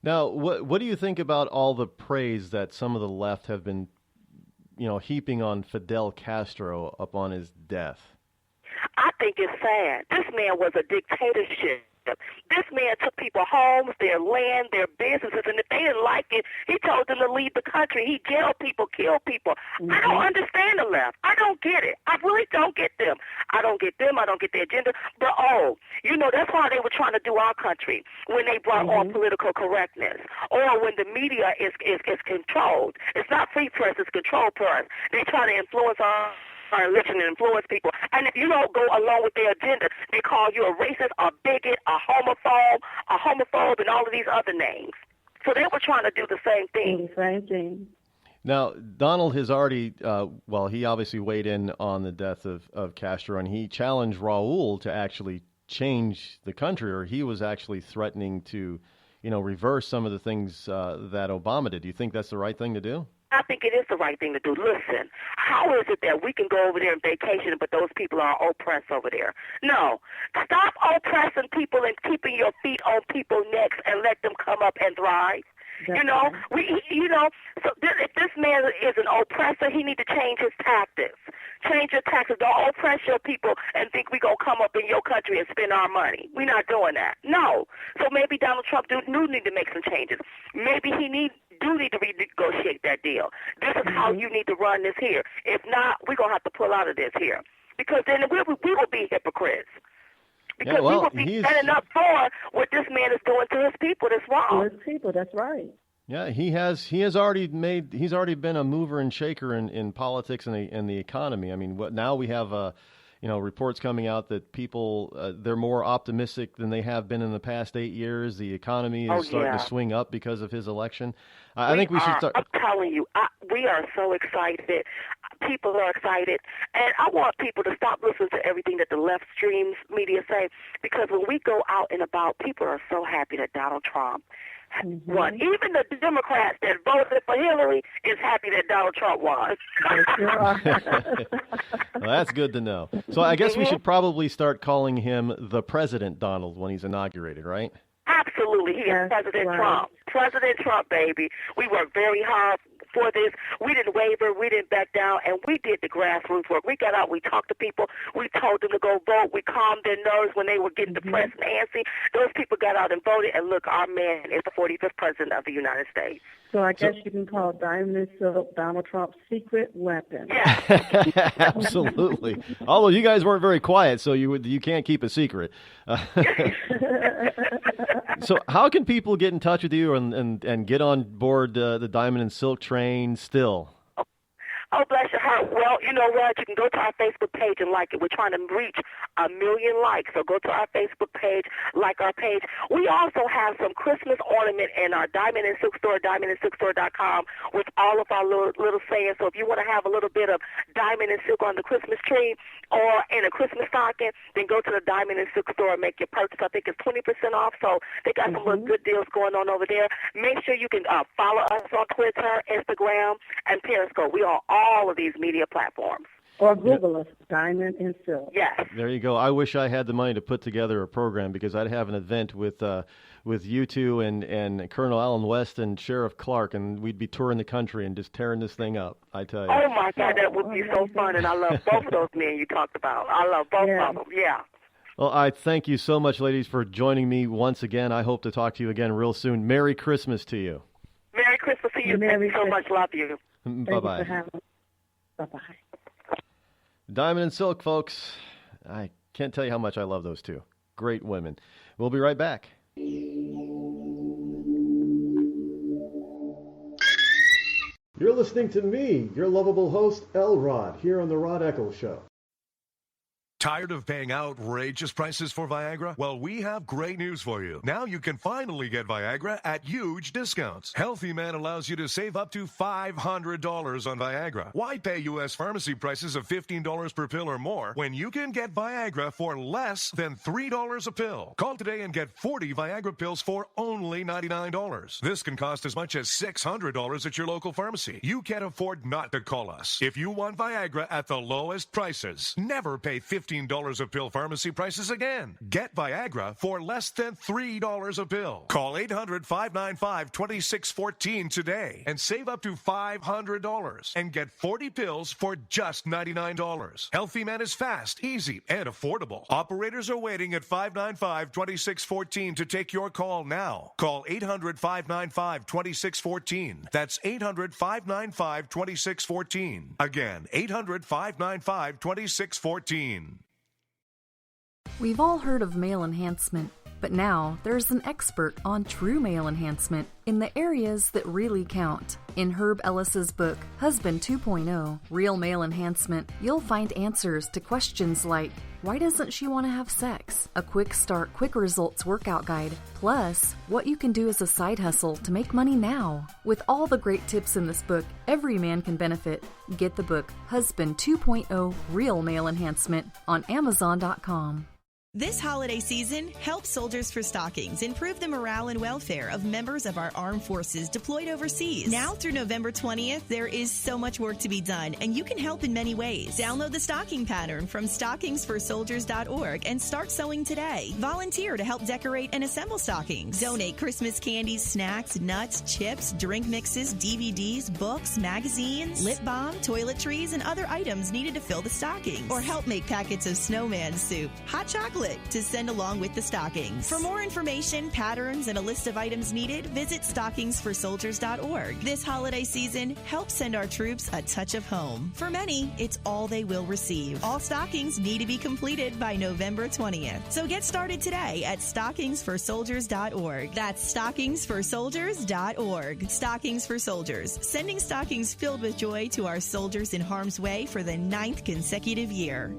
Now, what do you think about all the praise that some of the left have been, heaping on Fidel Castro upon his death? I think it's sad. This man was a dictatorship. This man took people homes, their land, their businesses, and if they didn't like it, he told them to leave the country. He jailed people, killed people. I don't understand the left. I don't get it. I really don't get them. I don't get them. I don't get their agenda. But, that's why they were trying to do our country when they brought on political correctness or when the media is controlled. It's not free press. It's controlled press. They try to influence our election and influence people. And if you don't go along with their agenda, they call you a racist, a bigot, a homophobe, and all of these other names. So they were trying to do the same thing. Same thing. Now, Donald has already, he obviously weighed in on the death of Castro, and he challenged Raul to actually change the country, or he was actually threatening to, reverse some of the things that Obama did. Do you think that's the right thing to do? I think it is the right thing to do. Listen, how is it that we can go over there on vacation, but those people are oppressed over there? No. Stop oppressing people and keeping your feet on people's necks and let them come up and thrive. That's So if this man is an oppressor, he needs to change his tactics. Change your tactics. Don't oppress your people and think we're going to come up in your country and spend our money. We're not doing that. No. So maybe Donald Trump do need to make some changes. Maybe he do need to renegotiate that deal. This is how you need to run this here. If not, we're going to have to pull out of this here. Because then we will be hypocrites. Because we will be standing up for what this man is doing to his people. That's wrong. To his people, that's right. Yeah, he's already been a mover and shaker in politics and the economy. I mean, now we have reports coming out that people they're more optimistic than they have been in the past 8 years. The economy is starting to swing up because of his election. I think we should start. I'm telling you, we are so excited. People are excited, and I want people to stop listening to everything that the left streams media say, because when we go out and about, people are so happy that Donald Trump won. Even the Democrats that voted for Hillary is happy that Donald Trump won. Well, that's good to know. So I guess we should probably start calling him the President Donald when he's inaugurated, right? Absolutely. He is President Trump. President Trump, baby. We worked very hard for this. We didn't waver. We didn't back down. And we did the grassroots work. We got out. We talked to people. We told them to go vote. We calmed their nerves when they were getting depressed and antsy. Those people got out and voted. And look, our man is the 45th president of the United States. So I guess you can call Diamond and Silk Donald Trump's secret weapon. Yeah. Absolutely. Although you guys weren't very quiet, so you can't keep a secret. So how can people get in touch with you and get on board the Diamond and Silk train still? Oh, bless your heart. Well, you know what? You can go to our Facebook page and like it. We're trying to reach 1 million likes. So go to our Facebook page, like our page. We also have some Christmas ornament in our Diamond and Silk store, diamondandsilkstore.com, with all of our little sayings. So if you want to have a little bit of Diamond and Silk on the Christmas tree or in a Christmas stocking, then go to the Diamond and Silk store and make your purchase. I think it's 20% off. So they got some little good deals going on over there. Make sure you can follow us on Twitter, Instagram, and Periscope. We are all of these media platforms. Or Google us, Diamond and Silk. Yes. There you go. I wish I had the money to put together a program, because I'd have an event with you two and Colonel Allen West and Sheriff Clark, and we'd be touring the country and just tearing this thing up, I tell you. Oh, my God, that would be so fun, and I love both of those men you talked about. I love both of them, yeah. Well, I thank you so much, ladies, for joining me once again. I hope to talk to you again real soon. Merry Christmas to you. Merry Christmas to you. Thank you so much. Love you. Bye-bye. Bye-bye. Diamond and Silk, folks. I can't tell you how much I love those two. Great women. We'll be right back. You're listening to me, your lovable host, L-Rod, here on the Rod Eccles Show. Tired of paying outrageous prices for Viagra? Well, we have great news for you. Now you can finally get Viagra at huge discounts. Healthy Man allows you to save up to $500 on Viagra. Why pay U.S. pharmacy prices of $15 per pill or more when you can get Viagra for less than $3 a pill? Call today and get 40 Viagra pills for only $99. This can cost as much as $600 at your local pharmacy. You can't afford not to call us. If you want Viagra at the lowest prices, never pay $15 a pill pharmacy prices again. Get Viagra for less than $3 a pill. Call 800-595-2614 today and save up to $500 and get 40 pills for just $99. Healthy Man is fast, easy, and affordable. Operators are waiting at 595-2614 to take your call now. Call 800-595-2614. That's 800-595-2614. Again, 800-595-2614. We've all heard of male enhancement, but now there's an expert on true male enhancement in the areas that really count. In Herb Ellis's book, Husband 2.0, Real Male Enhancement, you'll find answers to questions like, why doesn't she want to have sex? A quick start, quick results workout guide, plus what you can do as a side hustle to make money now. With all the great tips in this book, every man can benefit. Get the book, Husband 2.0, Real Male Enhancement, on Amazon.com. This holiday season, help Soldiers for Stockings improve the morale and welfare of members of our armed forces deployed overseas. Now through November 20th, there is so much work to be done, and you can help in many ways. Download the stocking pattern from stockingsforsoldiers.org and start sewing today. Volunteer to help decorate and assemble stockings. Donate Christmas candies, snacks, nuts, chips, drink mixes, DVDs, books, magazines, lip balm, toiletries, and other items needed to fill the stockings. Or help make packets of snowman soup, hot chocolate, to send along with the stockings. For more information, patterns, and a list of items needed, visit stockingsforsoldiers.org. This holiday season, help send our troops a touch of home. For many, it's all they will receive. All stockings need to be completed by November 20th. So get started today at stockingsforsoldiers.org. That's stockingsforsoldiers.org. Stockings for Soldiers, sending stockings filled with joy to our soldiers in harm's way for the 9th consecutive year.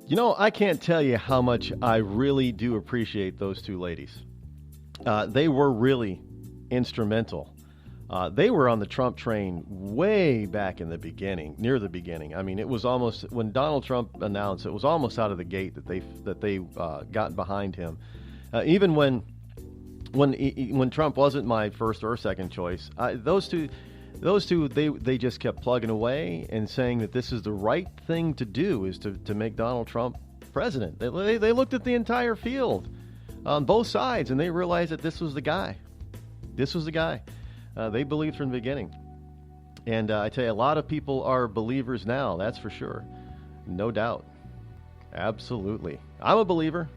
You know, I can't tell you how much I really do appreciate those two ladies. They were really instrumental. They were on the Trump train way back in the beginning, near the beginning. I mean, it was almost, when Donald Trump announced, it was almost out of the gate that they got behind him. Even when Trump wasn't my first or second choice, those two, they just kept plugging away and saying that this is the right thing to do, is to make Donald Trump president. They looked at the entire field on both sides, and they realized that this was the guy. This was the guy. They believed from the beginning. And I tell you, a lot of people are believers now, that's for sure. No doubt. Absolutely. I'm a believer.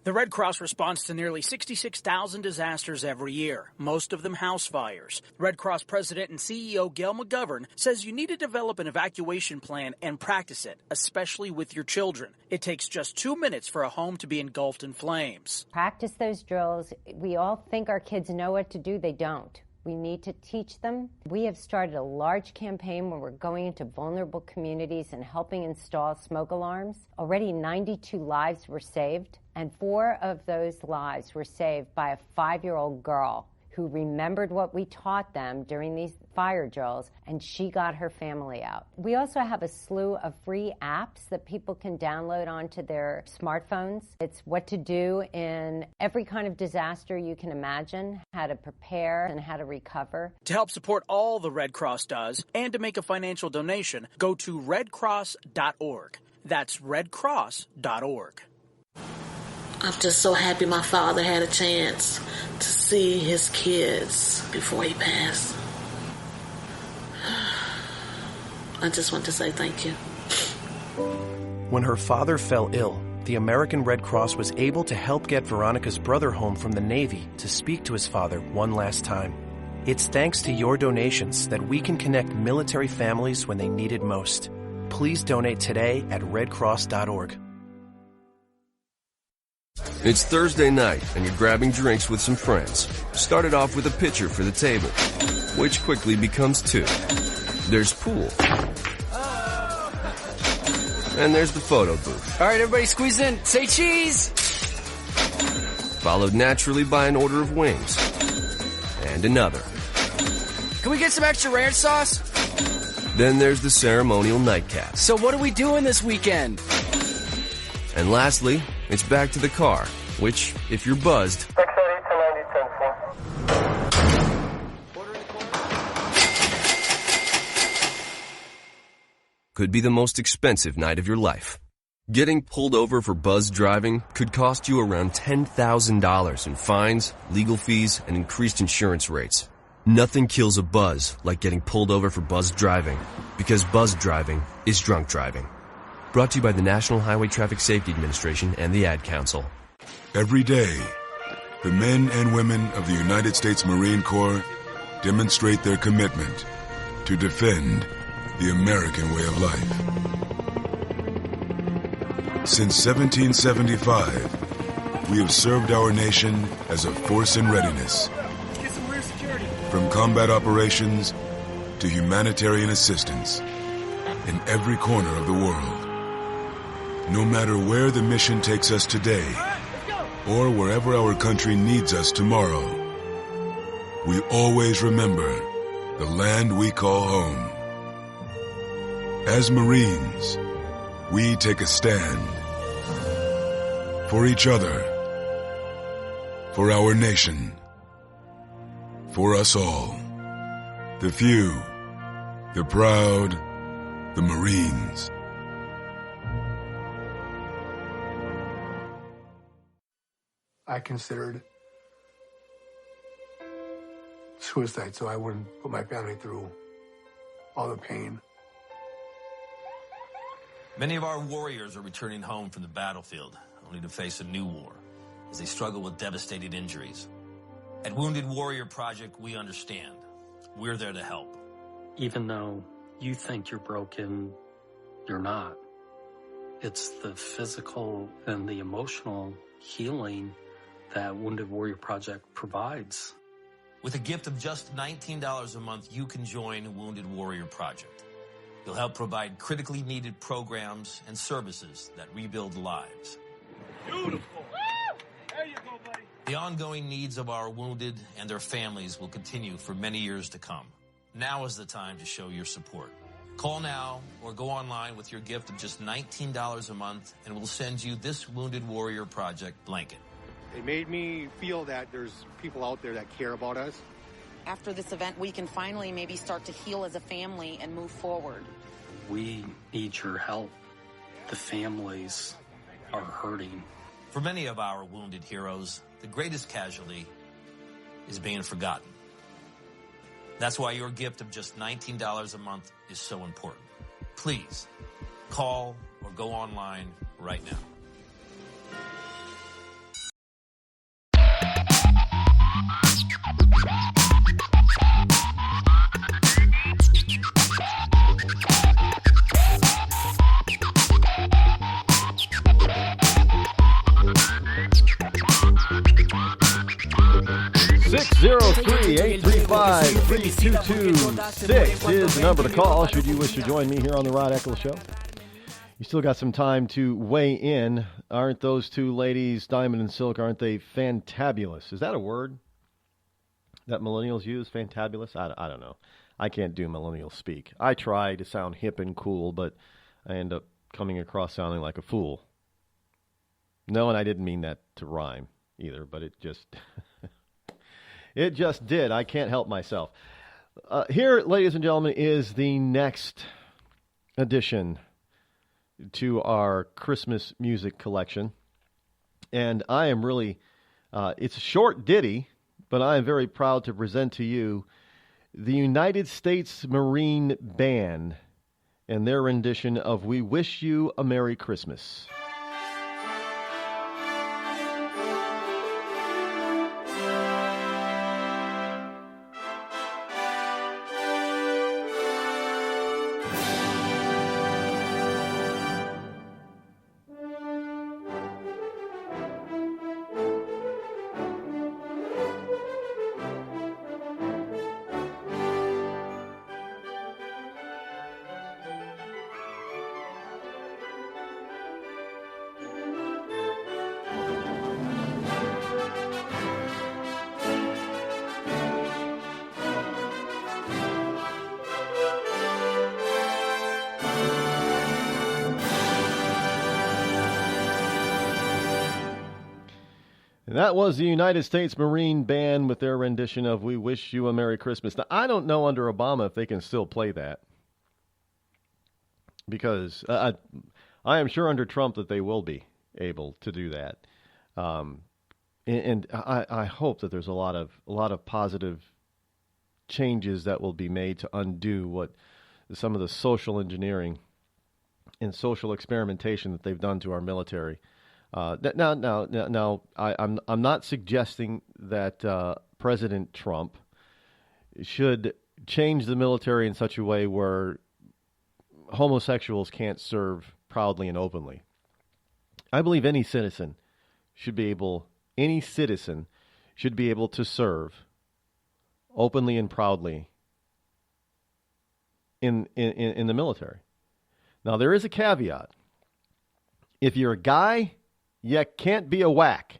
The Red Cross responds to nearly 66,000 disasters every year, most of them house fires. Red Cross President and CEO Gail McGovern says you need to develop an evacuation plan and practice it, especially with your children. It takes just 2 minutes for a home to be engulfed in flames. Practice those drills. We all think our kids know what to do. They don't. We need to teach them. We have started a large campaign where we're going into vulnerable communities and helping install smoke alarms. Already 92 lives were saved, and 4 of those lives were saved by a 5-year-old girl who remembered what we taught them during these fire drills, and she got her family out. We also have a slew of free apps that people can download onto their smartphones. It's what to do in every kind of disaster you can imagine, how to prepare and how to recover. To help support all the Red Cross does and to make a financial donation, go to redcross.org. That's redcross.org. I'm just so happy my father had a chance to see his kids before he passed. I just want to say thank you. When her father fell ill, the American Red Cross was able to help get Veronica's brother home from the Navy to speak to his father one last time. It's thanks to your donations that we can connect military families when they need it most. Please donate today at redcross.org. It's Thursday night, and you're grabbing drinks with some friends. Started off with a pitcher for the table, which quickly becomes 2. There's pool. And there's the photo booth. All right, everybody squeeze in. Say cheese! Followed naturally by an order of wings. And another. Can we get some extra ranch sauce? Then there's the ceremonial nightcap. So what are we doing this weekend? And lastly, it's back to the car, which, if you're buzzed, could be the most expensive night of your life. Getting pulled over for buzzed driving could cost you around $10,000 in fines, legal fees, and increased insurance rates. Nothing kills a buzz like getting pulled over for buzzed driving, because buzzed driving is drunk driving. Brought to you by the National Highway Traffic Safety Administration and the Ad Council. Every day, the men and women of the United States Marine Corps demonstrate their commitment to defend the American way of life. Since 1775, we have served our nation as a force in readiness. Get some rear security. From combat operations to humanitarian assistance in every corner of the world. No matter where the mission takes us today or wherever our country needs us tomorrow, we always remember the land we call home. As Marines, we take a stand for each other, for our nation, for us all. The few, the proud, the Marines. I considered suicide so I wouldn't put my family through all the pain. Many of our warriors are returning home from the battlefield, only to face a new war as they struggle with devastating injuries. At Wounded Warrior Project, we understand. We're there to help. Even though you think you're broken, you're not. It's the physical and the emotional healing that Wounded Warrior Project provides. With a gift of just $19 a month, you can join Wounded Warrior Project. You'll help provide critically needed programs and services that rebuild lives. Beautiful. There you go, buddy. The ongoing needs of our wounded and their families will continue for many years to come. Now is the time to show your support. Call now or go online with your gift of just $19 a month, and we'll send you this Wounded Warrior Project blanket. It made me feel that there's people out there that care about us. After this event, we can finally maybe start to heal as a family and move forward. We need your help. The families are hurting. For many of our wounded heroes, the greatest casualty is being forgotten. That's why your gift of just $19 a month is so important. Please, call or go online right now. (603-835-3226) is the number to call should you wish to join me here on the Rod Eccles Show. You still got some time to weigh in. Aren't those two ladies, Diamond and Silk, aren't they fantabulous? Is that a word that millennials use, fantabulous? I don't know. I can't do millennial speak. I try to sound hip and cool, but I end up coming across sounding like a fool. No, and I didn't mean that to rhyme either, but it just... It just did. I can't help myself. Here, ladies and gentlemen, is the next addition to our Christmas music collection. And I am really, it's a short ditty, but I am very proud to present to you the United States Marine Band and their rendition of We Wish You a Merry Christmas. And that was the United States Marine Band with their rendition of We Wish You a Merry Christmas. Now, I don't know under Obama if they can still play that. Because I am sure under Trump that they will be able to do that. And I hope that there's a lot of positive changes that will be made to undo what some of the social engineering and social experimentation that they've done to our military. Now, I'm not suggesting that President Trump should change the military in such a way where homosexuals can't serve proudly and openly. I believe any citizen should be able to serve openly and proudly in the military. Now, there is a caveat. If you're a guy, you can't be a whack.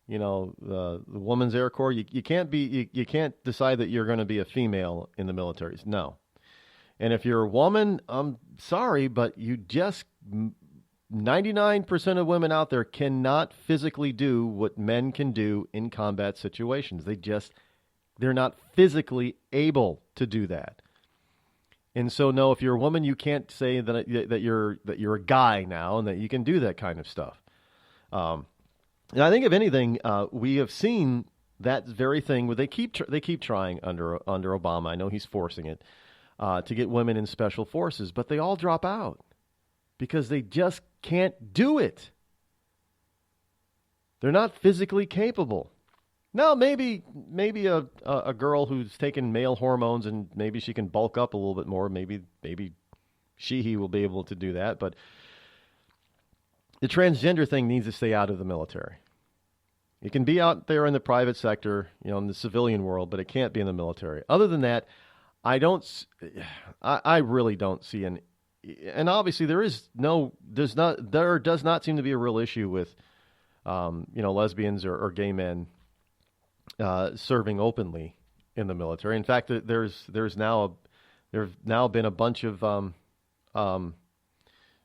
You know, the Women's Air Corps, you can't decide that you're going to be a female in the military. No. And if you're a woman, I'm sorry, but 99% of women out there cannot physically do what men can do in combat situations. They're not physically able to do that. And so, no, if you're a woman, you can't say that you're a guy now and that you can do that kind of stuff. And I think, if anything, we have seen that very thing where they keep trying under Obama. I know he's forcing it to get women in special forces, but they all drop out because they just can't do it. They're not physically capable. Now, maybe a girl who's taken male hormones and maybe she can bulk up a little bit more. Maybe he will be able to do that. But the transgender thing needs to stay out of the military. It can be out there in the private sector, in the civilian world, but it can't be in the military. Other than that, I really don't see an. And obviously, there does not seem to be a real issue with, lesbians or gay men serving openly in the military. In fact, there's now been a bunch of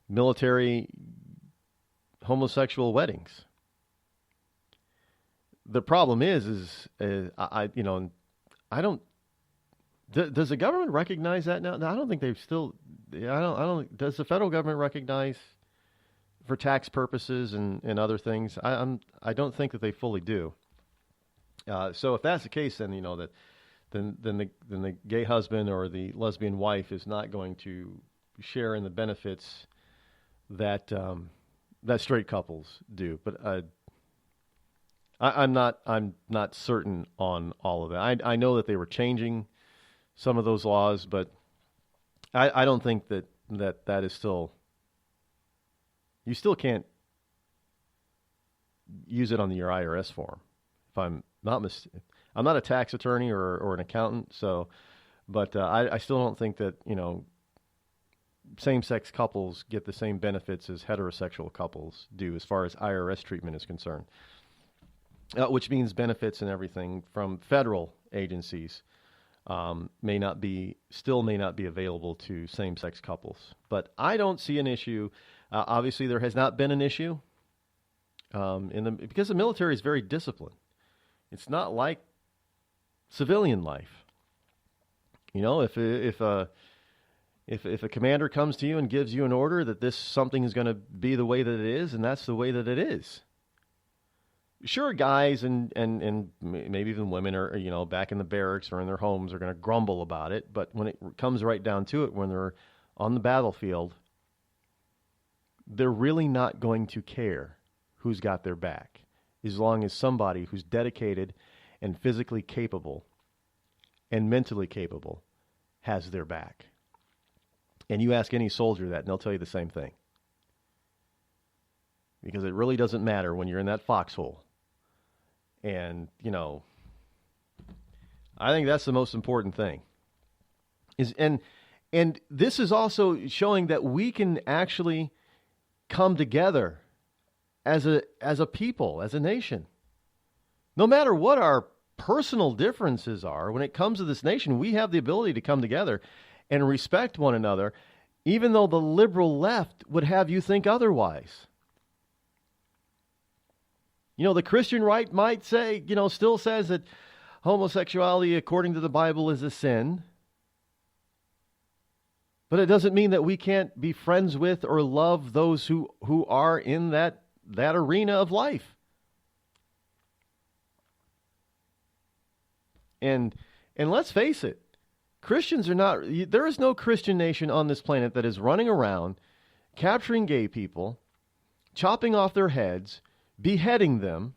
military homosexual weddings. The problem is I don't. Does the government recognize that now? I don't think they've still. I don't. Does the federal government recognize for tax purposes and other things? I don't think that they fully do. So if that's the case, then then the gay husband or the lesbian wife is not going to share in the benefits that straight couples do. But I'm not certain on all of that. I know that they were changing some of those laws, but I don't think that is still. You still can't use it on your IRS form. If I'm I'm not a tax attorney or an accountant, but I still don't think that same-sex couples get the same benefits as heterosexual couples do as far as IRS treatment is concerned, which means benefits and everything from federal agencies may not be available to same-sex couples. But I don't see an issue. Obviously, there has not been an issue because the military is very disciplined. It's not like civilian life. If a commander comes to you and gives you an order that something is going to be the way that it is, and that's the way that it is. Sure, guys and maybe even women are, back in the barracks or in their homes are going to grumble about it. But when it comes right down to it, when they're on the battlefield, they're really not going to care who's got their back, as long as somebody who's dedicated and physically capable and mentally capable has their back. And you ask any soldier that, and they'll tell you the same thing. Because it really doesn't matter when you're in that foxhole. And, I think that's the most important thing. And this is also showing that we can actually come together as a people, as a nation. No matter what our personal differences are, when it comes to this nation, we have the ability to come together and respect one another, even though the liberal left would have you think otherwise. The Christian right might say, still says that homosexuality, according to the Bible, is a sin. But it doesn't mean that we can't be friends with or love those who are in that arena of life. And let's face it, Christians are not, there is no Christian nation on this planet that is running around capturing gay people, chopping off their heads, beheading them,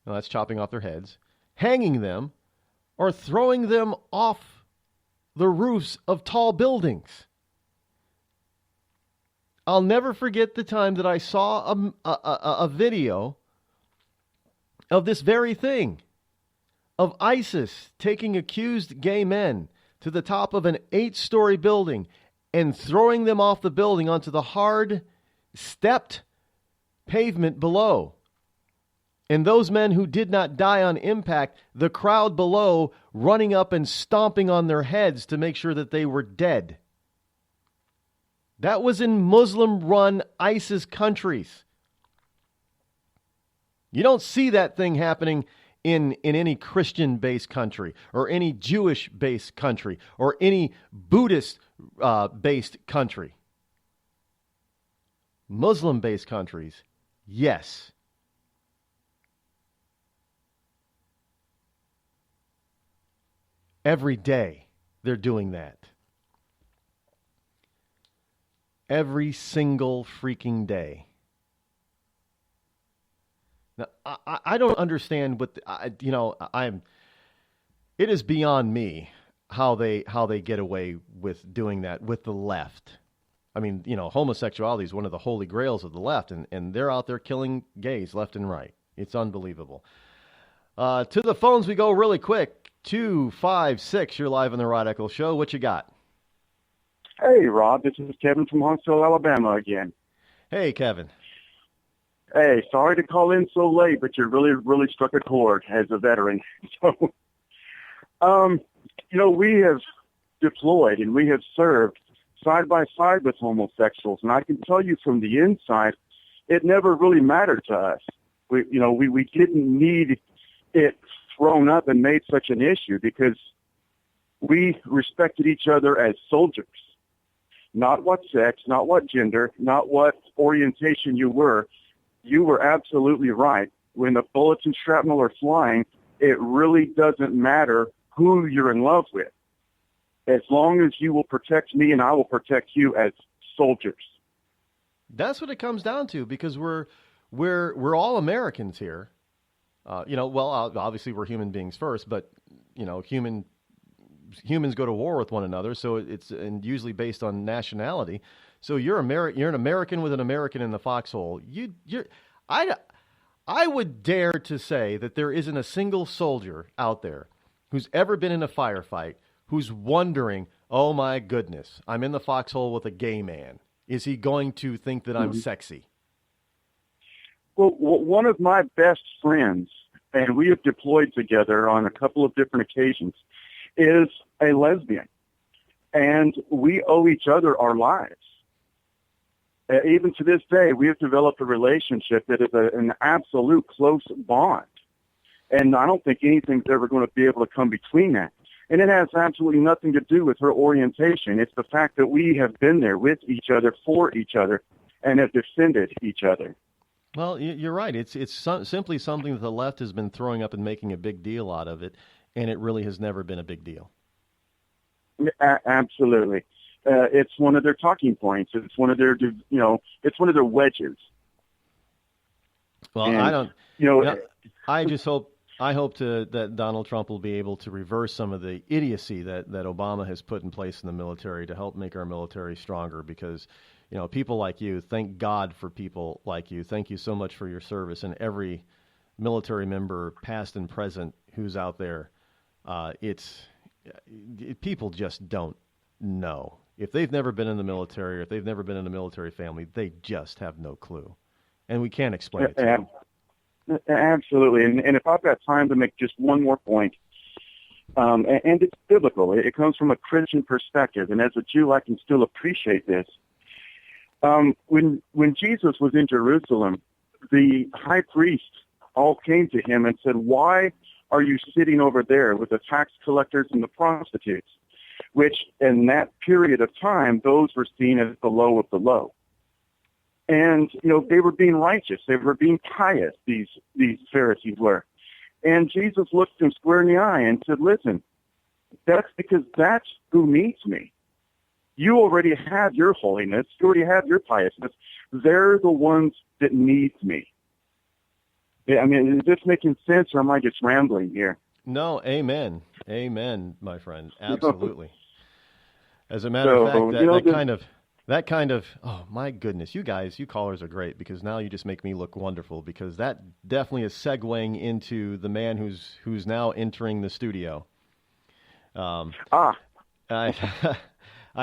no, that's chopping off their heads, hanging them, or throwing them off the roofs of tall buildings. I'll never forget the time that I saw a video of this very thing. of ISIS taking accused gay men to the top of an 8-story building and throwing them off the building onto the hard, stepped pavement below. And those men who did not die on impact, the crowd below running up and stomping on their heads to make sure that they were dead. That was in Muslim-run ISIS countries. You don't see that thing happening in any Christian-based country or any Jewish-based country or any Buddhist-based country. Muslim-based countries, yes. Every day they're doing that. Every single freaking day. Now, I don't understand what it is beyond me how they get away with doing that with the left. I mean, homosexuality is one of the holy grails of the left, and they're out there killing gays left and right. It's unbelievable. To the phones we go really quick. 256, you're live on the Rod Eccles Show. What you got? Hey, Rod, this is Kevin from Huntsville, Alabama again. Hey, Kevin. Hey, sorry to call in so late, but you really struck a chord as a veteran. So, we have deployed and we have served side by side with homosexuals, and I can tell you from the inside, it never really mattered to us. We didn't need it thrown up and made such an issue because we respected each other as soldiers. Not what sex, not what gender, not what orientation you were. You were absolutely right. When the bullets and shrapnel are flying, it really doesn't matter who you're in love with. As long as you will protect me and I will protect you as soldiers. That's what it comes down to, because we're all Americans here. Obviously we're human beings first, but humans go to war with one another, so it's usually based on nationality. So you're an American with an American in the foxhole. I would dare to say that there isn't a single soldier out there who's ever been in a firefight who's wondering, oh my goodness, I'm in the foxhole with a gay man. Is he going to think that I'm sexy? Well, one of my best friends, and we have deployed together on a couple of different occasions, is a lesbian. And we owe each other our lives. Even to this day, we have developed a relationship that is an absolute close bond. And I don't think anything's ever going to be able to come between that. And it has absolutely nothing to do with her orientation. It's the fact that we have been there with each other, for each other, and have defended each other. Well, you're right. It's simply something that the left has been throwing up and making a big deal out of it, and it really has never been a big deal. Absolutely. It's one of their talking points. It's one of their, it's one of their wedges. Well, and, I hope that Donald Trump will be able to reverse some of the idiocy that Obama has put in place in the military to help make our military stronger, because people like you, thank God for people like you. Thank you so much for your service, and every military member, past and present, who's out there. People just don't know. If they've never been in the military, or if they've never been in a military family, they just have no clue. And we can't explain it to them. Absolutely. And if I've got time to make just one more point, and it's biblical. It comes from a Christian perspective, and as a Jew, I can still appreciate this. When Jesus was in Jerusalem, the high priest all came to him and said, "Why are you sitting over there with the tax collectors and the prostitutes?" Which, in that period of time, those were seen as the low of the low. And, they were being righteous. They were being pious, these Pharisees were. And Jesus looked them square in the eye and said, "Listen, that's because that's who needs me. You already have your holiness. You already have your piousness. They're the ones that need me." I mean, is this making sense, or am I just rambling here? No, amen. Amen, my friend. Absolutely. As a matter of fact, that kind of, oh my goodness, you callers are great, because now you just make me look wonderful, because that definitely is segueing into the man who's now entering the studio. I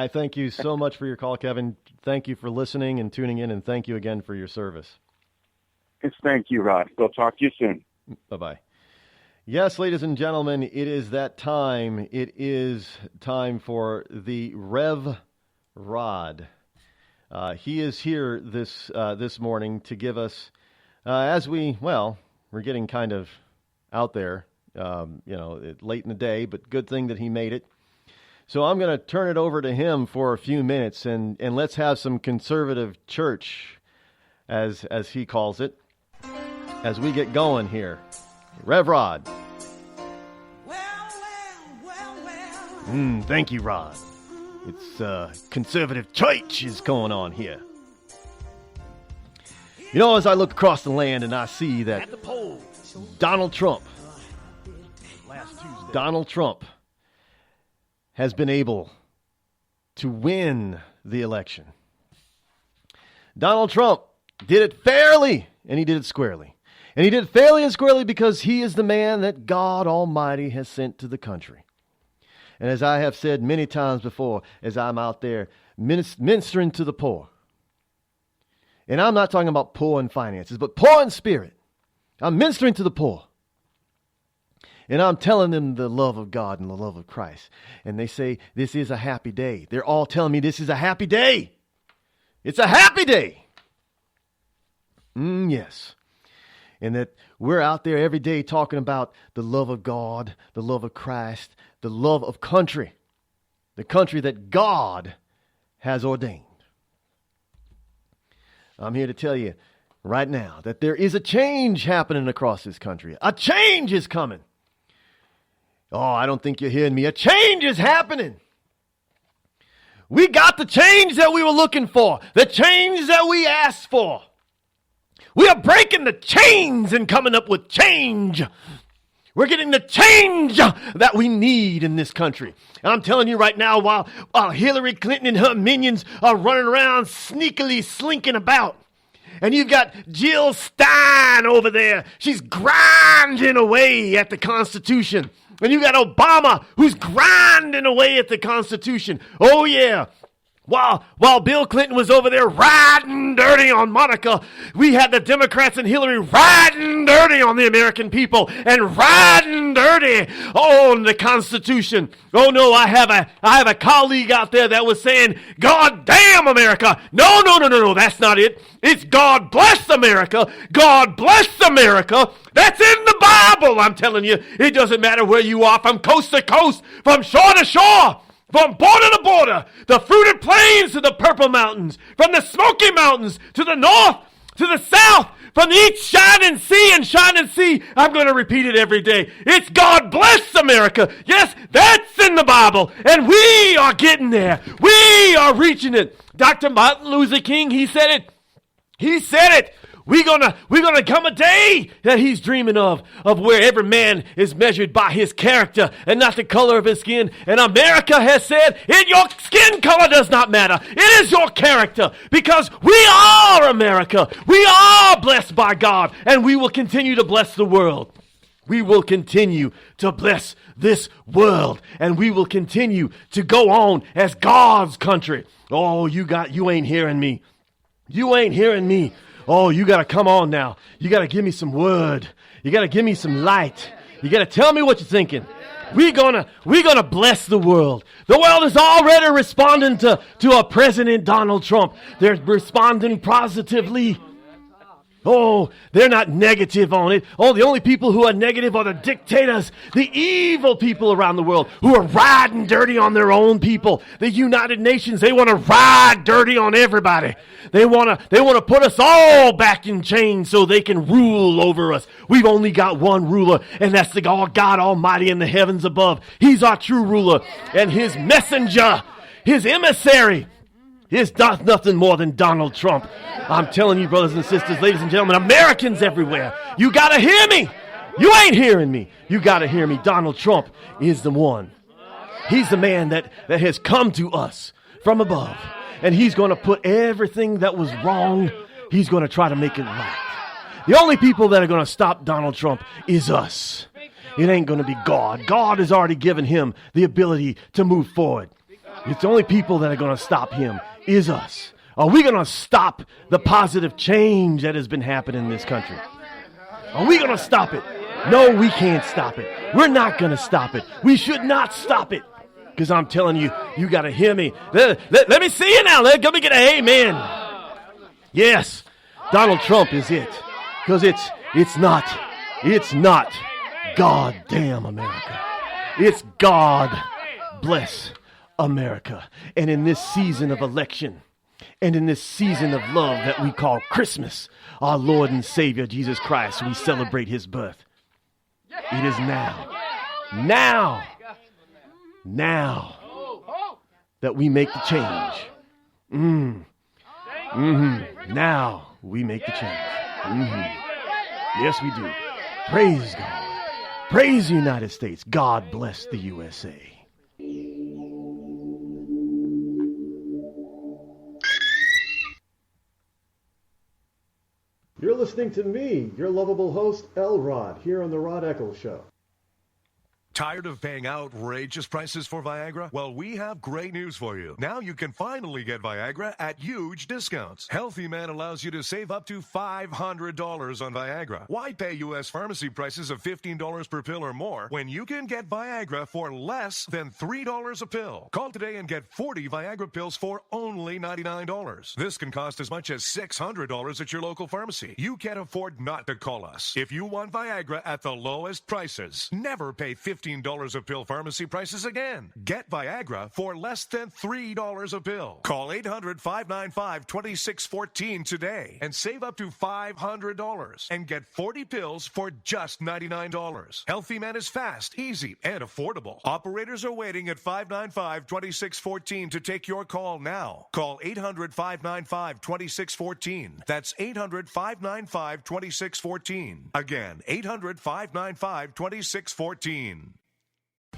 thank you so much for your call, Kevin. Thank you for listening and tuning in, and thank you again for your service. Thank you, Rod. We'll talk to you soon. Bye-bye. Yes, ladies and gentlemen, it is that time. It is time for the Rev Rod. He is here this morning to give us, we're getting kind of out there, late in the day, but good thing that he made it. So I'm going to turn it over to him for a few minutes, and let's have some conservative church, as he calls it, as we get going here. Rev Rod. Thank you, Rod. It's conservative church is going on here. You know, as I look across the land and I see that Donald Trump has been able to win the election. Donald Trump did it fairly, and he did it squarely. And he did it fairly and squarely because he is the man that God Almighty has sent to the country. And as I have said many times before, as I'm out there ministering to the poor, and I'm not talking about poor in finances, but poor in spirit. I'm ministering to the poor. And I'm telling them the love of God and the love of Christ. And they say, this is a happy day. They're all telling me this is a happy day. It's a happy day. Yes. And that we're out there every day talking about the love of God, the love of Christ, the love of country, the country that God has ordained. I'm here to tell you right now that there is a change happening across this country. A change is coming. Oh, I don't think you're hearing me. A change is happening. We got the change that we were looking for, the change that we asked for. We are breaking the chains and coming up with change. We're getting the change that we need in this country. And I'm telling you right now, while Hillary Clinton and her minions are running around sneakily slinking about, and you've got Jill Stein over there, she's grinding away at the Constitution. And you got Obama, who's grinding away at the Constitution. Oh, yeah. While Bill Clinton was over there riding dirty on Monica, we had the Democrats and Hillary riding dirty on the American people and riding dirty on the Constitution. Oh no, I have a colleague out there that was saying, God damn America. No, that's not it. It's God bless America. God bless America. That's in the Bible, I'm telling you. It doesn't matter where you are, from coast to coast, from shore to shore. From border to border, the fruited plains to the purple mountains, from the Smoky Mountains to the north, to the south, from the east shining sea and shining sea. I'm going to repeat it every day. It's God bless America. Yes, that's in the Bible, and we are getting there. We are reaching it. Dr. Martin Luther King, he said it. He said it. We're gonna come a day that he's dreaming of where every man is measured by his character and not the color of his skin. And America has said, your skin color does not matter. It is your character, because we are America. We are blessed by God, and we will continue to bless the world. We will continue to bless this world, and we will continue to go on as God's country. Oh, you ain't hearing me. You ain't hearing me. Oh, you got to come on now. You got to give me some word. You got to give me some light. You got to tell me what you're thinking. We're gonna bless the world. The world is already responding to our President Donald Trump. They're responding positively. Oh, they're not negative on it. Oh, the only people who are negative are the dictators, the evil people around the world who are riding dirty on their own people. The United Nations, they want to ride dirty on everybody. They want to put us all back in chains so they can rule over us. We've only got one ruler, and that's the God Almighty in the heavens above. He's our true ruler, and his messenger, his emissary, is nothing more than Donald Trump. I'm telling you, brothers and sisters, ladies and gentlemen, Americans everywhere, you got to hear me. You ain't hearing me. You got to hear me. Donald Trump is the one. He's the man that has come to us from above. and he's going to put everything that was wrong, he's going to try to make it right. The only people that are going to stop Donald Trump is us. It ain't going to be God. God has already given him the ability to move forward. It's the only people that are going to stop him is us. Are we going to stop the positive change that has been happening in this country? Are we going to stop it? No, we can't stop it. We're not going to stop it. We should not stop it. Because I'm telling you, you got to hear me. Let me see you now. Let me get a amen. Yes, Donald Trump is it. Because it's not goddamn America. It's God bless America. And in this season of election, and in this season of love that we call Christmas, our Lord and Savior Jesus Christ, we celebrate his birth. It is now that we make the change. Now we make the change. Yes, we do. Praise God. Praise the United States. God bless the USA. You're listening to me, your lovable host, L. Rod, here on the Rod Eccles Show. Tired of paying outrageous prices for Viagra? Well, we have great news for you. Now you can finally get Viagra at huge discounts. Healthy Man allows you to save up to $500 on Viagra. Why pay U.S. pharmacy prices of $15 per pill or more when you can get Viagra for less than $3 a pill? Call today and get 40 Viagra pills for only $99. This can cost as much as $600 at your local pharmacy. You can't afford not to call us. If you want Viagra at the lowest prices, never pay $15 a pill pharmacy prices again. Get Viagra for less than $3 a pill. Call 800-595-2614 today and save up to $500 and get 40 pills for just $99. Healthy Man is fast, easy, and affordable. Operators are waiting at 595-2614 to take your call now. Call 800-595-2614. That's 800-595-2614. Again, 800-595-2614.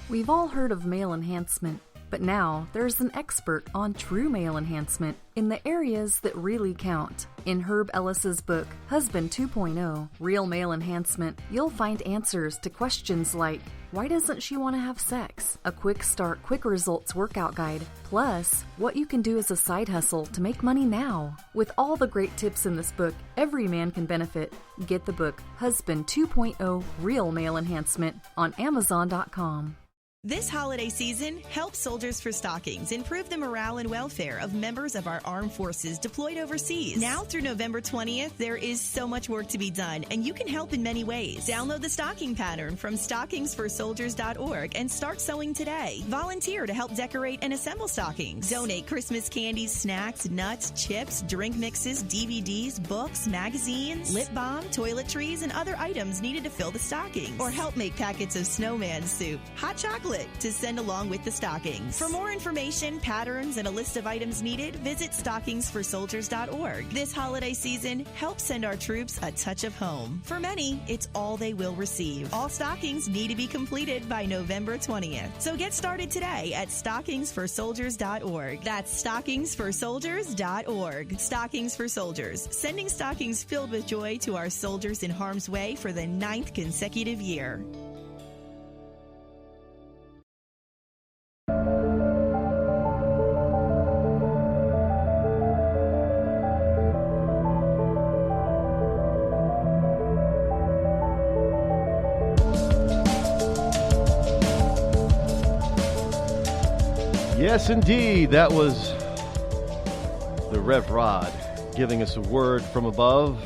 We've all heard of male enhancement, but now there's an expert on true male enhancement in the areas that really count. In Herb Ellis's book, Husband 2.0, Real Male Enhancement, you'll find answers to questions like, why doesn't she want to have sex? A quick start, quick results workout guide, plus what you can do as a side hustle to make money now. With all the great tips in this book, every man can benefit. Get the book, Husband 2.0, Real Male Enhancement, on Amazon.com. This holiday season, help Soldiers for Stockings improve the morale and welfare of members of our armed forces deployed overseas. Now through November 20th, there is so much work to be done, and you can help in many ways. Download the stocking pattern from stockingsforsoldiers.org and start sewing today. Volunteer to help decorate and assemble stockings. Donate Christmas candies, snacks, nuts, chips, drink mixes, DVDs, books, magazines, lip balm, toiletries, and other items needed to fill the stockings. Or help make packets of snowman soup, hot chocolate, to send along with the stockings. For more information, patterns, and a list of items needed, visit stockingsforsoldiers.org. This holiday season, help send our troops a touch of home. For many, it's all they will receive. All stockings need to be completed by November 20th. So get started today at stockingsforsoldiers.org. That's stockingsforsoldiers.org. Stockings for Soldiers, sending stockings filled with joy to our soldiers in harm's way for the 9th consecutive year. Yes, indeed. That was the Rev Rod giving us a word from above,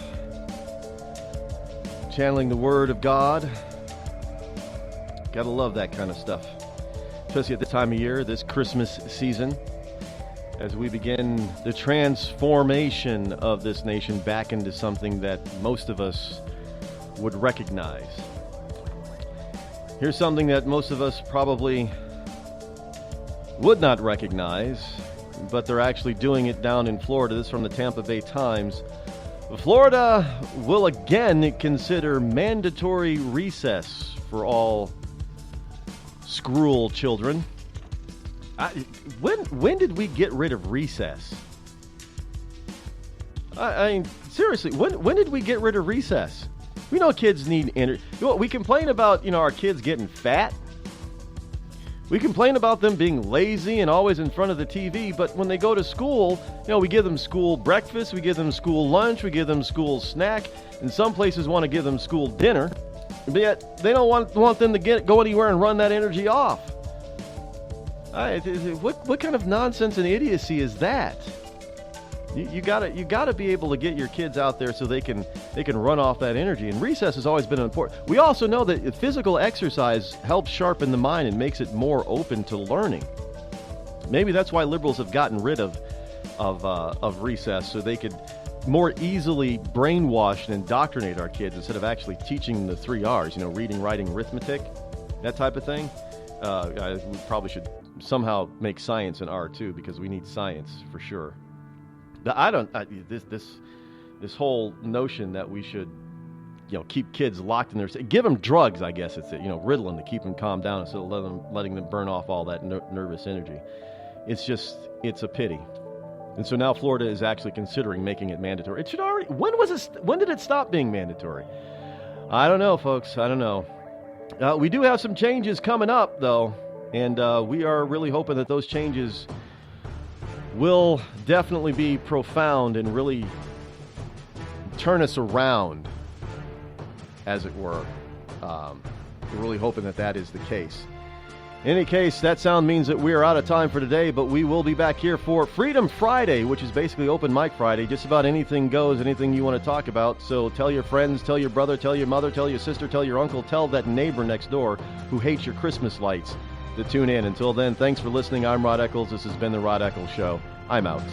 channeling the word of God. Gotta love that kind of stuff, especially at this time of year, this Christmas season, as we begin the transformation of this nation back into something that most of us would recognize. Here's something that most of us probably would not recognize, but they're actually doing it down in Florida. This is from the Tampa Bay Times. Florida will again consider mandatory recess for all school children. When did we get rid of recess? I mean, seriously, when did we get rid of recess? We know kids need energy. We complain about, our kids getting fat. We complain about them being lazy and always in front of the TV, but when they go to school, we give them school breakfast, we give them school lunch, we give them school snack, and some places want to give them school dinner, but yet they don't want them to go anywhere and run that energy off. What kind of nonsense and idiocy is that? You gotta be able to get your kids out there so they can run off that energy. And recess has always been important. We also know that physical exercise helps sharpen the mind and makes it more open to learning. Maybe that's why liberals have gotten rid of recess, so they could more easily brainwash and indoctrinate our kids instead of actually teaching them the 3 R's. Reading, writing, arithmetic, that type of thing. We probably should somehow make science an R too, because we need science for sure. This whole notion that we should, keep kids locked in their, give them drugs, I guess it's Ritalin to keep them calmed down instead of letting them burn off all that nervous energy. It's a pity. And so now Florida is actually considering making it mandatory. It should already. When did it stop being mandatory? I don't know, folks. I don't know. We do have some changes coming up, though, and we are really hoping that those changes will definitely be profound and really turn us around, as it were. We're really hoping that is the case. In any case, that sound means that we are out of time for today, but we will be back here for Freedom Friday, which is basically Open Mic Friday. Just about anything goes, anything you want to talk about. So tell your friends, tell your brother, tell your mother, tell your sister, tell your uncle, tell that neighbor next door who hates your Christmas lights to tune in. Until then, thanks for listening. I'm Rod Eccles. This has been The Rod Eccles Show. I'm out.